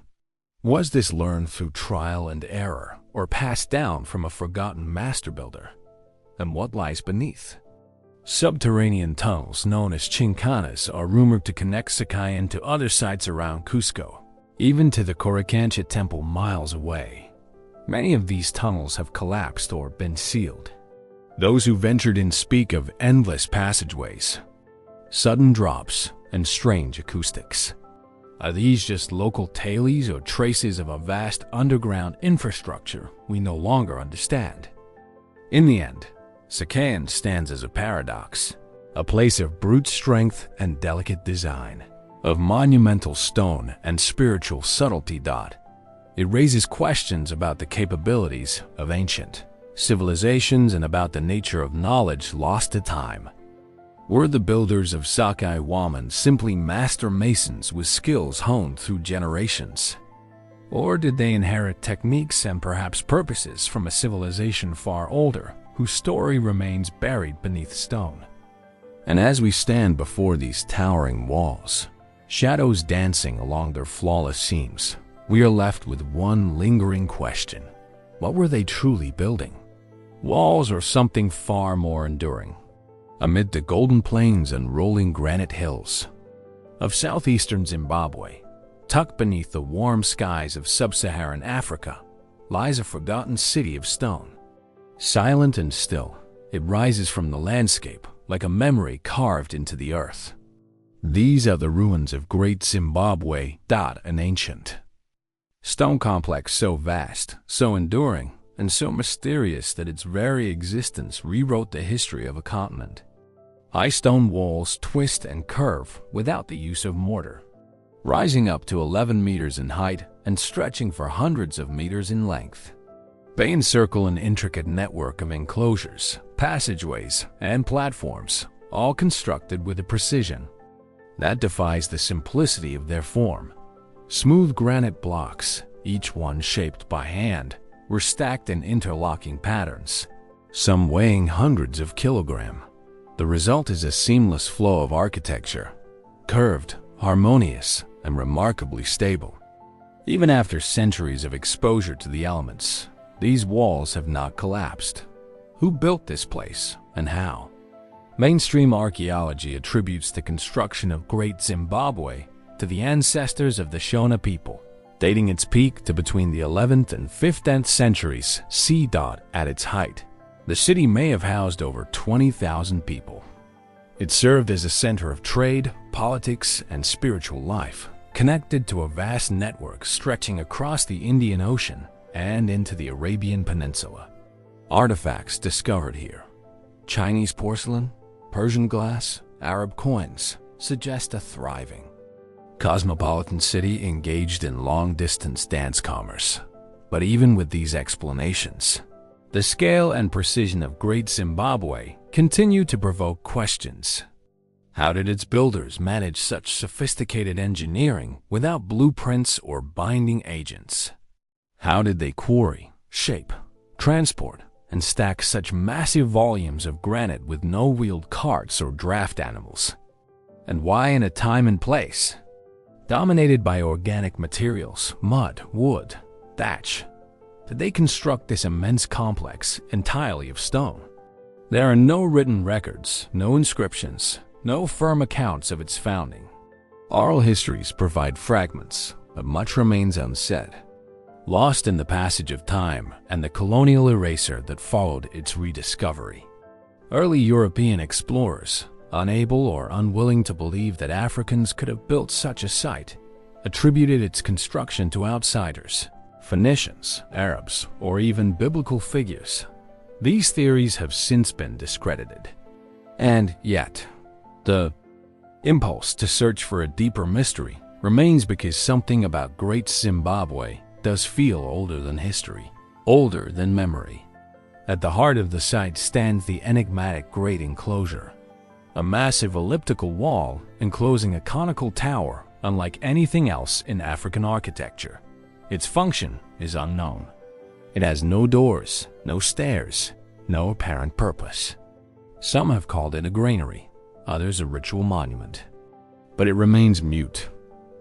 Was this learned through trial and error, or passed down from a forgotten master builder? And what lies beneath? Subterranean tunnels known as chincanas are rumored to connect Sacsayhuamán to other sites around Cusco, even to the Coricancha temple miles away. Many of these tunnels have collapsed or been sealed. Those who ventured in speak of endless passageways, sudden drops, and strange acoustics. Are these just local tales or traces of a vast underground infrastructure we no longer understand? In the end, Sacsayhuamán stands as a paradox, a place of brute strength and delicate design, of monumental stone and spiritual subtlety. It raises questions about the capabilities of ancient civilizations and about the nature of knowledge lost to time. Were the builders of Sacsayhuamán simply master masons with skills honed through generations? Or did they inherit techniques and perhaps purposes from a civilization far older, whose story remains buried beneath stone? And as we stand before these towering walls, shadows dancing along their flawless seams, we are left with one lingering question. What were they truly building? Walls or something far more enduring? Amid the golden plains and rolling granite hills of southeastern Zimbabwe, tucked beneath the warm skies of sub-Saharan Africa, lies a forgotten city of stone. Silent and still, it rises from the landscape like a memory carved into the earth. These are the ruins of Great Zimbabwe, an ancient stone complex so vast, so enduring, and so mysterious that its very existence rewrote the history of a continent. High stone walls twist and curve without the use of mortar, rising up to 11 meters in height and stretching for hundreds of meters in length. They encircle an intricate network of enclosures, passageways, and platforms, all constructed with a precision that defies the simplicity of their form. Smooth granite blocks, each one shaped by hand, were stacked in interlocking patterns, some weighing hundreds of kilograms. The result is a seamless flow of architecture, curved, harmonious, and remarkably stable. Even after centuries of exposure to the elements, these walls have not collapsed. Who built this place, and how? Mainstream archaeology attributes the construction of Great Zimbabwe to the ancestors of the Shona people, dating its peak to between the 11th and 15th centuries C. At its height, the city may have housed over 20,000 people. It served as a center of trade, politics, and spiritual life, connected to a vast network stretching across the Indian Ocean and into the Arabian Peninsula. Artifacts discovered here, Chinese porcelain, Persian glass, Arab coins, suggest a thriving cosmopolitan city engaged in long-distance dance commerce. But even with these explanations, the scale and precision of Great Zimbabwe continue to provoke questions. How did its builders manage such sophisticated engineering without blueprints or binding agents? How did they quarry, shape, transport, and stack such massive volumes of granite with no wheeled carts or draft animals? And why in a time and place dominated by organic materials, mud, wood, thatch, did they construct this immense complex entirely of stone? There are no written records, no inscriptions, no firm accounts of its founding. Oral histories provide fragments, but much remains unsaid, lost in the passage of time and the colonial erasure that followed its rediscovery. Early European explorers, unable or unwilling to believe that Africans could have built such a site, attributed its construction to outsiders, Phoenicians, Arabs, or even biblical figures. These theories have since been discredited. And yet, the impulse to search for a deeper mystery remains because something about Great Zimbabwe does feel older than history, older than memory. At the heart of the site stands the enigmatic Great Enclosure, a massive elliptical wall enclosing a conical tower unlike anything else in African architecture. Its function is unknown. It has no doors, no stairs, no apparent purpose. Some have called it a granary, others a ritual monument. But it remains mute.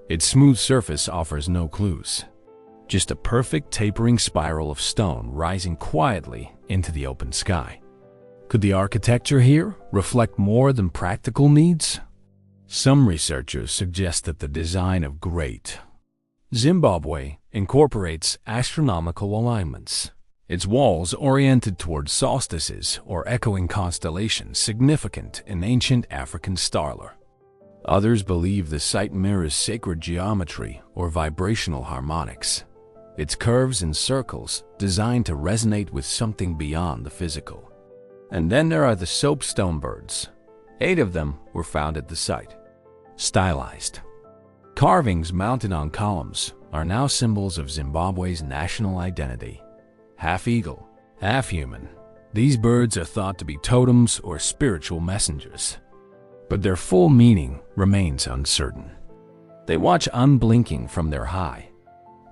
Its smooth surface offers no clues, just a perfect tapering spiral of stone rising quietly into the open sky. Could the architecture here reflect more than practical needs? Some researchers suggest that the design of Great Zimbabwe incorporates astronomical alignments, its walls oriented toward solstices or echoing constellations significant in ancient African starlore. Others believe the site mirrors sacred geometry or vibrational harmonics, its curves and circles designed to resonate with something beyond the physical. And then there are the soapstone birds. 8 of them were found at the site. Stylized carvings mounted on columns are now symbols of Zimbabwe's national identity. Half eagle, half human, these birds are thought to be totems or spiritual messengers. But their full meaning remains uncertain. They watch unblinking from their high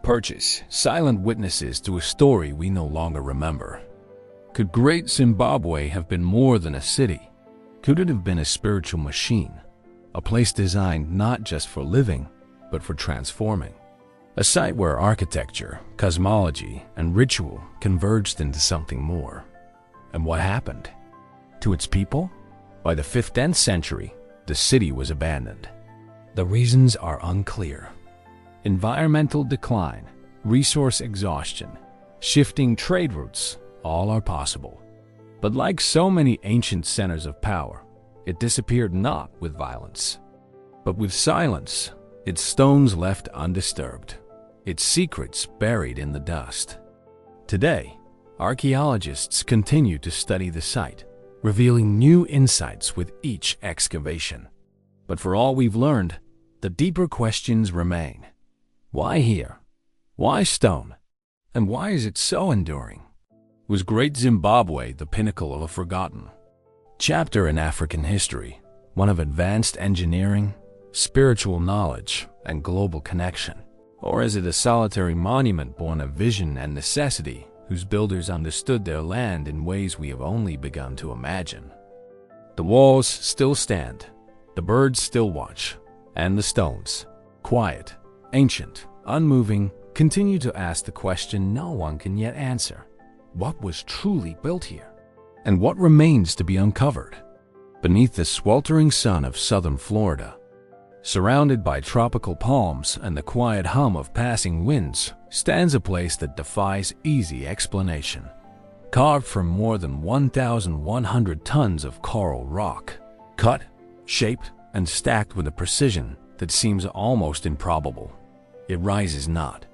perches, silent witnesses to a story we no longer remember. Could Great Zimbabwe have been more than a city? Could it have been a spiritual machine, a place designed not just for living, but for transforming? A site where architecture, cosmology, and ritual converged into something more. And what happened to its people? By the 15th century, the city was abandoned. The reasons are unclear. Environmental decline, resource exhaustion, shifting trade routes, all are possible. But like so many ancient centers of power, it disappeared not with violence, but with silence, its stones left undisturbed, its secrets buried in the dust. Today, archaeologists continue to study the site, revealing new insights with each excavation. But for all we've learned, the deeper questions remain. Why here? Why stone? And why is it so enduring? Was Great Zimbabwe the pinnacle of a forgotten chapter in African history, one of advanced engineering, spiritual knowledge, and global connection? Or is it a solitary monument born of vision and necessity, whose builders understood their land in ways we have only begun to imagine? The walls still stand, the birds still watch, and the stones, quiet, ancient, unmoving, continue to ask the question no one can yet answer. What was truly built here? And what remains to be uncovered? Beneath the sweltering sun of southern Florida, surrounded by tropical palms and the quiet hum of passing winds, stands a place that defies easy explanation. Carved from more than 1,100 tons of coral rock, cut, shaped, and stacked with a precision that seems almost improbable, it rises not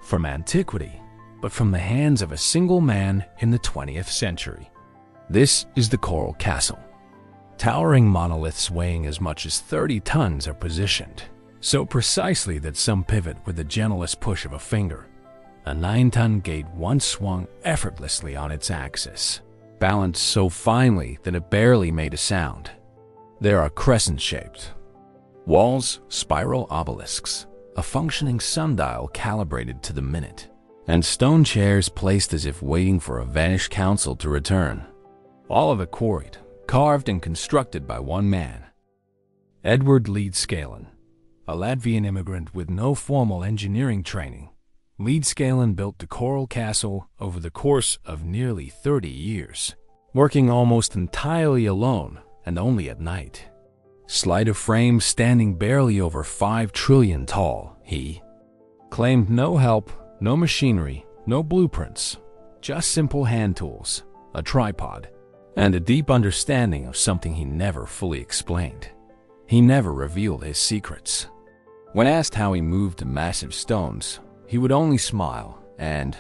from antiquity, but from the hands of a single man in the 20th century. This is the Coral Castle. Towering monoliths weighing as much as 30 tons are positioned, so precisely that some pivot with the gentlest push of a finger. A 9-ton gate once swung effortlessly on its axis, balanced so finely that it barely made a sound. There are crescent-shaped walls, spiral obelisks, a functioning sundial calibrated to the minute, and stone chairs placed as if waiting for a vanished council to return. All of it quarried, carved and constructed by one man, Edward Leedscalen, a Latvian immigrant with no formal engineering training. Leedscalen built the Coral Castle over the course of nearly 30 years, working almost entirely alone and only at night. Slight of frame, standing barely over 5 trillion tall, he claimed no help, no machinery, no blueprints, just simple hand tools, a tripod, and a deep understanding of something he never fully explained. He never revealed his secrets. When asked how he moved the massive stones, he would only smile and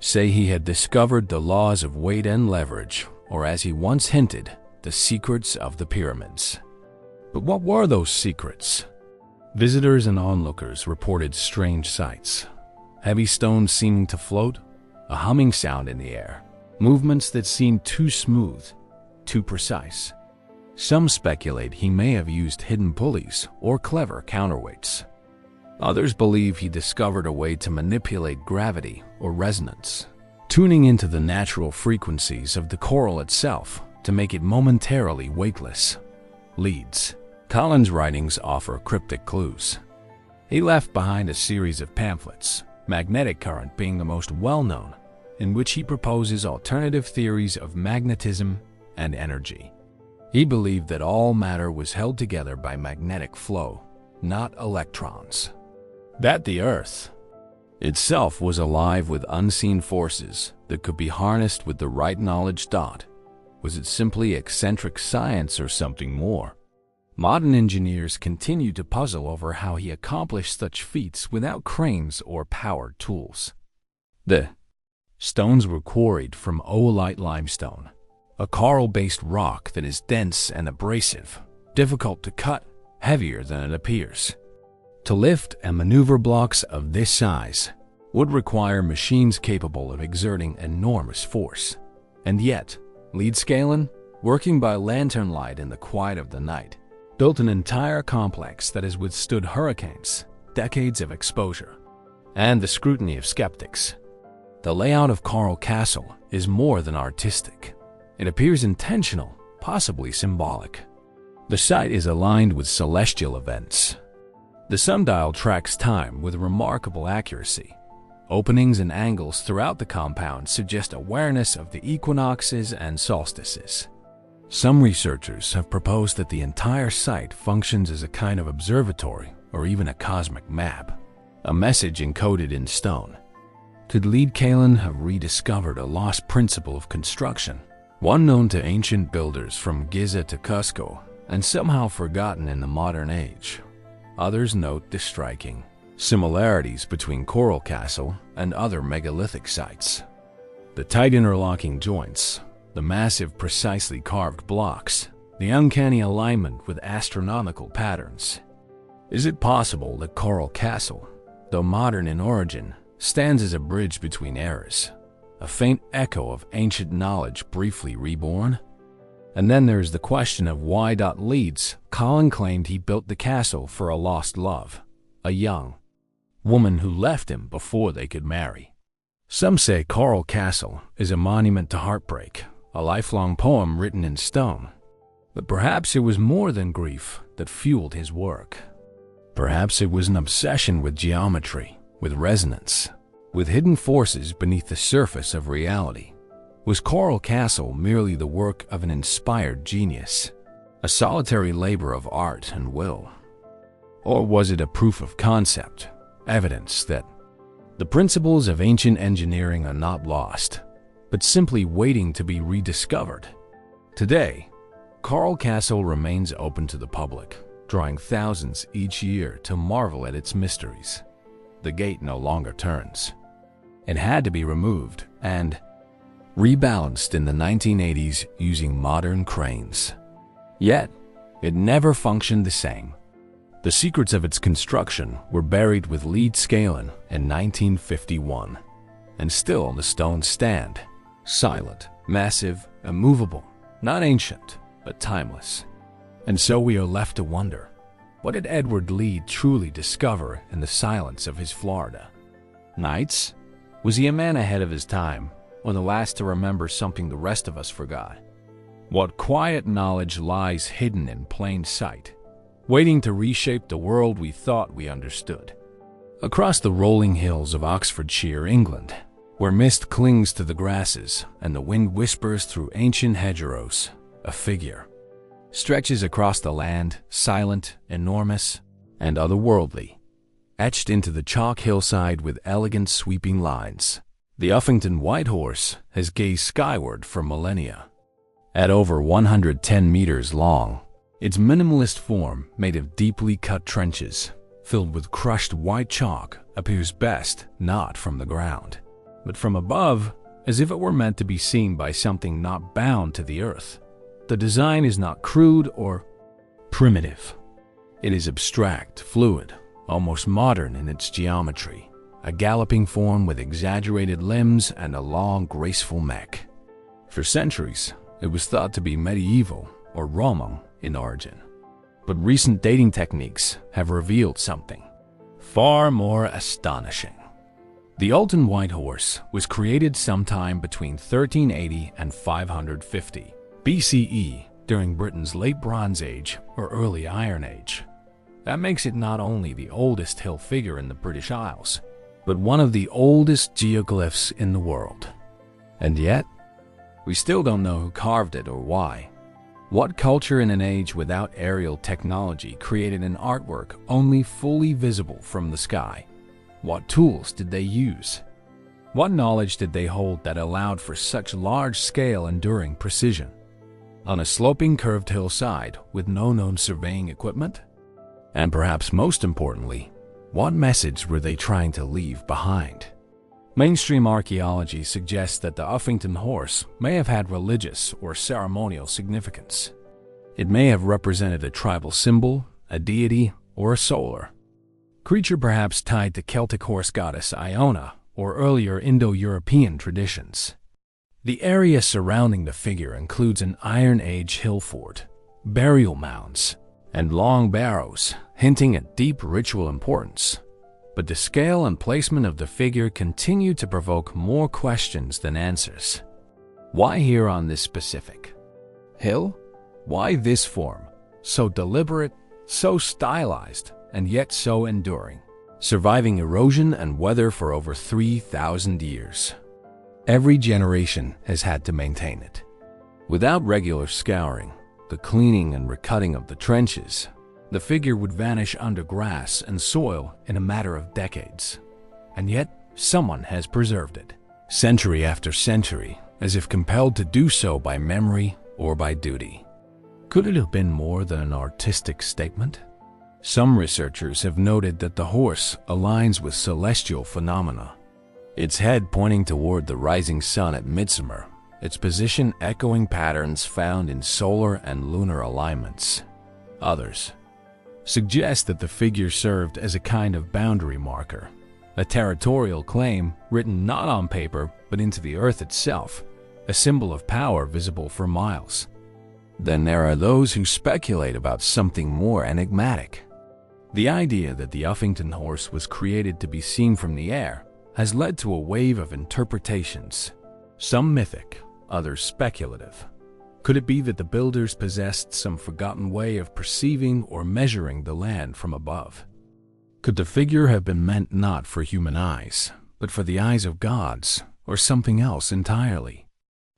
say he had discovered the laws of weight and leverage, or as he once hinted, the secrets of the pyramids. But what were those secrets? Visitors and onlookers reported strange sights. Heavy stones seeming to float, a humming sound in the air, movements that seemed too smooth, too precise. Some speculate he may have used hidden pulleys or clever counterweights. Others believe he discovered a way to manipulate gravity or resonance, tuning into the natural frequencies of the coral itself to make it momentarily weightless. Leeds. Collins' writings offer cryptic clues. He left behind a series of pamphlets, magnetic current being the most well-known, in which he proposes alternative theories of magnetism and energy. He believed that all matter was held together by magnetic flow, not electrons. That the Earth itself was alive with unseen forces that could be harnessed with the right knowledge. Was it simply eccentric science or something more? Modern engineers continue to puzzle over how he accomplished such feats without cranes or powered tools. The stones were quarried from oolite limestone, a coral-based rock that is dense and abrasive, difficult to cut, heavier than it appears. To lift and maneuver blocks of this size would require machines capable of exerting enormous force. And yet, Leedscalen, working by lantern light in the quiet of the night, built an entire complex that has withstood hurricanes, decades of exposure, and the scrutiny of skeptics. The layout of Coral Castle is more than artistic. It appears intentional, possibly symbolic. The site is aligned with celestial events. The sundial tracks time with remarkable accuracy. Openings and angles throughout the compound suggest awareness of the equinoxes and solstices. Some researchers have proposed that the entire site functions as a kind of observatory or even a cosmic map, a message encoded in stone. Could Lead Kalen have rediscovered a lost principle of construction, one known to ancient builders from Giza to Cusco, and somehow forgotten in the modern age? Others note the striking similarities between Coral Castle and other megalithic sites. The tight interlocking joints, the massive precisely carved blocks, the uncanny alignment with astronomical patterns. Is it possible that Coral Castle, though modern in origin, stands as a bridge between eras, a faint echo of ancient knowledge briefly reborn? And then there's the question of why Leeds Colin claimed he built the castle for a lost love, a young woman who left him before they could marry. Some say Coral Castle is a monument to heartbreak, a lifelong poem written in stone. But perhaps it was more than grief that fueled his work. Perhaps it was an obsession with geometry, with resonance, with hidden forces beneath the surface of reality. Was Coral Castle merely the work of an inspired genius, a solitary labor of art and will? Or was it a proof of concept, evidence that the principles of ancient engineering are not lost, but simply waiting to be rediscovered? Today, Coral Castle remains open to the public, drawing thousands each year to marvel at its mysteries. The gate no longer turns. It had to be removed and rebalanced in the 1980s using modern cranes. Yet, it never functioned the same. The secrets of its construction were buried with Lead Kalen in 1951, and still the stones stand, silent, massive, immovable, not ancient, but timeless. And so we are left to wonder, what did Edward Lead truly discover in the silence of his Florida nights? Was he a man ahead of his time, or the last to remember something the rest of us forgot? What quiet knowledge lies hidden in plain sight, waiting to reshape the world we thought we understood? Across the rolling hills of Oxfordshire, England, where mist clings to the grasses and the wind whispers through ancient hedgerows, a figure stretches across the land, silent, enormous, and otherworldly, etched into the chalk hillside with elegant sweeping lines. The Uffington White Horse has gazed skyward for millennia. At over 110 meters long, its minimalist form, made of deeply cut trenches filled with crushed white chalk, appears best not from the ground, but from above, as if it were meant to be seen by something not bound to the earth. The design is not crude or primitive. It is abstract, fluid, almost modern in its geometry, a galloping form with exaggerated limbs and a long, graceful neck. For centuries, it was thought to be medieval or Roman in origin. But recent dating techniques have revealed something far more astonishing. The Alton White Horse was created sometime between 1380 and 550 BCE during Britain's late Bronze Age or early Iron Age. That makes it not only the oldest hill figure in the British Isles, but one of the oldest geoglyphs in the world. And yet, we still don't know who carved it or why. What culture in an age without aerial technology created an artwork only fully visible from the sky? What tools did they use? What knowledge did they hold that allowed for such large-scale, enduring precision? On a sloping, curved hillside with no known surveying equipment? And perhaps most importantly, what message were they trying to leave behind? Mainstream archaeology suggests that the Uffington horse may have had religious or ceremonial significance. It may have represented a tribal symbol, a deity, or a solar creature, perhaps tied to Celtic horse goddess Iona or earlier Indo-European traditions. The area surrounding the figure includes an Iron Age hill fort, burial mounds, and long barrows, hinting at deep ritual importance. But the scale and placement of the figure continue to provoke more questions than answers. Why here on this specific hill? Why this form? So deliberate, so stylized, and yet so enduring, surviving erosion and weather for over 3,000 years. Every generation has had to maintain it. Without regular scouring, the cleaning and recutting of the trenches, the figure would vanish under grass and soil in a matter of decades. And yet, someone has preserved it, century after century, as if compelled to do so by memory or by duty. Could it have been more than an artistic statement? Some researchers have noted that the horse aligns with celestial phenomena, its head pointing toward the rising sun at midsummer, its position echoing patterns found in solar and lunar alignments. Others suggest that the figure served as a kind of boundary marker, a territorial claim written not on paper but into the earth itself, a symbol of power visible for miles. Then there are those who speculate about something more enigmatic. The idea that the Uffington horse was created to be seen from the air has led to a wave of interpretations, some mythic, others speculative. Could it be that the builders possessed some forgotten way of perceiving or measuring the land from above? Could the figure have been meant not for human eyes, but for the eyes of gods, or something else entirely?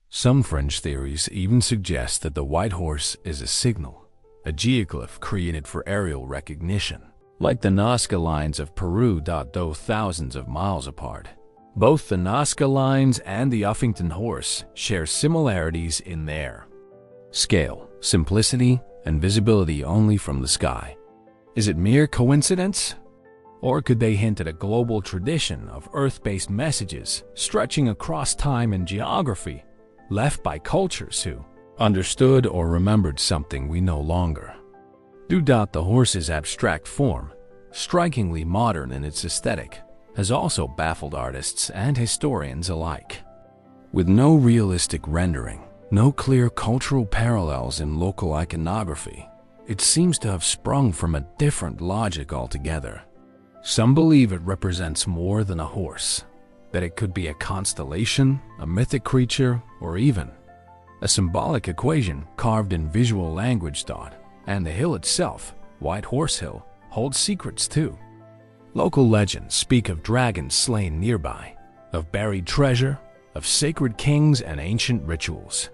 Some fringe theories even suggest that the white horse is a signal, a geoglyph created for aerial recognition, like the Nazca lines of Peru. Though thousands of miles apart, both the Nazca lines and the Uffington horse share similarities in their scale, simplicity, and visibility only from the sky. Is it mere coincidence? Or could they hint at a global tradition of Earth-based messages stretching across time and geography, left by cultures who understood or remembered something we no longer do? The horse's abstract form, strikingly modern in its aesthetic, has also baffled artists and historians alike. With no realistic rendering, no clear cultural parallels in local iconography, it seems to have sprung from a different logic altogether. Some believe it represents more than a horse, that it could be a constellation, a mythic creature, or even a symbolic equation carved in visual language. And the hill itself, White Horse Hill, holds secrets too. Local legends speak of dragons slain nearby, of buried treasure, of sacred kings and ancient rituals.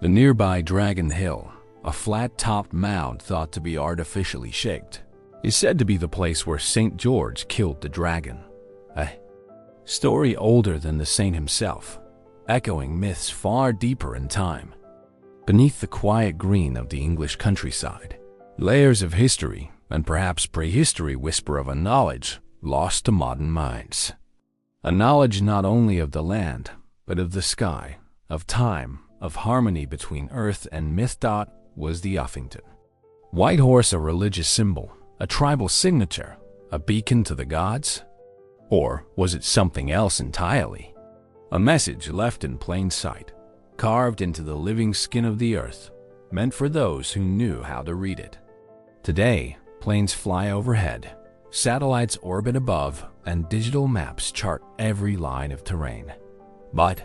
The nearby Dragon Hill, a flat-topped mound thought to be artificially shaped, is said to be the place where St. George killed the dragon, a story older than the saint himself, echoing myths far deeper in time. Beneath the quiet green of the English countryside, layers of history and perhaps prehistory whisper of a knowledge lost to modern minds. A knowledge not only of the land, but of the sky, of time, of harmony between earth and myth. Was the Uffington white horse a religious symbol, a tribal signature, a beacon to the gods? Or was it something else entirely? A message left in plain sight, carved into the living skin of the earth, meant for those who knew how to read it. Today, planes fly overhead, satellites orbit above, and digital maps chart every line of terrain. But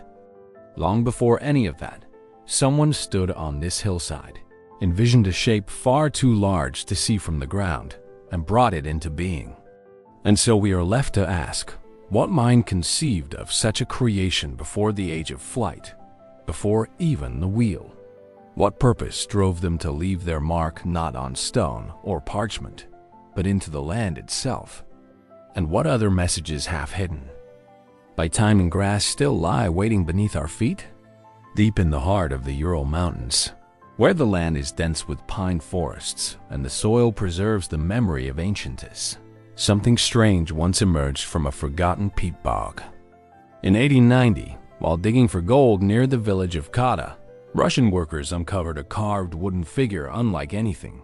long before any of that, someone stood on this hillside, envisioned a shape far too large to see from the ground, and brought it into being. And so we are left to ask, what mind conceived of such a creation before the age of flight, before even the wheel? What purpose drove them to leave their mark not on stone or parchment, but into the land itself? And what other messages half hidden by time and grass still lie waiting beneath our feet? Deep in the heart of the Ural Mountains, where the land is dense with pine forests and the soil preserves the memory of ancientness, something strange once emerged from a forgotten peat bog. In 1890, while digging for gold near the village of Kata, Russian workers uncovered a carved wooden figure unlike anything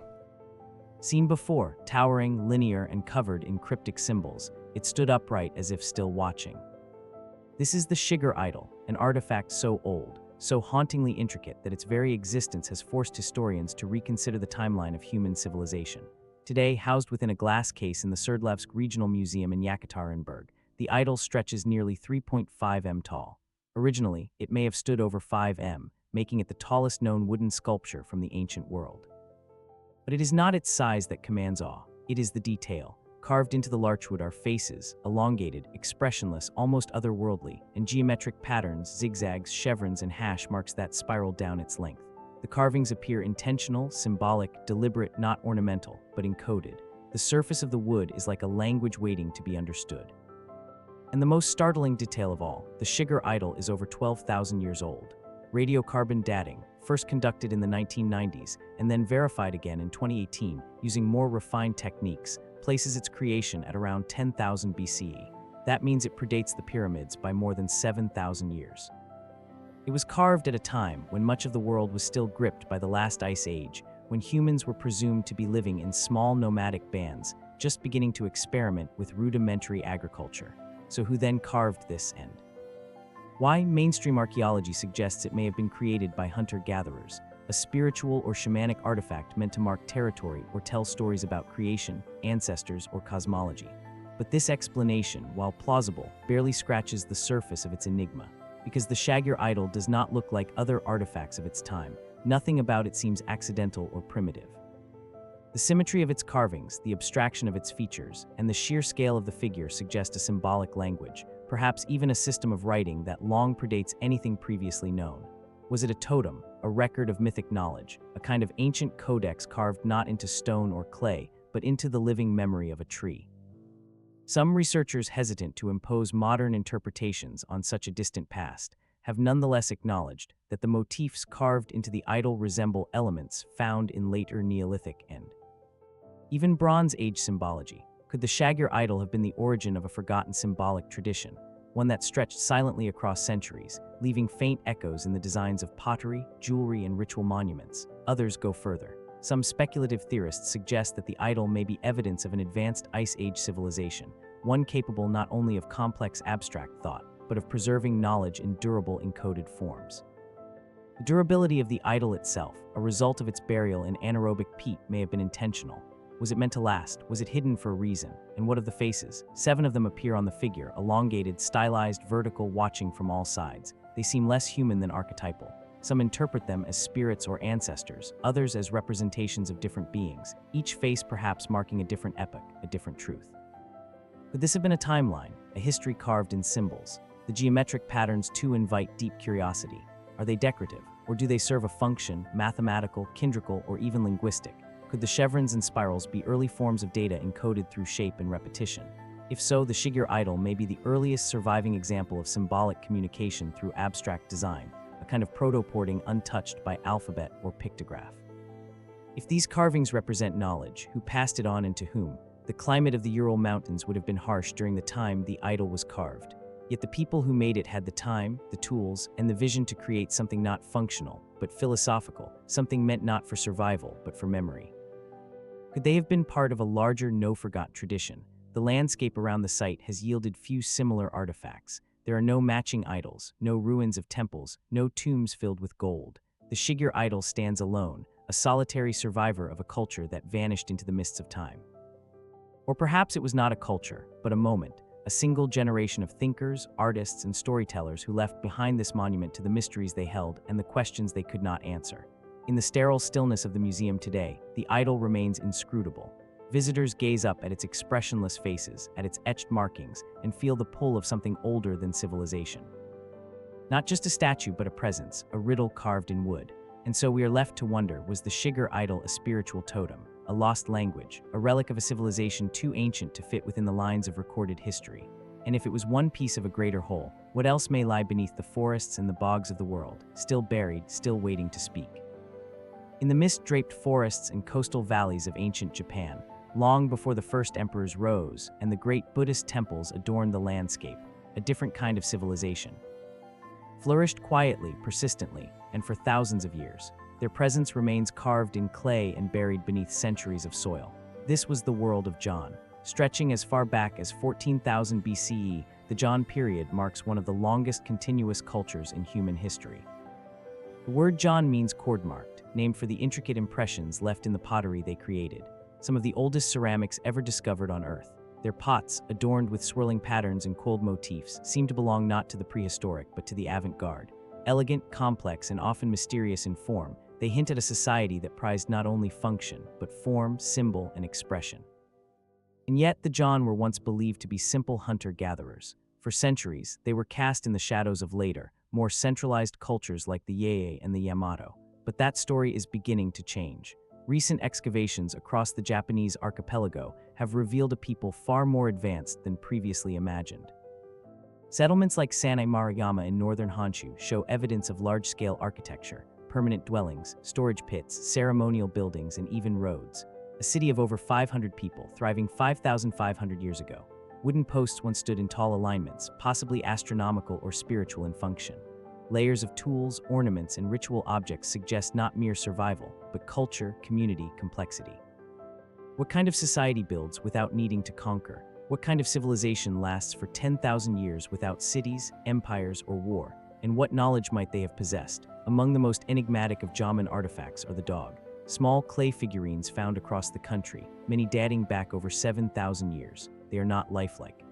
seen before. Towering, linear, and covered in cryptic symbols, it stood upright as if still watching. This is the Shigir idol, an artifact so old, so hauntingly intricate that its very existence has forced historians to reconsider the timeline of human civilization. Today, housed within a glass case in the Sverdlovsk Regional Museum in Yekaterinburg, the idol stretches nearly 3.5 m tall. Originally, it may have stood over 5 m, making it the tallest known wooden sculpture from the ancient world. But it is not its size that commands awe, it is the detail. Carved into the larchwood are faces, elongated, expressionless, almost otherworldly, and geometric patterns, zigzags, chevrons, and hash marks that spiral down its length. The carvings appear intentional, symbolic, deliberate, not ornamental, but encoded. The surface of the wood is like a language waiting to be understood. And the most startling detail of all, the Shigir idol is over 12,000 years old. Radiocarbon dating, first conducted in the 1990s and then verified again in 2018 using more refined techniques, places its creation at around 10,000 BCE. That means it predates the pyramids by more than 7,000 years. It was carved at a time when much of the world was still gripped by the last ice age, when humans were presumed to be living in small nomadic bands, just beginning to experiment with rudimentary agriculture. So who then carved this end? Why mainstream archaeology suggests it may have been created by hunter-gatherers, a spiritual or shamanic artifact meant to mark territory or tell stories about creation, ancestors, or cosmology. But this explanation, while plausible, barely scratches the surface of its enigma, because the Shigir idol does not look like other artifacts of its time. Nothing about it seems accidental or primitive. The symmetry of its carvings, the abstraction of its features, and the sheer scale of the figure suggest a symbolic language, perhaps even a system of writing that long predates anything previously known. Was it a totem, a record of mythic knowledge, a kind of ancient codex carved not into stone or clay, but into the living memory of a tree? Some researchers hesitant to impose modern interpretations on such a distant past have nonetheless acknowledged that the motifs carved into the idol resemble elements found in later Neolithic and even Bronze Age symbology. Could the Shigir idol have been the origin of a forgotten symbolic tradition, one that stretched silently across centuries, leaving faint echoes in the designs of pottery, jewelry, and ritual monuments? Others go further. Some speculative theorists suggest that the idol may be evidence of an advanced Ice Age civilization, one capable not only of complex abstract thought, but of preserving knowledge in durable encoded forms. The durability of the idol itself, a result of its burial in anaerobic peat, may have been intentional. Was it meant to last? Was it hidden for a reason? And what of the faces? 7 of them appear on the figure, elongated, stylized, vertical, watching from all sides. They seem less human than archetypal. Some interpret them as spirits or ancestors, others as representations of different beings, each face perhaps marking a different epoch, a different truth. Could this have been a timeline, a history carved in symbols? The geometric patterns too invite deep curiosity. Are they decorative, or do they serve a function, mathematical, kindrical, or even linguistic? Could the chevrons and spirals be early forms of data encoded through shape and repetition? If so, the Shigir idol may be the earliest surviving example of symbolic communication through abstract design, a kind of proto-porting untouched by alphabet or pictograph. If these carvings represent knowledge, who passed it on and to whom? The climate of the Ural Mountains would have been harsh during the time the idol was carved. Yet the people who made it had the time, the tools, and the vision to create something not functional, but philosophical, something meant not for survival, but for memory. Could they have been part of a larger no-forgot tradition? The landscape around the site has yielded few similar artifacts. There are no matching idols, no ruins of temples, no tombs filled with gold. The Shigir idol stands alone, a solitary survivor of a culture that vanished into the mists of time. Or perhaps it was not a culture, but a moment, a single generation of thinkers, artists, and storytellers who left behind this monument to the mysteries they held and the questions they could not answer. In the sterile stillness of the museum today, the idol remains inscrutable. Visitors gaze up at its expressionless faces, at its etched markings, and feel the pull of something older than civilization. Not just a statue, but a presence, a riddle carved in wood. And so we are left to wonder, was the Shigir idol a spiritual totem, a lost language, a relic of a civilization too ancient to fit within the lines of recorded history? And if it was one piece of a greater whole, what else may lie beneath the forests and the bogs of the world, still buried, still waiting to speak? In the mist-draped forests and coastal valleys of ancient Japan, long before the first emperors rose and the great Buddhist temples adorned the landscape, a different kind of civilization flourished quietly, persistently, and for thousands of years. Their presence remains carved in clay and buried beneath centuries of soil. This was the world of Jomon. Stretching as far back as 14,000 BCE, the Jomon period marks one of the longest continuous cultures in human history. The word Jomon means cord-marked, named for the intricate impressions left in the pottery they created, some of the oldest ceramics ever discovered on Earth. Their pots, adorned with swirling patterns and cold motifs, seem to belong not to the prehistoric but to the avant-garde. Elegant, complex, and often mysterious in form, they hint at a society that prized not only function, but form, symbol, and expression. And yet, the Jomon were once believed to be simple hunter-gatherers. For centuries, they were cast in the shadows of later, more centralized cultures like the Yei and the Yamato. But that story is beginning to change. Recent excavations across the Japanese archipelago have revealed a people far more advanced than previously imagined. Settlements like Sanai Maruyama in northern Honshu show evidence of large-scale architecture, permanent dwellings, storage pits, ceremonial buildings, and even roads. A city of over 500 people, thriving 5,500 years ago. Wooden posts once stood in tall alignments, possibly astronomical or spiritual in function. Layers of tools, ornaments, and ritual objects suggest not mere survival, but culture, community, complexity. What kind of society builds without needing to conquer? What kind of civilization lasts for 10,000 years without cities, empires, or war? And what knowledge might they have possessed? Among the most enigmatic of Jomon artifacts are the dog. Small clay figurines found across the country, many dating back over 7,000 years. They are not lifelike.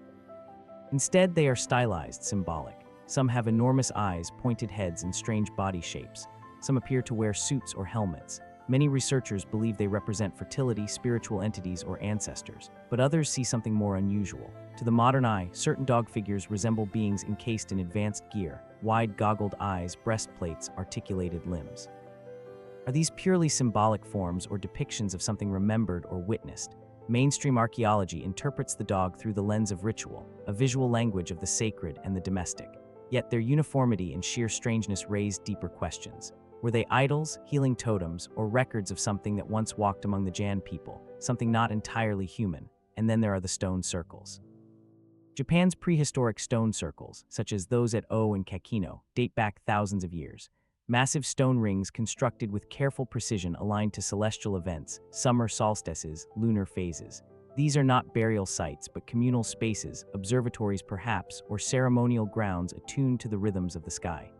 Instead, they are stylized, symbolic. Some have enormous eyes, pointed heads, and strange body shapes. Some appear to wear suits or helmets. Many researchers believe they represent fertility, spiritual entities, or ancestors, but others see something more unusual. To the modern eye, certain dog figures resemble beings encased in advanced gear, wide goggled eyes, breastplates, articulated limbs. Are these purely symbolic forms or depictions of something remembered or witnessed? Mainstream archaeology interprets the dog through the lens of ritual, a visual language of the sacred and the domestic. Yet their uniformity and sheer strangeness raise deeper questions. Were they idols, healing totems, or records of something that once walked among the Jan people, something not entirely human? And then there are the stone circles. Japan's prehistoric stone circles, such as those at O and Kakino, date back thousands of years. Massive stone rings constructed with careful precision aligned to celestial events, summer solstices, lunar phases. These are not burial sites, but communal spaces, observatories perhaps, or ceremonial grounds attuned to the rhythms of the sky.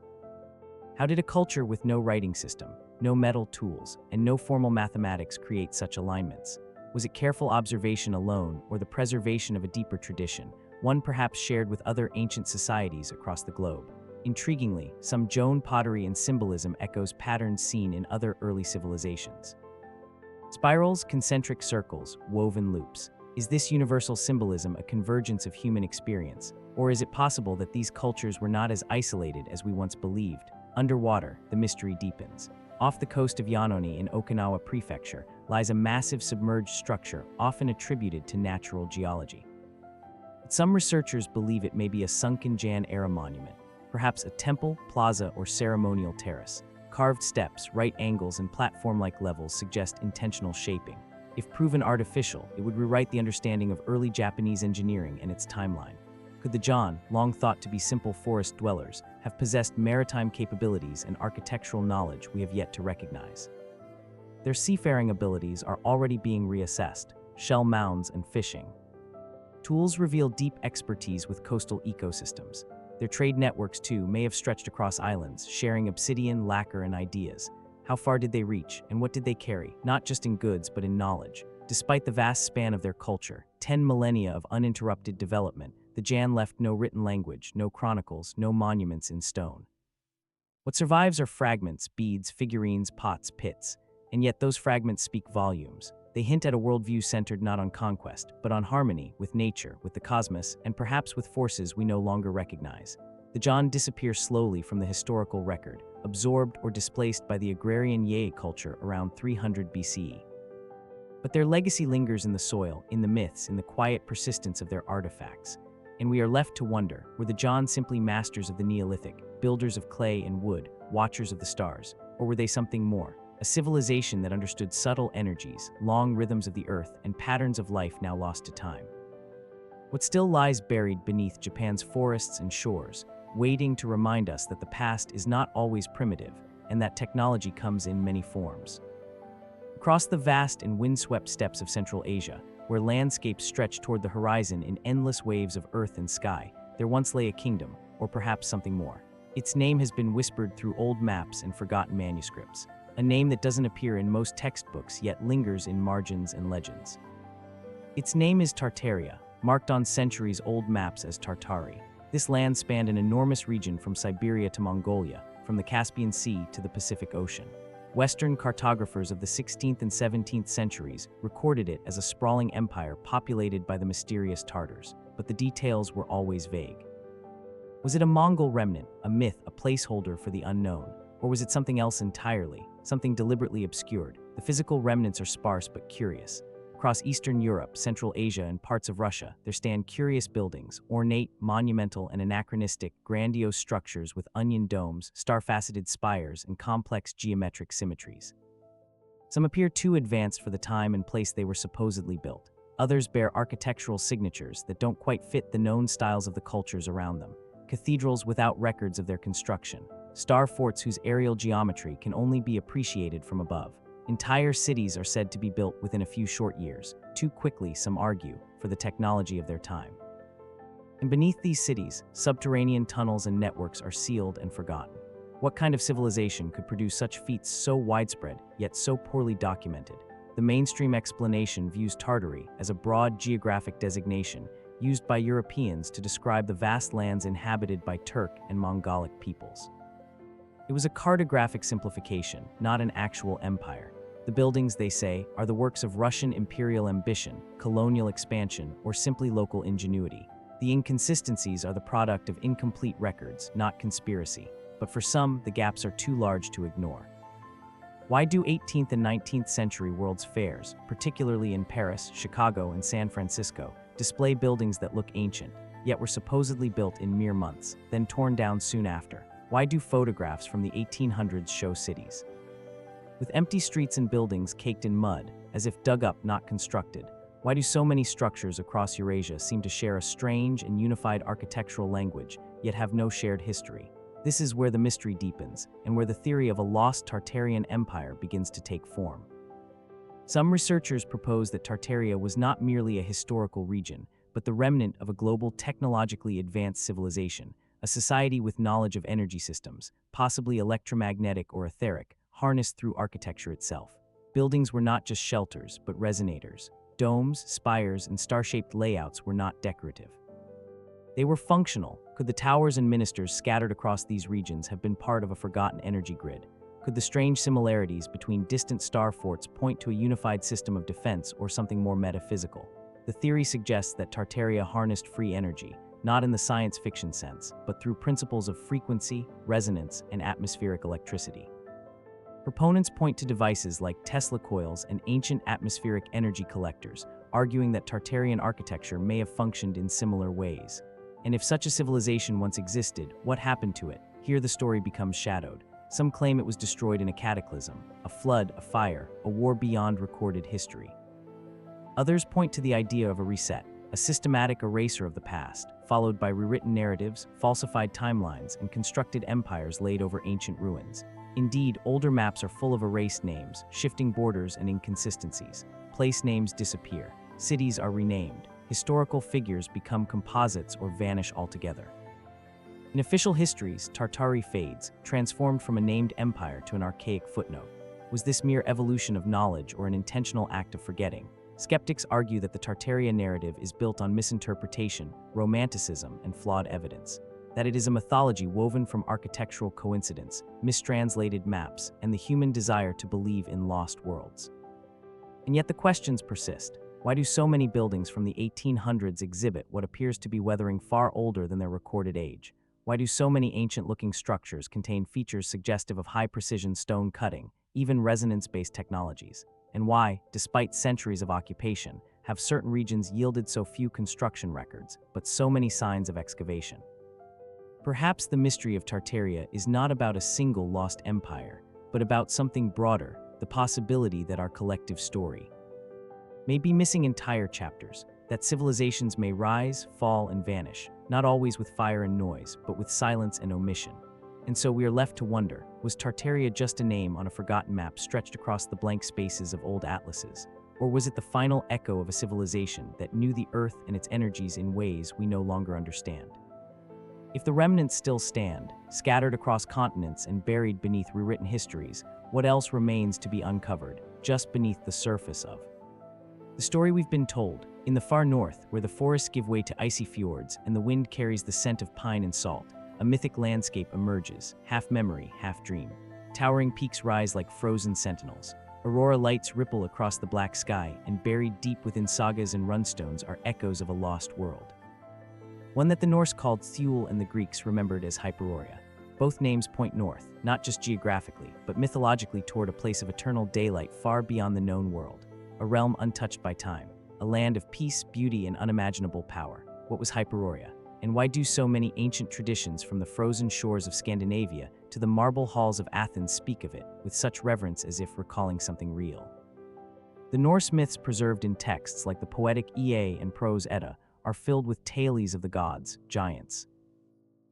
How did a culture with no writing system, no metal tools, and no formal mathematics create such alignments? Was it careful observation alone, or the preservation of a deeper tradition, one perhaps shared with other ancient societies across the globe? Intriguingly, some Joan pottery and symbolism echoes patterns seen in other early civilizations. Spirals, concentric circles, woven loops. Is this universal symbolism a convergence of human experience? Or is it possible that these cultures were not as isolated as we once believed? Underwater, the mystery deepens. Off the coast of Yonaguni in Okinawa Prefecture lies a massive submerged structure often attributed to natural geology. But some researchers believe it may be a sunken Jan-era monument, perhaps a temple, plaza, or ceremonial terrace. Carved steps, right angles, and platform-like levels suggest intentional shaping. If proven artificial, it would rewrite the understanding of early Japanese engineering and its timeline. Could the Jan, long thought to be simple forest dwellers, have possessed maritime capabilities and architectural knowledge we have yet to recognize? Their seafaring abilities are already being reassessed, shell mounds and fishing. Tools reveal deep expertise with coastal ecosystems. Their trade networks, too, may have stretched across islands, sharing obsidian, lacquer, and ideas. How far did they reach, and what did they carry, not just in goods but in knowledge? Despite the vast span of their culture, 10 millennia of uninterrupted development, the Jan left no written language, no chronicles, no monuments in stone. What survives are fragments, beads, figurines, pots, pits. And yet those fragments speak volumes. They hint at a worldview centered not on conquest, but on harmony with nature, with the cosmos, and perhaps with forces we no longer recognize. The Jan disappear slowly from the historical record, absorbed or displaced by the agrarian Yei culture around 300 BCE. But their legacy lingers in the soil, in the myths, in the quiet persistence of their artifacts. And we are left to wonder, were the Jan simply masters of the Neolithic, builders of clay and wood, watchers of the stars, or were they something more? A civilization that understood subtle energies, long rhythms of the earth, and patterns of life now lost to time. What still lies buried beneath Japan's forests and shores, waiting to remind us that the past is not always primitive, and that technology comes in many forms. Across the vast and windswept steppes of Central Asia, where landscapes stretch toward the horizon in endless waves of earth and sky, there once lay a kingdom, or perhaps something more. Its name has been whispered through old maps and forgotten manuscripts, a name that doesn't appear in most textbooks yet lingers in margins and legends. Its name is Tartaria, marked on centuries-old maps as Tartari. This land spanned an enormous region from Siberia to Mongolia, from the Caspian Sea to the Pacific Ocean. Western cartographers of the 16th and 17th centuries recorded it as a sprawling empire populated by the mysterious Tartars, but the details were always vague. Was it a Mongol remnant, a myth, a placeholder for the unknown? Or was it something else entirely, something deliberately obscured? The physical remnants are sparse but curious. Across Eastern Europe, Central Asia, and parts of Russia, there stand curious buildings, ornate, monumental, and anachronistic, grandiose structures with onion domes, star-faceted spires, and complex geometric symmetries. Some appear too advanced for the time and place they were supposedly built. Others bear architectural signatures that don't quite fit the known styles of the cultures around them. Cathedrals without records of their construction. Star forts whose aerial geometry can only be appreciated from above. Entire cities are said to be built within a few short years, too quickly, some argue, for the technology of their time. And beneath these cities, subterranean tunnels and networks are sealed and forgotten. What kind of civilization could produce such feats so widespread, yet so poorly documented? The mainstream explanation views Tartary as a broad geographic designation used by Europeans to describe the vast lands inhabited by Turk and Mongolic peoples. It was a cartographic simplification, not an actual empire. The buildings, they say, are the works of Russian imperial ambition, colonial expansion, or simply local ingenuity. The inconsistencies are the product of incomplete records, not conspiracy. But for some, the gaps are too large to ignore. Why do 18th and 19th century World's Fairs, particularly in Paris, Chicago, and San Francisco, display buildings that look ancient, yet were supposedly built in mere months, then torn down soon after? Why do photographs from the 1800s show cities with empty streets and buildings caked in mud, as if dug up, not constructed? Why do so many structures across Eurasia seem to share a strange and unified architectural language, yet have no shared history? This is where the mystery deepens, and where the theory of a lost Tartarian empire begins to take form. Some researchers propose that Tartaria was not merely a historical region, but the remnant of a global technologically advanced civilization, a society with knowledge of energy systems, possibly electromagnetic or etheric, harnessed through architecture itself. Buildings were not just shelters, but resonators. Domes, spires, and star-shaped layouts were not decorative. They were functional. Could the towers and ministers scattered across these regions have been part of a forgotten energy grid? Could the strange similarities between distant star forts point to a unified system of defense or something more metaphysical? The theory suggests that Tartaria harnessed free energy, not in the science fiction sense, but through principles of frequency, resonance, and atmospheric electricity. Proponents point to devices like Tesla coils and ancient atmospheric energy collectors, arguing that Tartarian architecture may have functioned in similar ways. And if such a civilization once existed, what happened to it? Here the story becomes shadowed. Some claim it was destroyed in a cataclysm, a flood, a fire, a war beyond recorded history. Others point to the idea of a reset, a systematic eraser of the past, followed by rewritten narratives, falsified timelines, and constructed empires laid over ancient ruins. Indeed, older maps are full of erased names, shifting borders, and inconsistencies. Place names disappear. Cities are renamed. Historical figures become composites or vanish altogether. In official histories, Tartary fades, transformed from a named empire to an archaic footnote. Was this mere evolution of knowledge or an intentional act of forgetting? Skeptics argue that the Tartaria narrative is built on misinterpretation, romanticism, and flawed evidence. That it is a mythology woven from architectural coincidence, mistranslated maps, and the human desire to believe in lost worlds. And yet the questions persist. Why do so many buildings from the 1800s exhibit what appears to be weathering far older than their recorded age? Why do so many ancient-looking structures contain features suggestive of high-precision stone cutting, even resonance-based technologies? And why, despite centuries of occupation, have certain regions yielded so few construction records, but so many signs of excavation? Perhaps the mystery of Tartaria is not about a single lost empire, but about something broader, the possibility that our collective story may be missing entire chapters, that civilizations may rise, fall, and vanish, not always with fire and noise, but with silence and omission. And so we are left to wonder, was Tartaria just a name on a forgotten map stretched across the blank spaces of old atlases? Or was it the final echo of a civilization that knew the earth and its energies in ways we no longer understand? If the remnants still stand, scattered across continents and buried beneath rewritten histories, what else remains to be uncovered, just beneath the surface of the story we've been told? In the far north, where the forests give way to icy fjords and the wind carries the scent of pine and salt, a mythic landscape emerges, half memory, half dream. Towering peaks rise like frozen sentinels. Aurora lights ripple across the black sky, and buried deep within sagas and runstones are echoes of a lost world. One that the Norse called Thule and the Greeks remembered as Hyperborean. Both names point north, not just geographically, but mythologically toward a place of eternal daylight far beyond the known world. a realm untouched by time, a land of peace, beauty, and unimaginable power. What was Hyperborea? And why do so many ancient traditions from the frozen shores of Scandinavia to the marble halls of Athens speak of it with such reverence as if recalling something real? The Norse myths preserved in texts like the poetic Ea and prose Edda are filled with tales of the gods, giants,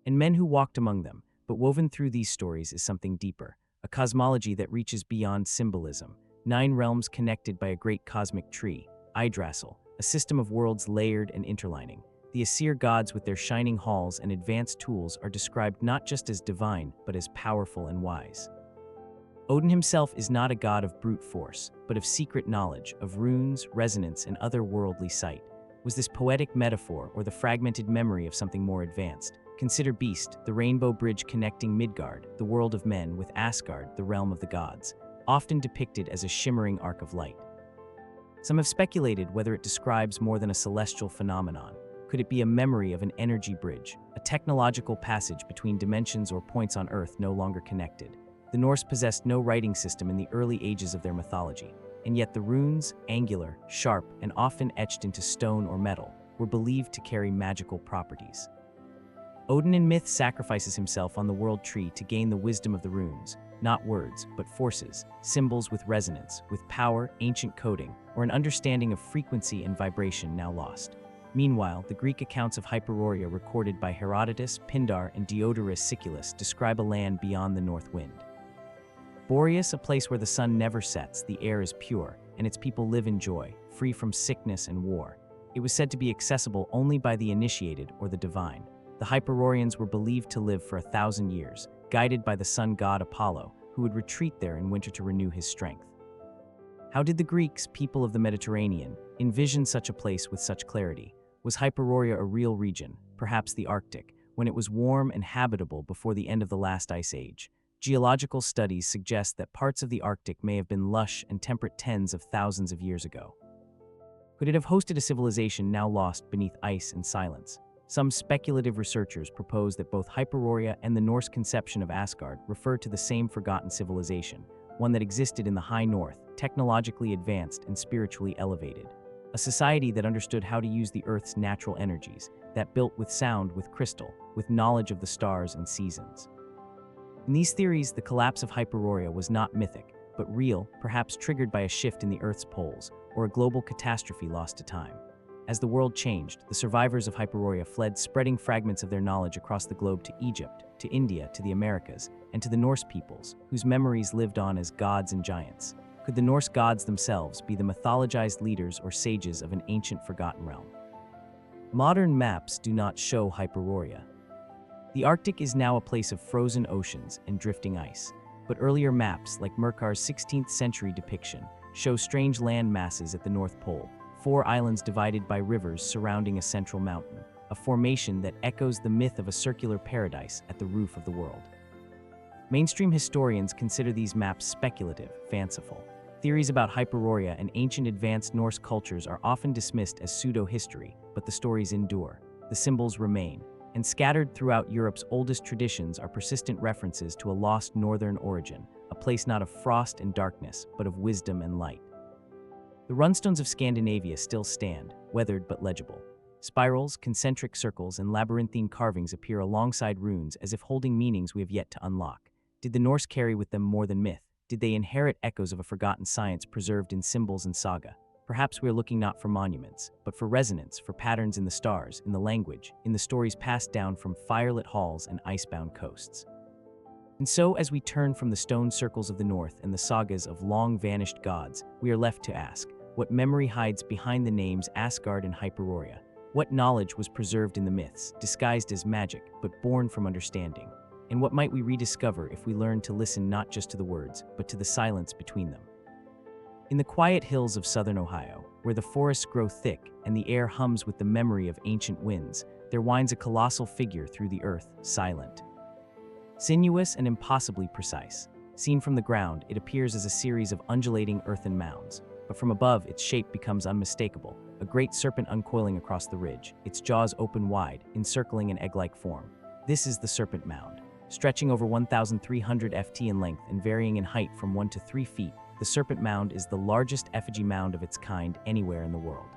and men who walked among them, but woven through these stories is something deeper, a cosmology that reaches beyond symbolism, 9 realms connected by a great cosmic tree, Yggdrasil, a system of worlds layered and interlining. The Aesir gods with their shining halls and advanced tools are described not just as divine, but as powerful and wise. Odin himself is not a god of brute force, but of secret knowledge, of runes, resonance, and otherworldly sight. Was this poetic metaphor or the fragmented memory of something more advanced? Consider Beast, the rainbow bridge connecting Midgard, the world of men, with Asgard, the realm of the gods, often depicted as a shimmering arc of light. Some have speculated whether it describes more than a celestial phenomenon. Could it be a memory of an energy bridge, a technological passage between dimensions or points on Earth no longer connected? The Norse possessed no writing system in the early ages of their mythology, and yet the runes, angular, sharp, and often etched into stone or metal, were believed to carry magical properties. Odin in myth sacrifices himself on the world tree to gain the wisdom of the runes, not words, but forces, symbols with resonance, with power, ancient coding, or an understanding of frequency and vibration now lost. Meanwhile, the Greek accounts of Hyperborea recorded by Herodotus, Pindar, and Diodorus Siculus describe a land beyond the north wind. Boreas, a place where the sun never sets, the air is pure, and its people live in joy, free from sickness and war. It was said to be accessible only by the initiated or the divine. The Hyperboreans were believed to live for 1,000 years, guided by the sun god Apollo, who would retreat there in winter to renew his strength. How did the Greeks, people of the Mediterranean, envision such a place with such clarity? Was Hyperborea a real region, perhaps the Arctic, when it was warm and habitable before the end of the last ice age? Geological studies suggest that parts of the Arctic may have been lush and temperate tens of thousands of years ago. Could it have hosted a civilization now lost beneath ice and silence? Some speculative researchers propose that both Hyperborea and the Norse conception of Asgard refer to the same forgotten civilization, one that existed in the high north, technologically advanced and spiritually elevated. A society that understood how to use the Earth's natural energies, that built with sound, with crystal, with knowledge of the stars and seasons. In these theories, the collapse of Hyperborea was not mythic, but real, perhaps triggered by a shift in the Earth's poles, or a global catastrophe lost to time. As the world changed, the survivors of Hyperborea fled, spreading fragments of their knowledge across the globe to Egypt, to India, to the Americas, and to the Norse peoples, whose memories lived on as gods and giants. Could the Norse gods themselves be the mythologized leaders or sages of an ancient forgotten realm? Modern maps do not show Hyperborea. The Arctic is now a place of frozen oceans and drifting ice, but earlier maps, like Mercar's 16th century depiction, show strange land masses at the North Pole, 4 islands divided by rivers surrounding a central mountain, a formation that echoes the myth of a circular paradise at the roof of the world. Mainstream historians consider these maps speculative, fanciful. Theories about Hyperborea and ancient advanced Norse cultures are often dismissed as pseudo-history, but the stories endure, the symbols remain, and scattered throughout Europe's oldest traditions are persistent references to a lost northern origin, a place not of frost and darkness, but of wisdom and light. The runstones of Scandinavia still stand, weathered but legible. Spirals, concentric circles, and labyrinthine carvings appear alongside runes as if holding meanings we have yet to unlock. Did the Norse carry with them more than myth? Did they inherit echoes of a forgotten science preserved in symbols and saga? Perhaps we are looking not for monuments, but for resonance, for patterns in the stars, in the language, in the stories passed down from firelit halls and icebound coasts. And so, as we turn from the stone circles of the north and the sagas of long-vanished gods, we are left to ask, what memory hides behind the names Asgard and Hyperborea? What knowledge was preserved in the myths, disguised as magic, but born from understanding? And what might we rediscover if we learn to listen not just to the words, but to the silence between them? In the quiet hills of southern Ohio, where the forests grow thick and the air hums with the memory of ancient winds, there winds a colossal figure through the earth, silent. Sinuous and impossibly precise. Seen from the ground, it appears as a series of undulating earthen mounds, but from above its shape becomes unmistakable, a great serpent uncoiling across the ridge, its jaws open wide, encircling an egg-like form. This is the Serpent Mound. Stretching over 1,300 ft in length and varying in height from 1 to 3 feet, the Serpent Mound is the largest effigy mound of its kind anywhere in the world.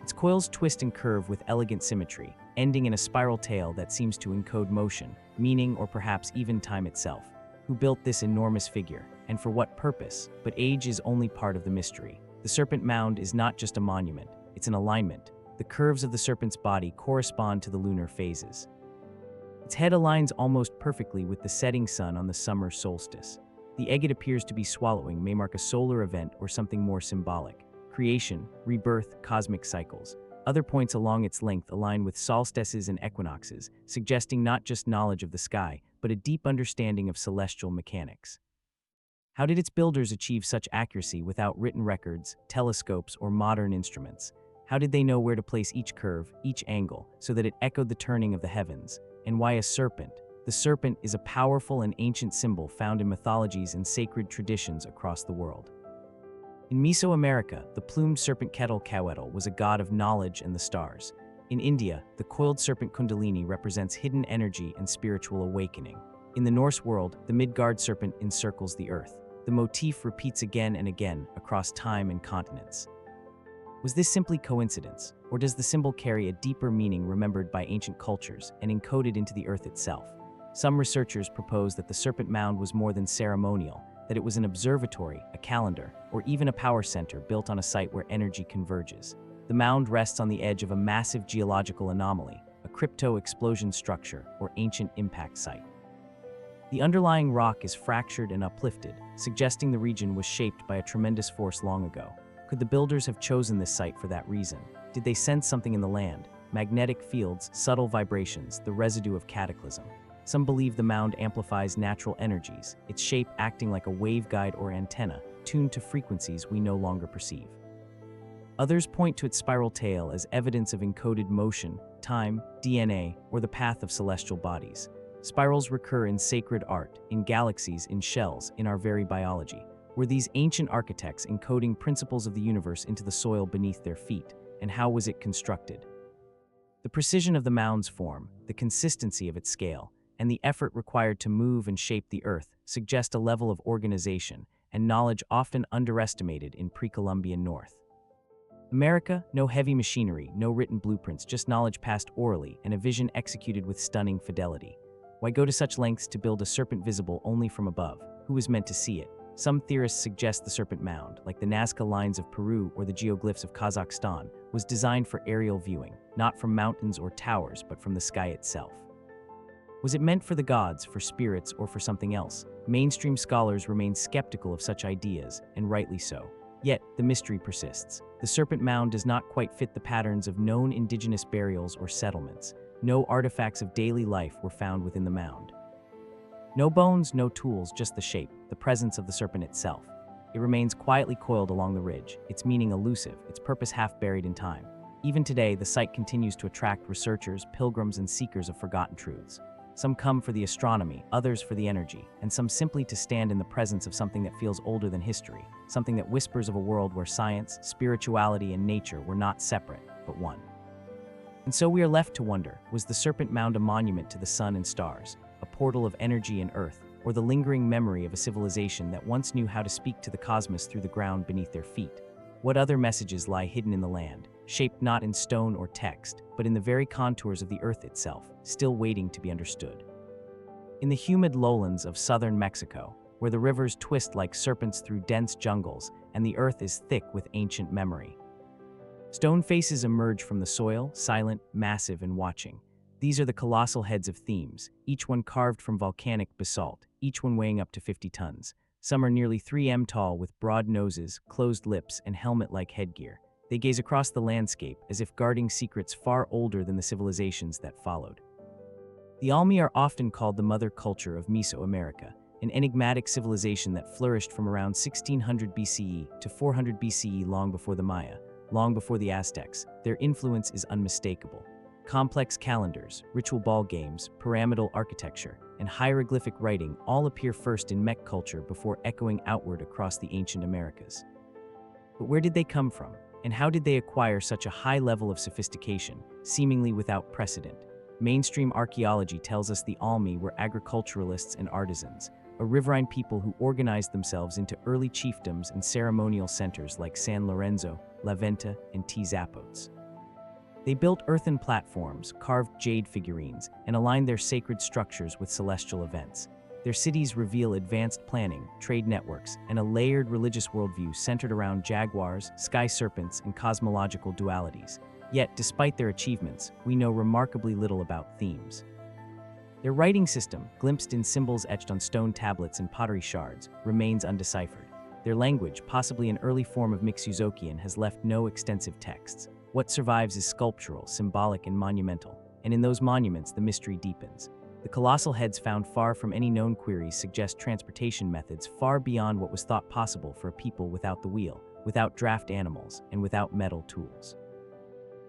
Its coils twist and curve with elegant symmetry, ending in a spiral tail that seems to encode motion, meaning, or perhaps even time itself. Who built this enormous figure, and for what purpose? But age is only part of the mystery. The Serpent Mound is not just a monument, it's an alignment. The curves of the serpent's body correspond to the lunar phases. Its head aligns almost perfectly with the setting sun on the summer solstice. The egg it appears to be swallowing may mark a solar event or something more symbolic. Creation, rebirth, cosmic cycles. Other points along its length align with solstices and equinoxes, suggesting not just knowledge of the sky, but a deep understanding of celestial mechanics. How did its builders achieve such accuracy without written records, telescopes, or modern instruments? How did they know where to place each curve, each angle, so that it echoed the turning of the heavens? And why a serpent? The serpent is a powerful and ancient symbol found in mythologies and sacred traditions across the world. In Mesoamerica, the plumed serpent Quetzalcoatl was a god of knowledge and the stars. In India, the coiled serpent Kundalini represents hidden energy and spiritual awakening. In the Norse world, the Midgard serpent encircles the earth. The motif repeats again and again across time and continents. Was this simply coincidence, or does the symbol carry a deeper meaning remembered by ancient cultures and encoded into the earth itself? Some researchers propose that the Serpent Mound was more than ceremonial, that it was an observatory, a calendar, or even a power center built on a site where energy converges. The mound rests on the edge of a massive geological anomaly, a crypto-explosion structure or ancient impact site. The underlying rock is fractured and uplifted, suggesting the region was shaped by a tremendous force long ago. Could the builders have chosen this site for that reason? Did they sense something in the land? Magnetic fields, subtle vibrations, the residue of cataclysm. Some believe the mound amplifies natural energies, its shape acting like a waveguide or antenna, tuned to frequencies we no longer perceive. Others point to its spiral tail as evidence of encoded motion, time, DNA, or the path of celestial bodies. Spirals recur in sacred art, in galaxies, in shells, in our very biology. Were these ancient architects encoding principles of the universe into the soil beneath their feet, and how was it constructed? The precision of the mound's form, the consistency of its scale, and the effort required to move and shape the earth suggest a level of organization and knowledge often underestimated in pre-Columbian North. America, no heavy machinery, no written blueprints, just knowledge passed orally and a vision executed with stunning fidelity. Why go to such lengths to build a serpent visible only from above? Who was meant to see it? Some theorists suggest the Serpent Mound, like the Nazca lines of Peru or the geoglyphs of Kazakhstan, was designed for aerial viewing, not from mountains or towers, but from the sky itself. Was it meant for the gods, for spirits, or for something else? Mainstream scholars remain skeptical of such ideas, and rightly so. Yet, the mystery persists. The Serpent Mound does not quite fit the patterns of known indigenous burials or settlements. No artifacts of daily life were found within the mound. No bones, no tools, just the shape, the presence of the serpent itself. It remains quietly coiled along the ridge, its meaning elusive, its purpose half buried in time. Even today, the site continues to attract researchers, pilgrims, and seekers of forgotten truths. Some come for the astronomy, others for the energy, and some simply to stand in the presence of something that feels older than history, something that whispers of a world where science, spirituality, and nature were not separate, but one. And so we are left to wonder, was the Serpent Mound a monument to the sun and stars, a portal of energy and earth, or the lingering memory of a civilization that once knew how to speak to the cosmos through the ground beneath their feet? What other messages lie hidden in the land, shaped not in stone or text, but in the very contours of the earth itself, still waiting to be understood? In the humid lowlands of southern Mexico, where the rivers twist like serpents through dense jungles and the earth is thick with ancient memory, stone faces emerge from the soil, silent, massive, and watching. These are the colossal heads of themes, each one carved from volcanic basalt, each one weighing up to 50 tons. Some are nearly 3 m tall with broad noses, closed lips, and helmet-like headgear. They gaze across the landscape as if guarding secrets far older than the civilizations that followed. The Almi are often called the mother culture of Mesoamerica, an enigmatic civilization that flourished from around 1600 BCE to 400 BCE, long before the Maya, long before the Aztecs. Their influence is unmistakable. Complex calendars, ritual ball games, pyramidal architecture, and hieroglyphic writing all appear first in Mech culture before echoing outward across the ancient Americas. But where did they come from, and how did they acquire such a high level of sophistication, seemingly without precedent? Mainstream archaeology tells us the Almi were agriculturalists and artisans, a riverine people who organized themselves into early chiefdoms and ceremonial centers like San Lorenzo, La Venta, and T. Zapotes. They built earthen platforms, carved jade figurines, and aligned their sacred structures with celestial events. Their cities reveal advanced planning, trade networks, and a layered religious worldview centered around jaguars, sky serpents, and cosmological dualities. Yet, despite their achievements, we know remarkably little about themes. Their writing system, glimpsed in symbols etched on stone tablets and pottery shards, remains undeciphered. Their language, possibly an early form of Mixuzokian, has left no extensive texts. What survives is sculptural, symbolic, and monumental, and in those monuments the mystery deepens. The colossal heads found far from any known quarries suggest transportation methods far beyond what was thought possible for a people without the wheel, without draft animals, and without metal tools.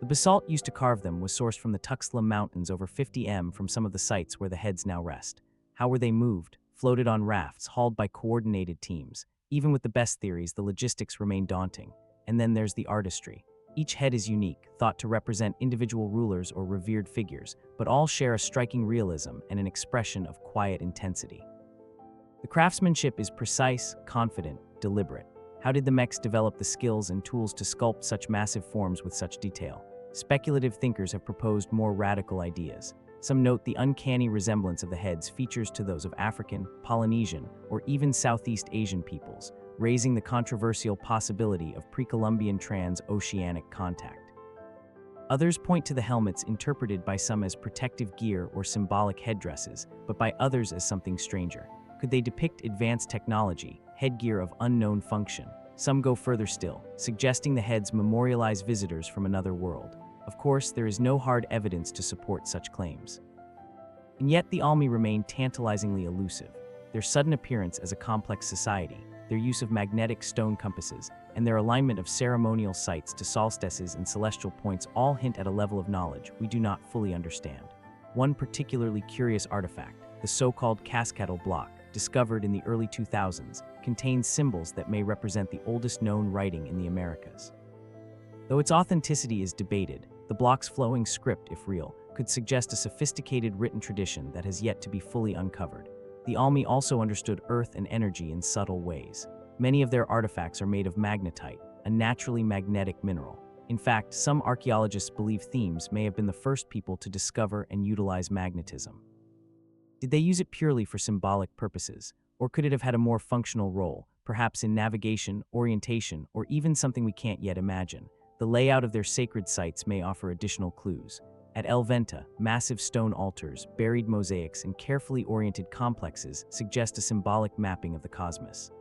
The basalt used to carve them was sourced from the Tuxtla Mountains over 50 m from some of the sites where the heads now rest. How were they moved? Floated on rafts, hauled by coordinated teams. Even with the best theories, the logistics remain daunting. And then there's the artistry. Each head is unique, thought to represent individual rulers or revered figures, but all share a striking realism and an expression of quiet intensity. The craftsmanship is precise, confident, deliberate. How did the Mex develop the skills and tools to sculpt such massive forms with such detail? Speculative thinkers have proposed more radical ideas. Some note the uncanny resemblance of the heads features to those of African, Polynesian, or even Southeast Asian peoples, raising the controversial possibility of pre-Columbian trans-oceanic contact. Others point to the helmets interpreted by some as protective gear or symbolic headdresses, but by others as something stranger. Could they depict advanced technology, headgear of unknown function? Some go further still, suggesting the heads memorialize visitors from another world. Of course, there is no hard evidence to support such claims. And yet the Almi remain tantalizingly elusive. Their sudden appearance as a complex society, their use of magnetic stone compasses, and their alignment of ceremonial sites to solstices and celestial points all hint at a level of knowledge we do not fully understand. One particularly curious artifact, the so-called Cascadal block, discovered in the early 2000s, contains symbols that may represent the oldest known writing in the Americas. Though its authenticity is debated, the block's flowing script, if real, could suggest a sophisticated written tradition that has yet to be fully uncovered. The Almi also understood earth and energy in subtle ways. Many of their artifacts are made of magnetite, a naturally magnetic mineral. In fact, some archaeologists believe Themes may have been the first people to discover and utilize magnetism. Did they use it purely for symbolic purposes, or could it have had a more functional role, perhaps in navigation, orientation, or even something we can't yet imagine? The layout of their sacred sites may offer additional clues. At El Venta, massive stone altars, buried mosaics, and carefully oriented complexes suggest a symbolic mapping of the cosmos.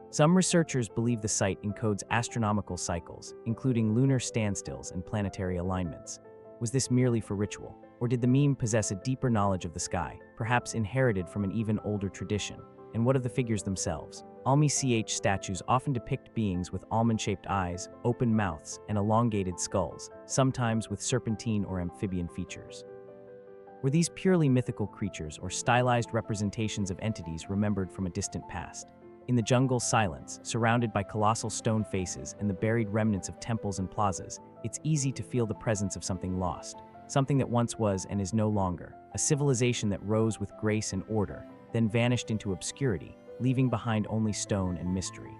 Some researchers believe the site encodes astronomical cycles, including lunar standstills and planetary alignments. Was this merely for ritual, or did the meme possess a deeper knowledge of the sky, perhaps inherited from an even older tradition? And what of the figures themselves? Almi CH statues often depict beings with almond-shaped eyes, open mouths, and elongated skulls, sometimes with serpentine or amphibian features. Were these purely mythical creatures or stylized representations of entities remembered from a distant past? In the jungle's silence, surrounded by colossal stone faces and the buried remnants of temples and plazas, it's easy to feel the presence of something lost, something that once was and is no longer, a civilization that rose with grace and order, then vanished into obscurity, leaving behind only stone and mystery.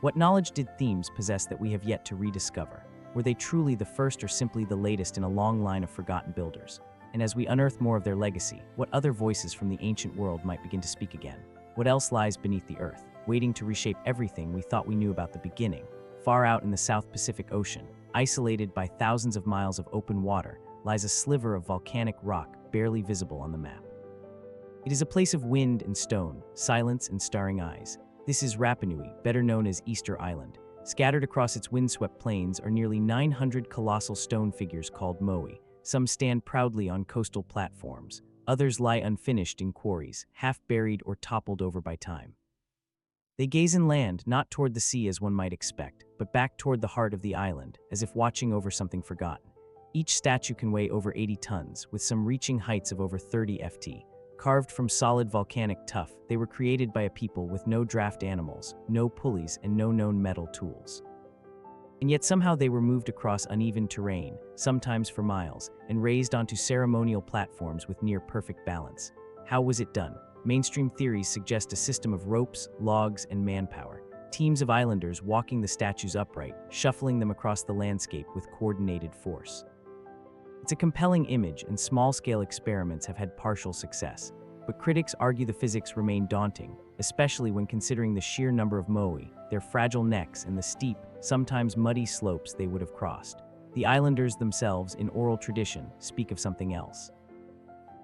What knowledge did Themes possess that we have yet to rediscover? Were they truly the first or simply the latest in a long line of forgotten builders? And as we unearth more of their legacy, what other voices from the ancient world might begin to speak again? What else lies beneath the earth, waiting to reshape everything we thought we knew about the beginning? Far out in the South Pacific Ocean, isolated by thousands of miles of open water, lies a sliver of volcanic rock barely visible on the map. It is a place of wind and stone, silence and staring eyes. This is Rapa Nui, better known as Easter Island. Scattered across its windswept plains are nearly 900 colossal stone figures called moai. Some stand proudly on coastal platforms. Others lie unfinished in quarries, half buried or toppled over by time. They gaze inland, not toward the sea as one might expect, but back toward the heart of the island, as if watching over something forgotten. Each statue can weigh over 80 tons, with some reaching heights of over 30 ft. Carved from solid volcanic tuff, they were created by a people with no draft animals, no pulleys, and no known metal tools. And yet somehow they were moved across uneven terrain, sometimes for miles, and raised onto ceremonial platforms with near-perfect balance. How was it done? Mainstream theories suggest a system of ropes, logs, and manpower. Teams of islanders walking the statues upright, shuffling them across the landscape with coordinated force. It's a compelling image, and small-scale experiments have had partial success. But critics argue the physics remain daunting, especially when considering the sheer number of moai, their fragile necks, and the steep, sometimes muddy slopes they would have crossed. The islanders themselves, in oral tradition, speak of something else.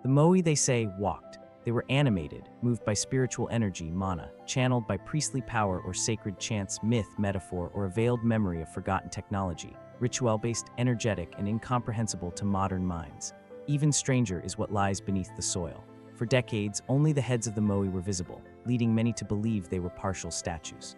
The moai, they say, walked. They were animated, moved by spiritual energy, mana, channeled by priestly power or sacred chants, myth, metaphor, or a veiled memory of forgotten technology, ritual-based, energetic, and incomprehensible to modern minds. Even stranger is what lies beneath the soil. For decades, only the heads of the moai were visible, leading many to believe they were partial statues.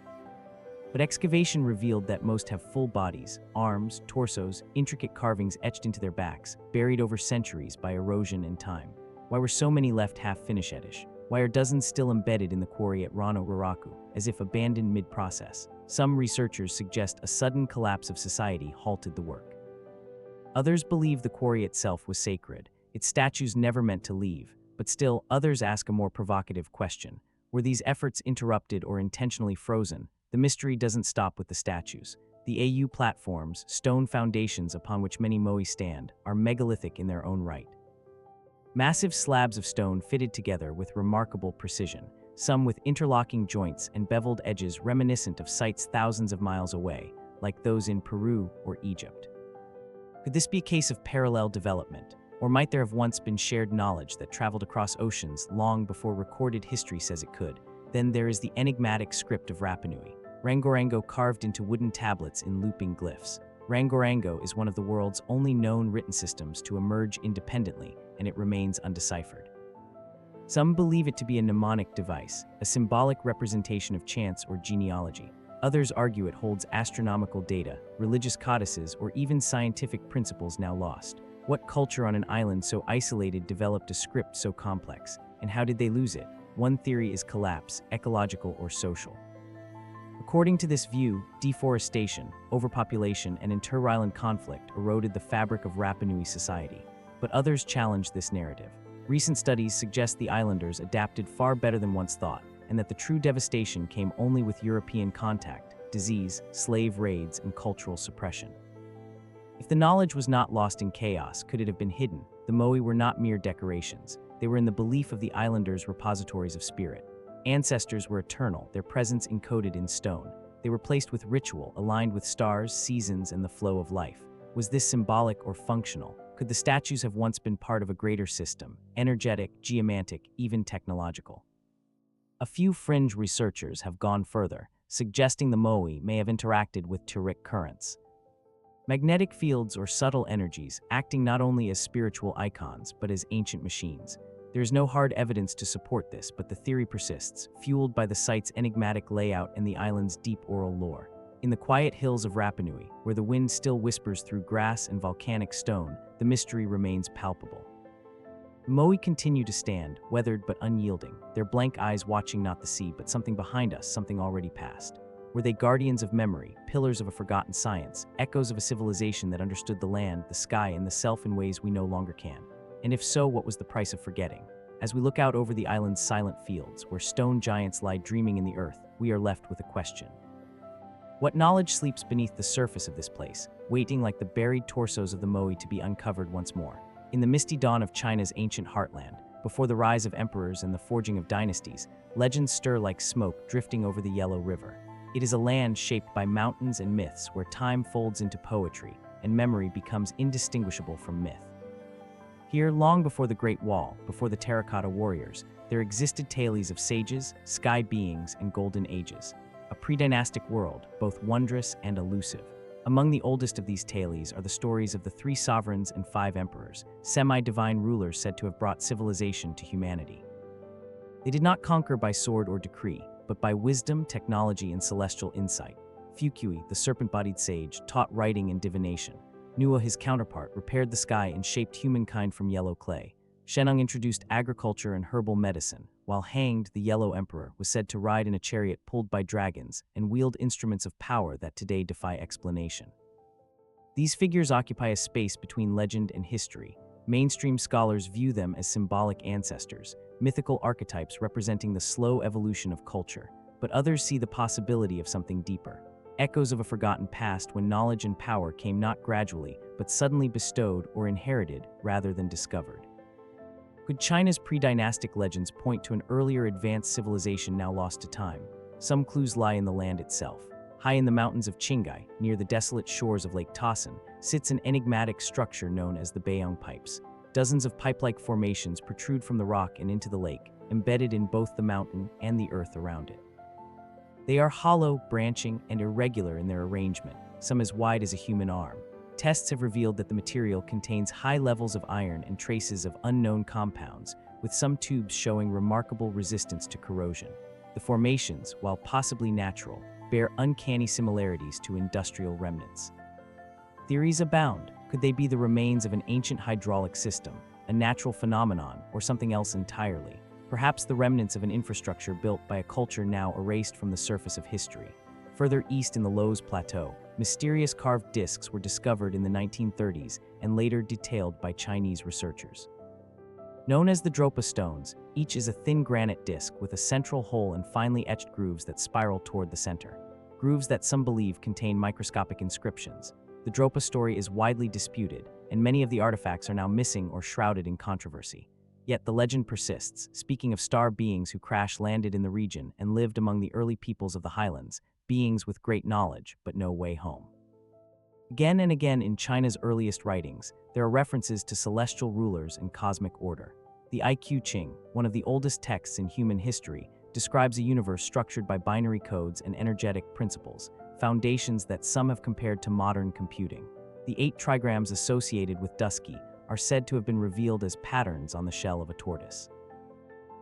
But excavation revealed that most have full bodies, arms, torsos, intricate carvings etched into their backs, buried over centuries by erosion and time. Why were so many left half-finished? Why are dozens still embedded in the quarry at Rano Raraku, as if abandoned mid-process? Some researchers suggest a sudden collapse of society halted the work. Others believe the quarry itself was sacred, its statues never meant to leave, but still, others ask a more provocative question. Were these efforts interrupted or intentionally frozen? The mystery doesn't stop with the statues. The AU platforms, stone foundations upon which many moai stand, are megalithic in their own right. Massive slabs of stone fitted together with remarkable precision, some with interlocking joints and beveled edges reminiscent of sites thousands of miles away, like those in Peru or Egypt. Could this be a case of parallel development, or might there have once been shared knowledge that traveled across oceans long before recorded history says it could? Then there is the enigmatic script of Rapa Nui, Rangorango carved into wooden tablets in looping glyphs. Rangorango is one of the world's only known written systems to emerge independently, and it remains undeciphered. Some believe it to be a mnemonic device, a symbolic representation of chants or genealogy. Others argue it holds astronomical data, religious codices, or even scientific principles now lost. What culture on an island so isolated developed a script so complex, and how did they lose it? One theory is collapse, ecological or social. According to this view, deforestation, overpopulation, and inter-island conflict eroded the fabric of Rapa Nui society. But others challenge this narrative. Recent studies suggest the islanders adapted far better than once thought, and that the true devastation came only with European contact, disease, slave raids, and cultural suppression. If the knowledge was not lost in chaos, could it have been hidden? The moai were not mere decorations. They were in the belief of the islanders' repositories of spirit. Ancestors were eternal, their presence encoded in stone. They were placed with ritual, aligned with stars, seasons, and the flow of life. Was this symbolic or functional? Could the statues have once been part of a greater system, energetic, geomantic, even technological? A few fringe researchers have gone further, suggesting the moai may have interacted with telluric currents. Magnetic fields or subtle energies, acting not only as spiritual icons but as ancient machines. There is no hard evidence to support this, but the theory persists, fueled by the site's enigmatic layout and the island's deep oral lore. In the quiet hills of Rapa Nui, where the wind still whispers through grass and volcanic stone, the mystery remains palpable. The moai continue to stand, weathered but unyielding, their blank eyes watching not the sea but something behind us, something already past. Were they guardians of memory, pillars of a forgotten science, echoes of a civilization that understood the land, the sky, and the self in ways we no longer can? And if so, what was the price of forgetting? As we look out over the island's silent fields, where stone giants lie dreaming in the earth, we are left with a question. What knowledge sleeps beneath the surface of this place, waiting like the buried torsos of the moai to be uncovered once more? In the misty dawn of China's ancient heartland, before the rise of emperors and the forging of dynasties, legends stir like smoke drifting over the Yellow River. It is a land shaped by mountains and myths where time folds into poetry and memory becomes indistinguishable from myth. Here, long before the Great Wall, before the terracotta warriors, there existed tales of sages, sky beings, and golden ages. A pre-dynastic world, both wondrous and elusive. Among the oldest of these tales are the stories of the 3 sovereigns and 5 emperors, semi-divine rulers said to have brought civilization to humanity. They did not conquer by sword or decree, but by wisdom, technology, and celestial insight. Fukui, the serpent-bodied sage, taught writing and divination. Nua, his counterpart, repaired the sky and shaped humankind from yellow clay. Shenung introduced agriculture and herbal medicine, while Hanged, the Yellow Emperor, was said to ride in a chariot pulled by dragons and wield instruments of power that today defy explanation. These figures occupy a space between legend and history, Mainstream scholars view them as symbolic ancestors, mythical archetypes representing the slow evolution of culture, but others see the possibility of something deeper. Echoes of a forgotten past when knowledge and power came not gradually, but suddenly bestowed or inherited rather than discovered. Could China's pre-dynastic legends point to an earlier advanced civilization now lost to time? Some clues lie in the land itself. High in the mountains of Qinghai, near the desolate shores of Lake Tasin, sits an enigmatic structure known as the Beiyang Pipes. Dozens of pipe-like formations protrude from the rock and into the lake, embedded in both the mountain and the earth around it. They are hollow, branching, and irregular in their arrangement, some as wide as a human arm. Tests have revealed that the material contains high levels of iron and traces of unknown compounds, with some tubes showing remarkable resistance to corrosion. The formations, while possibly natural, bear uncanny similarities to industrial remnants. Theories abound. Could they be the remains of an ancient hydraulic system, a natural phenomenon, or something else entirely? Perhaps the remnants of an infrastructure built by a culture now erased from the surface of history. Further east in the Loess Plateau, mysterious carved discs were discovered in the 1930s and later detailed by Chinese researchers. Known as the Dropa stones, each is a thin granite disc with a central hole and finely etched grooves that spiral toward the center. Grooves that some believe contain microscopic inscriptions. The Dropa story is widely disputed, and many of the artifacts are now missing or shrouded in controversy. Yet the legend persists, speaking of star beings who crash-landed in the region and lived among the early peoples of the highlands, beings with great knowledge but no way home. Again and again in China's earliest writings, there are references to celestial rulers and cosmic order. The I Ching, one of the oldest texts in human history, describes a universe structured by binary codes and energetic principles, foundations that some have compared to modern computing. The 8 trigrams associated with Dusky are said to have been revealed as patterns on the shell of a tortoise.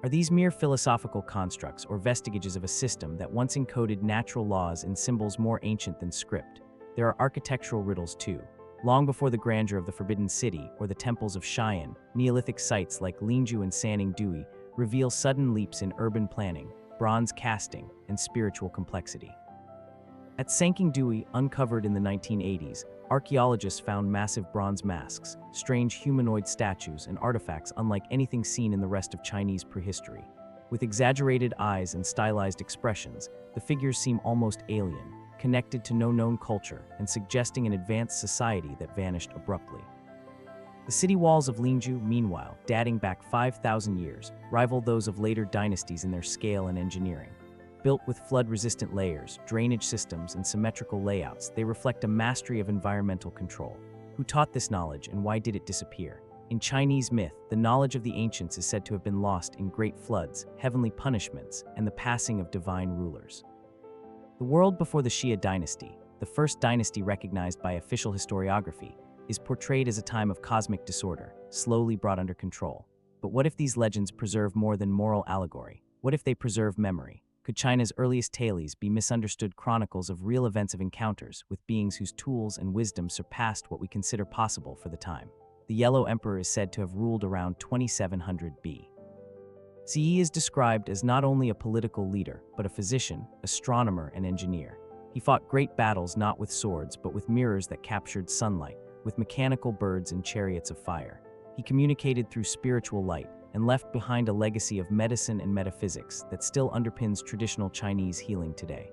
Are these mere philosophical constructs or vestiges of a system that once encoded natural laws in symbols more ancient than script? There are architectural riddles too. Long before the grandeur of the Forbidden City or the temples of Xi'an, Neolithic sites like Lingzhou and Sanning Dui reveal sudden leaps in urban planning, bronze casting, and spiritual complexity. At Sanking Dui, uncovered in the 1980s, archaeologists found massive bronze masks, strange humanoid statues, and artifacts unlike anything seen in the rest of Chinese prehistory. With exaggerated eyes and stylized expressions, the figures seem almost alien, connected to no known culture and suggesting an advanced society that vanished abruptly. The city walls of Lingzhou, meanwhile, dating back 5,000 years, rival those of later dynasties in their scale and engineering. Built with flood-resistant layers, drainage systems, and symmetrical layouts, they reflect a mastery of environmental control. Who taught this knowledge and why did it disappear? In Chinese myth, the knowledge of the ancients is said to have been lost in great floods, heavenly punishments, and the passing of divine rulers. The world before the Xia dynasty, the first dynasty recognized by official historiography, is portrayed as a time of cosmic disorder, slowly brought under control. But what if these legends preserve more than moral allegory? What if they preserve memory? Could China's earliest tales be misunderstood chronicles of real events of encounters with beings whose tools and wisdom surpassed what we consider possible for the time? The Yellow Emperor is said to have ruled around 2700 B. Ziyi is described as not only a political leader, but a physician, astronomer, and engineer. He fought great battles not with swords, but with mirrors that captured sunlight, with mechanical birds and chariots of fire. He communicated through spiritual light, and left behind a legacy of medicine and metaphysics that still underpins traditional Chinese healing today.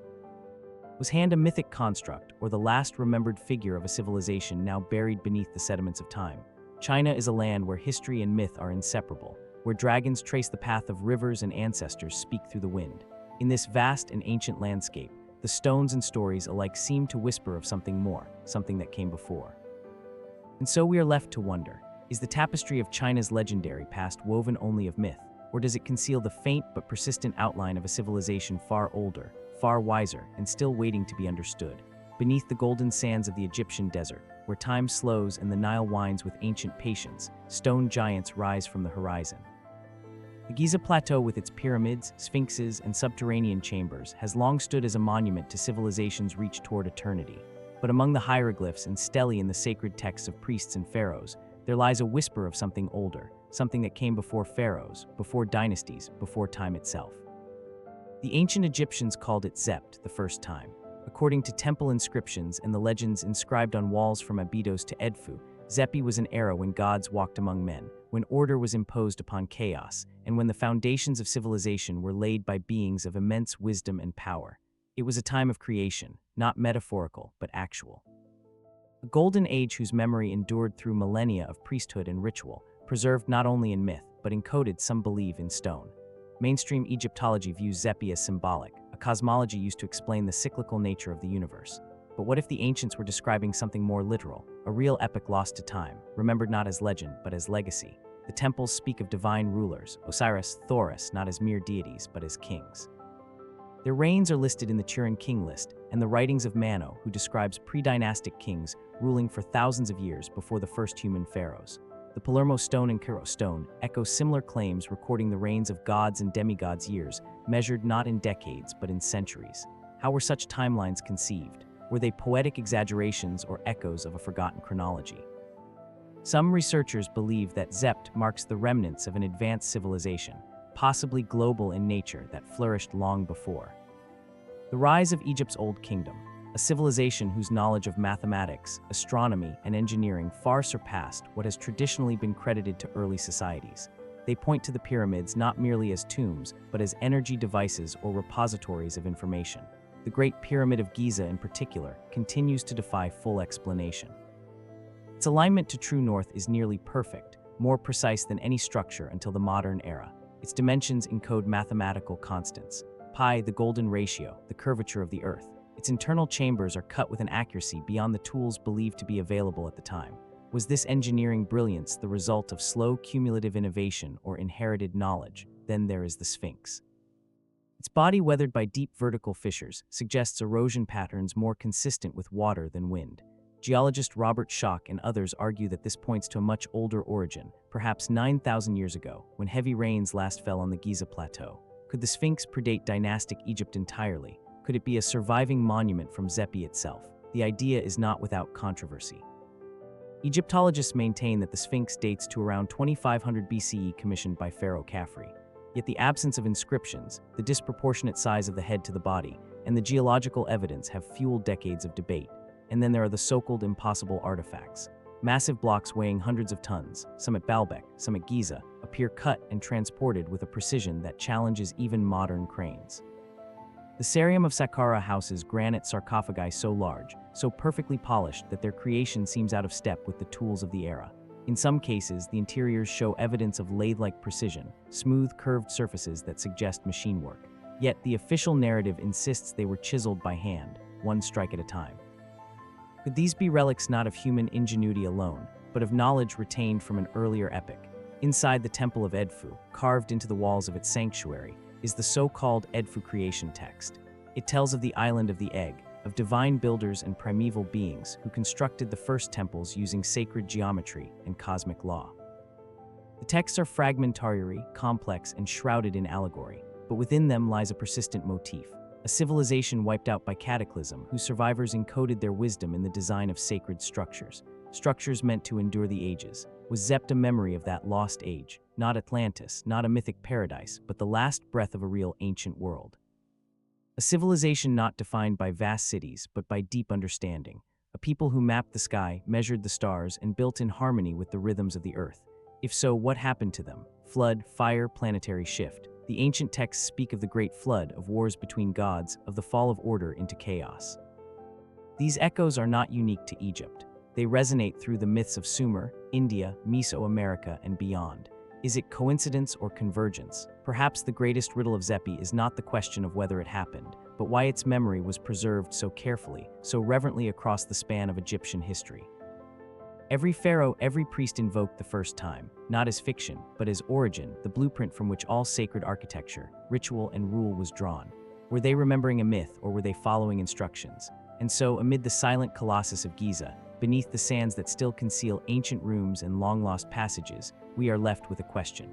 Was hand a mythic construct, or the last remembered figure of a civilization now buried beneath the sediments of time? China is a land where history and myth are inseparable, where dragons trace the path of rivers and ancestors speak through the wind. In this vast and ancient landscape, the stones and stories alike seem to whisper of something more, something that came before. And so we are left to wonder, is the tapestry of China's legendary past woven only of myth, or does it conceal the faint but persistent outline of a civilization far older, far wiser, and still waiting to be understood? Beneath the golden sands of the Egyptian desert, where time slows and the Nile winds with ancient patience, stone giants rise from the horizon. The Giza Plateau with its pyramids, sphinxes, and subterranean chambers has long stood as a monument to civilization's reach toward eternity. But among the hieroglyphs and stelae in the sacred texts of priests and pharaohs, there lies a whisper of something older, something that came before pharaohs, before dynasties, before time itself. The ancient Egyptians called it Zept the first time. According to temple inscriptions and the legends inscribed on walls from Abydos to Edfu, Zepi was an era when gods walked among men, when order was imposed upon chaos, and when the foundations of civilization were laid by beings of immense wisdom and power. It was a time of creation, not metaphorical, but actual. A golden age whose memory endured through millennia of priesthood and ritual, preserved not only in myth, but encoded, some believe, in stone. Mainstream Egyptology views Zepi as symbolic, a cosmology used to explain the cyclical nature of the universe. But what if the ancients were describing something more literal, a real epic lost to time, remembered not as legend, but as legacy? The temples speak of divine rulers, Osiris, Horus, not as mere deities, but as kings. Their reigns are listed in the Turin king list, and the writings of Mano, who describes pre-dynastic kings ruling for thousands of years before the first human pharaohs. The Palermo stone and Cairo stone echo similar claims, recording the reigns of gods and demigods' years, measured not in decades but in centuries. How were such timelines conceived? Were they poetic exaggerations or echoes of a forgotten chronology? Some researchers believe that Zept marks the remnants of an advanced civilization, possibly global in nature, that flourished long before. The rise of Egypt's Old Kingdom, a civilization whose knowledge of mathematics, astronomy, and engineering far surpassed what has traditionally been credited to early societies. They point to the pyramids not merely as tombs, but as energy devices or repositories of information. The Great Pyramid of Giza, in particular, continues to defy full explanation. Its alignment to true north is nearly perfect, more precise than any structure until the modern era. Its dimensions encode mathematical constants. Pi, the golden ratio, the curvature of the earth. Its internal chambers are cut with an accuracy beyond the tools believed to be available at the time. Was this engineering brilliance the result of slow cumulative innovation or inherited knowledge? Then there is the Sphinx. Its body, weathered by deep vertical fissures, suggests erosion patterns more consistent with water than wind. Geologist Robert Schoch and others argue that this points to a much older origin, perhaps 9,000 years ago, when heavy rains last fell on the Giza Plateau. Could the Sphinx predate dynastic Egypt entirely? Could it be a surviving monument from Zepi itself? The idea is not without controversy. Egyptologists maintain that the Sphinx dates to around 2500 BCE, commissioned by Pharaoh Khafre. Yet the absence of inscriptions, the disproportionate size of the head to the body, and the geological evidence have fueled decades of debate. And then there are the so-called impossible artifacts. Massive blocks weighing hundreds of tons, some at Baalbek, some at Giza, appear cut and transported with a precision that challenges even modern cranes. The Cerium of Saqqara houses granite sarcophagi so large, so perfectly polished that their creation seems out of step with the tools of the era. In some cases, the interiors show evidence of lathe-like precision, smooth, curved surfaces that suggest machine work. Yet the official narrative insists they were chiseled by hand, one strike at a time. Could these be relics not of human ingenuity alone, but of knowledge retained from an earlier epoch? Inside the Temple of Edfu, carved into the walls of its sanctuary, is the so-called Edfu creation text. It tells of the island of the egg, of divine builders and primeval beings who constructed the first temples using sacred geometry and cosmic law. The texts are fragmentary, complex, and shrouded in allegory, but within them lies a persistent motif. A civilization wiped out by cataclysm, whose survivors encoded their wisdom in the design of sacred structures meant to endure the ages. Was Zept a memory of that lost age? Not Atlantis, not a mythic paradise, but the last breath of a real ancient world. A civilization not defined by vast cities, but by deep understanding. A people who mapped the sky, measured the stars, and built in harmony with the rhythms of the earth. If so, what happened to them? Flood, fire, planetary shift. The ancient texts speak of the Great Flood, of wars between gods, of the fall of order into chaos. These echoes are not unique to Egypt. They resonate through the myths of Sumer, India, Mesoamerica, and beyond. Is it coincidence or convergence? Perhaps the greatest riddle of Zepi is not the question of whether it happened, but why its memory was preserved so carefully, so reverently across the span of Egyptian history. Every pharaoh, every priest invoked the first time, not as fiction, but as origin, the blueprint from which all sacred architecture, ritual, and rule was drawn. Were they remembering a myth, or were they following instructions? And so, amid the silent colossus of Giza, beneath the sands that still conceal ancient rooms and long-lost passages, we are left with a question.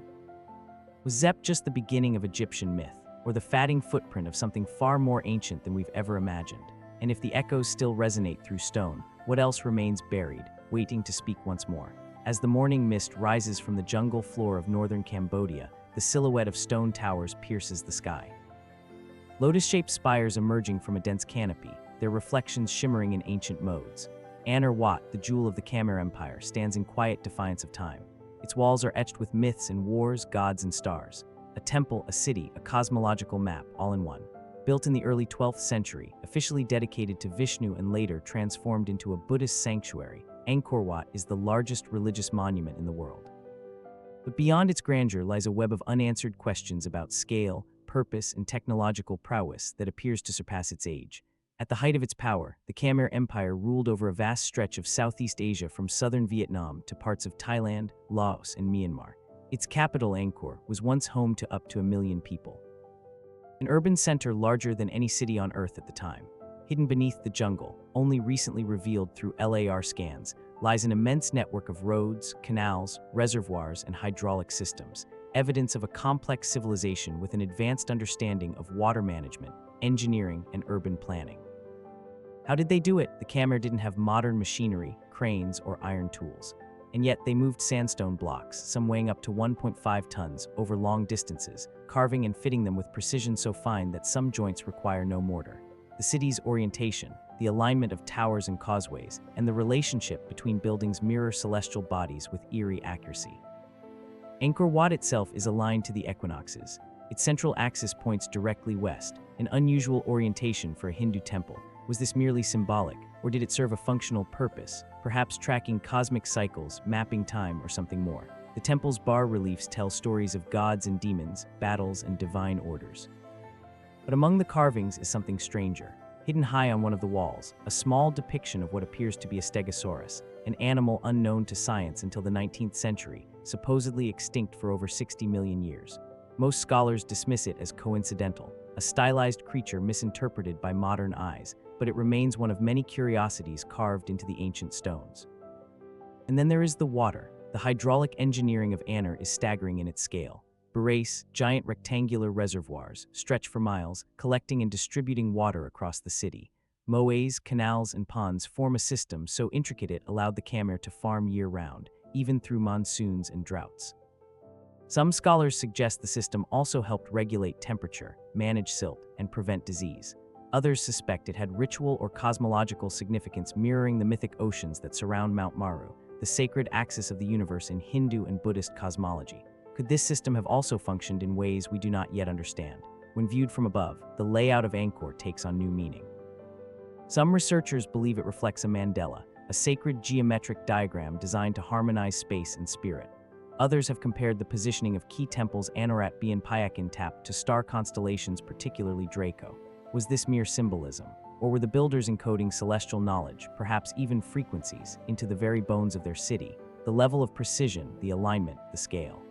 Was Zept just the beginning of Egyptian myth, or the fading footprint of something far more ancient than we've ever imagined? And if the echoes still resonate through stone, what else remains buried, waiting to speak once more? As the morning mist rises from the jungle floor of northern Cambodia, the silhouette of stone towers pierces the sky. Lotus-shaped spires emerging from a dense canopy, their reflections shimmering in ancient modes. Angkor Wat, the jewel of the Khmer Empire, stands in quiet defiance of time. Its walls are etched with myths and wars, gods and stars. A temple, a city, a cosmological map, all in one. Built in the early 12th century, officially dedicated to Vishnu and later transformed into a Buddhist sanctuary, Angkor Wat is the largest religious monument in the world. But beyond its grandeur lies a web of unanswered questions about scale, purpose, and technological prowess that appears to surpass its age. At the height of its power, the Khmer Empire ruled over a vast stretch of Southeast Asia from southern Vietnam to parts of Thailand, Laos, and Myanmar. Its capital, Angkor, was once home to up to 1 million people. An urban center larger than any city on Earth at the time. Hidden beneath the jungle, only recently revealed through LAR scans, lies an immense network of roads, canals, reservoirs, and hydraulic systems, evidence of a complex civilization with an advanced understanding of water management, engineering, and urban planning. How did they do it? The Khmer didn't have modern machinery, cranes, or iron tools. And yet they moved sandstone blocks, some weighing up to 1.5 tons, over long distances, carving and fitting them with precision so fine that some joints require no mortar. The city's orientation, the alignment of towers and causeways, and the relationship between buildings mirror celestial bodies with eerie accuracy. Angkor Wat itself is aligned to the equinoxes. Its central axis points directly west, an unusual orientation for a Hindu temple. Was this merely symbolic, or did it serve a functional purpose, perhaps tracking cosmic cycles, mapping time, or something more? The temple's bas-reliefs tell stories of gods and demons, battles, and divine orders. But among the carvings is something stranger. Hidden high on one of the walls, a small depiction of what appears to be a stegosaurus, an animal unknown to science until the 19th century, supposedly extinct for over 60 million years. Most scholars dismiss it as coincidental, a stylized creature misinterpreted by modern eyes, but it remains one of many curiosities carved into the ancient stones. And then there is the water. The hydraulic engineering of Angkor is staggering in its scale. Barace, giant rectangular reservoirs, stretch for miles, collecting and distributing water across the city. Moats, canals, and ponds form a system so intricate it allowed the Khmer to farm year-round, even through monsoons and droughts. Some scholars suggest the system also helped regulate temperature, manage silt, and prevent disease. Others suspect it had ritual or cosmological significance mirroring the mythic oceans that surround Mount Meru, the sacred axis of the universe in Hindu and Buddhist cosmology. Could this system have also functioned in ways we do not yet understand? When viewed from above, the layout of Angkor takes on new meaning. Some researchers believe it reflects a mandala, a sacred geometric diagram designed to harmonize space and spirit. Others have compared the positioning of key temples Anorat and Payakin Tap to star constellations, particularly Draco. Was this mere symbolism, or were the builders encoding celestial knowledge, perhaps even frequencies, into the very bones of their city? The level of precision, the alignment, the scale.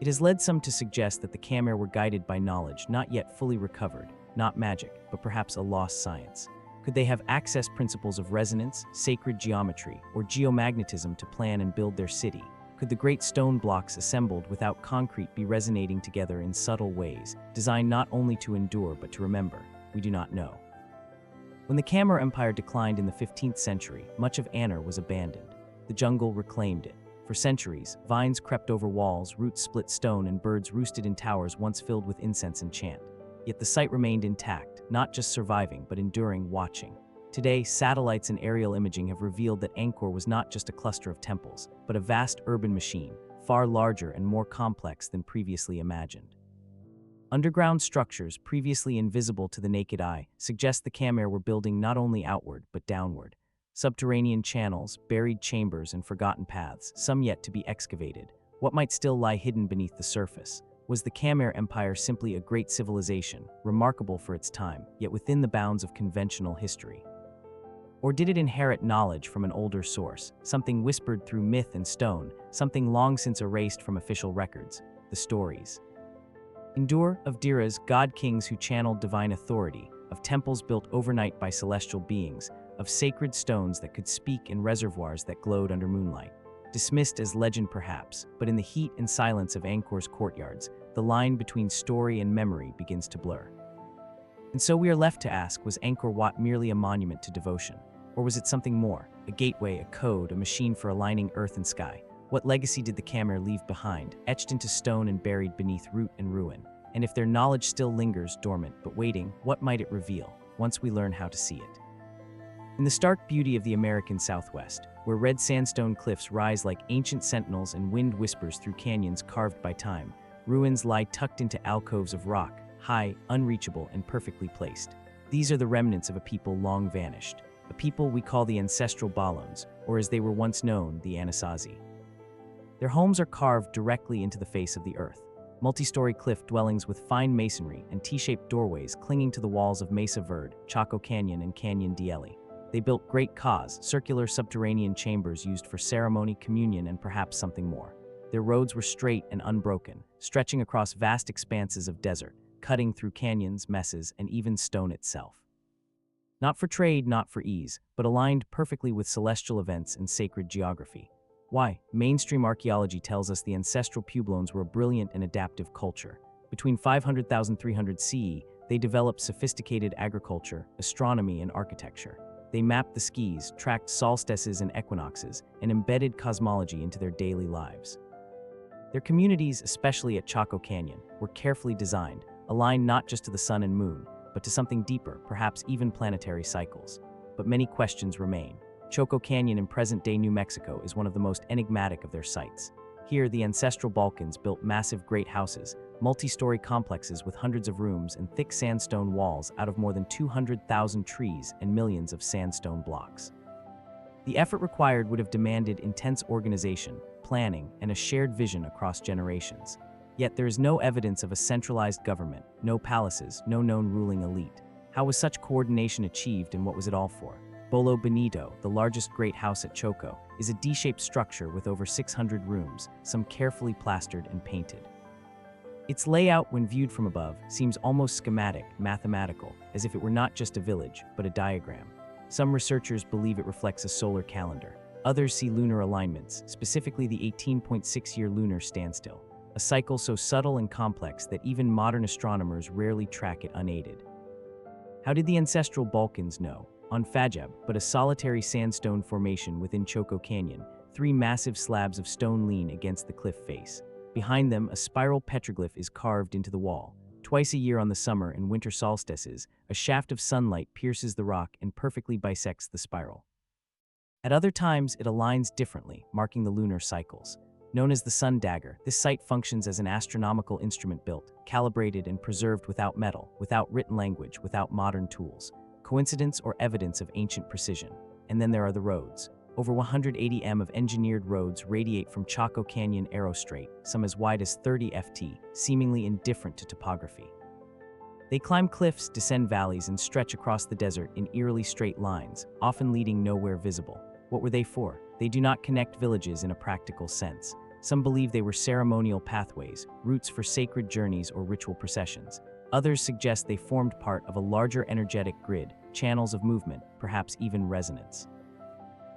It has led some to suggest that the Khmer were guided by knowledge not yet fully recovered, not magic, but perhaps a lost science. Could they have accessed principles of resonance, sacred geometry, or geomagnetism to plan and build their city? Could the great stone blocks assembled without concrete be resonating together in subtle ways, designed not only to endure but to remember? We do not know. When the Khmer Empire declined in the 15th century, much of Angkor was abandoned. The jungle reclaimed it. For centuries, vines crept over walls, roots split stone, and birds roosted in towers once filled with incense and chant. Yet the site remained intact, not just surviving but enduring, watching. Today, satellites and aerial imaging have revealed that Angkor was not just a cluster of temples, but a vast urban machine, far larger and more complex than previously imagined. Underground structures, previously invisible to the naked eye, suggest the Khmer were building not only outward but downward. Subterranean channels, buried chambers, and forgotten paths, some yet to be excavated. What might still lie hidden beneath the surface? Was the Khmer Empire simply a great civilization, remarkable for its time, yet within the bounds of conventional history? Or did it inherit knowledge from an older source, something whispered through myth and stone, something long since erased from official records? The stories endure of Diras, god-kings who channeled divine authority, of temples built overnight by celestial beings, of sacred stones that could speak and reservoirs that glowed under moonlight. Dismissed as legend perhaps, but in the heat and silence of Angkor's courtyards, the line between story and memory begins to blur. And so we are left to ask, was Angkor Wat merely a monument to devotion? Or was it something more? A gateway, a code, a machine for aligning earth and sky? What legacy did the Khmer leave behind, etched into stone and buried beneath root and ruin? And if their knowledge still lingers dormant but waiting, what might it reveal, once we learn how to see it? In the stark beauty of the American Southwest, where red sandstone cliffs rise like ancient sentinels and wind whispers through canyons carved by time, ruins lie tucked into alcoves of rock, high, unreachable, and perfectly placed. These are the remnants of a people long vanished, a people we call the ancestral Balons, or as they were once known, the Anasazi. Their homes are carved directly into the face of the earth, multi-story cliff dwellings with fine masonry and T-shaped doorways clinging to the walls of Mesa Verde, Chaco Canyon, and Canyon Dieli. They built great kas, circular subterranean chambers used for ceremony, communion, and perhaps something more. Their roads were straight and unbroken, stretching across vast expanses of desert, cutting through canyons, mesas, and even stone itself. Not for trade, not for ease, but aligned perfectly with celestial events and sacred geography. Why? Mainstream archaeology tells us the ancestral Puebloans were a brilliant and adaptive culture. Between 500,300 CE, they developed sophisticated agriculture, astronomy, and architecture. They mapped the skies, tracked solstices and equinoxes, and embedded cosmology into their daily lives. Their communities, especially at Chaco Canyon, were carefully designed, aligned not just to the sun and moon, but to something deeper, perhaps even planetary cycles. But many questions remain. Chaco Canyon in present-day New Mexico is one of the most enigmatic of their sites. Here, the ancestral Balkans built massive great houses, multi-story complexes with hundreds of rooms and thick sandstone walls out of more than 200,000 trees and millions of sandstone blocks. The effort required would have demanded intense organization, planning, and a shared vision across generations. Yet there is no evidence of a centralized government, no palaces, no known ruling elite. How was such coordination achieved and what was it all for? Bolo Bonito, the largest great house at Choco, is a D-shaped structure with over 600 rooms, some carefully plastered and painted. Its layout, when viewed from above, seems almost schematic, mathematical, as if it were not just a village, but a diagram. Some researchers believe it reflects a solar calendar. Others see lunar alignments, specifically the 18.6-year lunar standstill, a cycle so subtle and complex that even modern astronomers rarely track it unaided. How did the ancestral Balkans know? On Fajab, but a solitary sandstone formation within Choco Canyon, 3 massive slabs of stone lean against the cliff face. Behind them, a spiral petroglyph is carved into the wall. Twice a year on the summer and winter solstices, a shaft of sunlight pierces the rock and perfectly bisects the spiral. At other times, it aligns differently, marking the lunar cycles. Known as the sun dagger, this site functions as an astronomical instrument built, calibrated, and preserved without metal, without written language, without modern tools. Coincidence or evidence of ancient precision. And then there are the roads. Over 180 m of engineered roads radiate from Chaco Canyon Arrow Strait, some as wide as 30 ft, seemingly indifferent to topography. They climb cliffs, descend valleys, and stretch across the desert in eerily straight lines, often leading nowhere visible. What were they for? They do not connect villages in a practical sense. Some believe they were ceremonial pathways, routes for sacred journeys or ritual processions. Others suggest they formed part of a larger energetic grid, channels of movement, perhaps even resonance.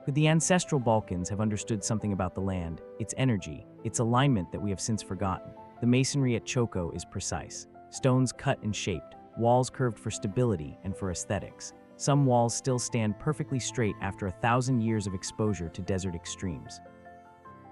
Could the ancestral Balkans have understood something about the land, its energy, its alignment that we have since forgotten? The masonry at Choco is precise. Stones cut and shaped, walls curved for stability and for aesthetics. Some walls still stand perfectly straight after 1,000 years of exposure to desert extremes.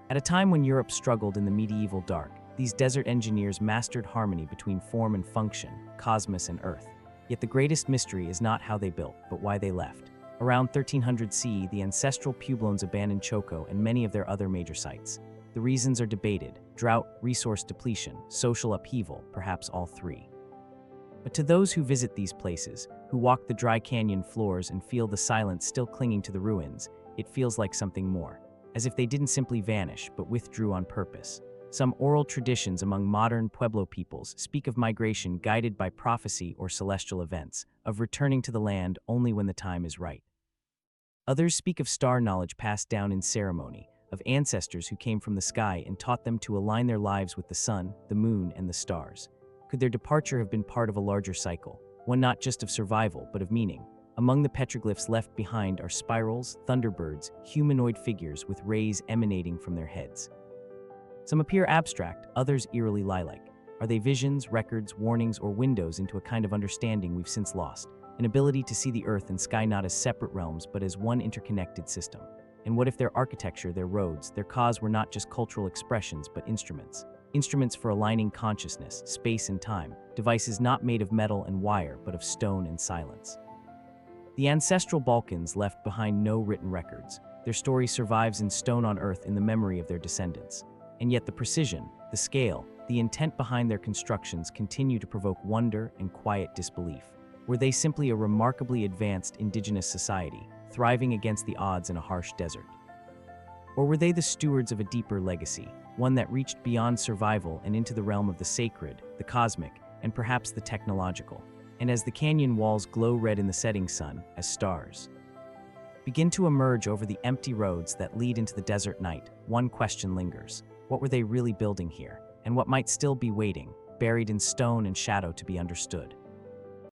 At a time when Europe struggled in the medieval dark, these desert engineers mastered harmony between form and function, cosmos and earth. Yet the greatest mystery is not how they built, but why they left. Around 1300 CE, the ancestral Puebloans abandoned Choco and many of their other major sites. The reasons are debated: drought, resource depletion, social upheaval, perhaps all three. But to those who visit these places, who walk the dry canyon floors and feel the silence still clinging to the ruins, it feels like something more, as if they didn't simply vanish, but withdrew on purpose. Some oral traditions among modern Pueblo peoples speak of migration guided by prophecy or celestial events, of returning to the land only when the time is right. Others speak of star knowledge passed down in ceremony, of ancestors who came from the sky and taught them to align their lives with the sun, the moon, and the stars. Could their departure have been part of a larger cycle, one not just of survival, but of meaning? Among the petroglyphs left behind are spirals, thunderbirds, humanoid figures with rays emanating from their heads. Some appear abstract, others eerily lilac. Are they visions, records, warnings, or windows into a kind of understanding we've since lost? An ability to see the earth and sky not as separate realms, but as one interconnected system. And what if their architecture, their roads, their cause were not just cultural expressions, but instruments? Instruments for aligning consciousness, space and time, devices not made of metal and wire, but of stone and silence. The ancestral Balkans left behind no written records. Their story survives in stone on earth in the memory of their descendants. And yet the precision, the scale, the intent behind their constructions continue to provoke wonder and quiet disbelief. Were they simply a remarkably advanced indigenous society, thriving against the odds in a harsh desert? Or were they the stewards of a deeper legacy, one that reached beyond survival and into the realm of the sacred, the cosmic, and perhaps the technological? And as the canyon walls glow red in the setting sun, as stars begin to emerge over the empty roads that lead into the desert night, one question lingers. What were they really building here? And what might still be waiting, buried in stone and shadow to be understood?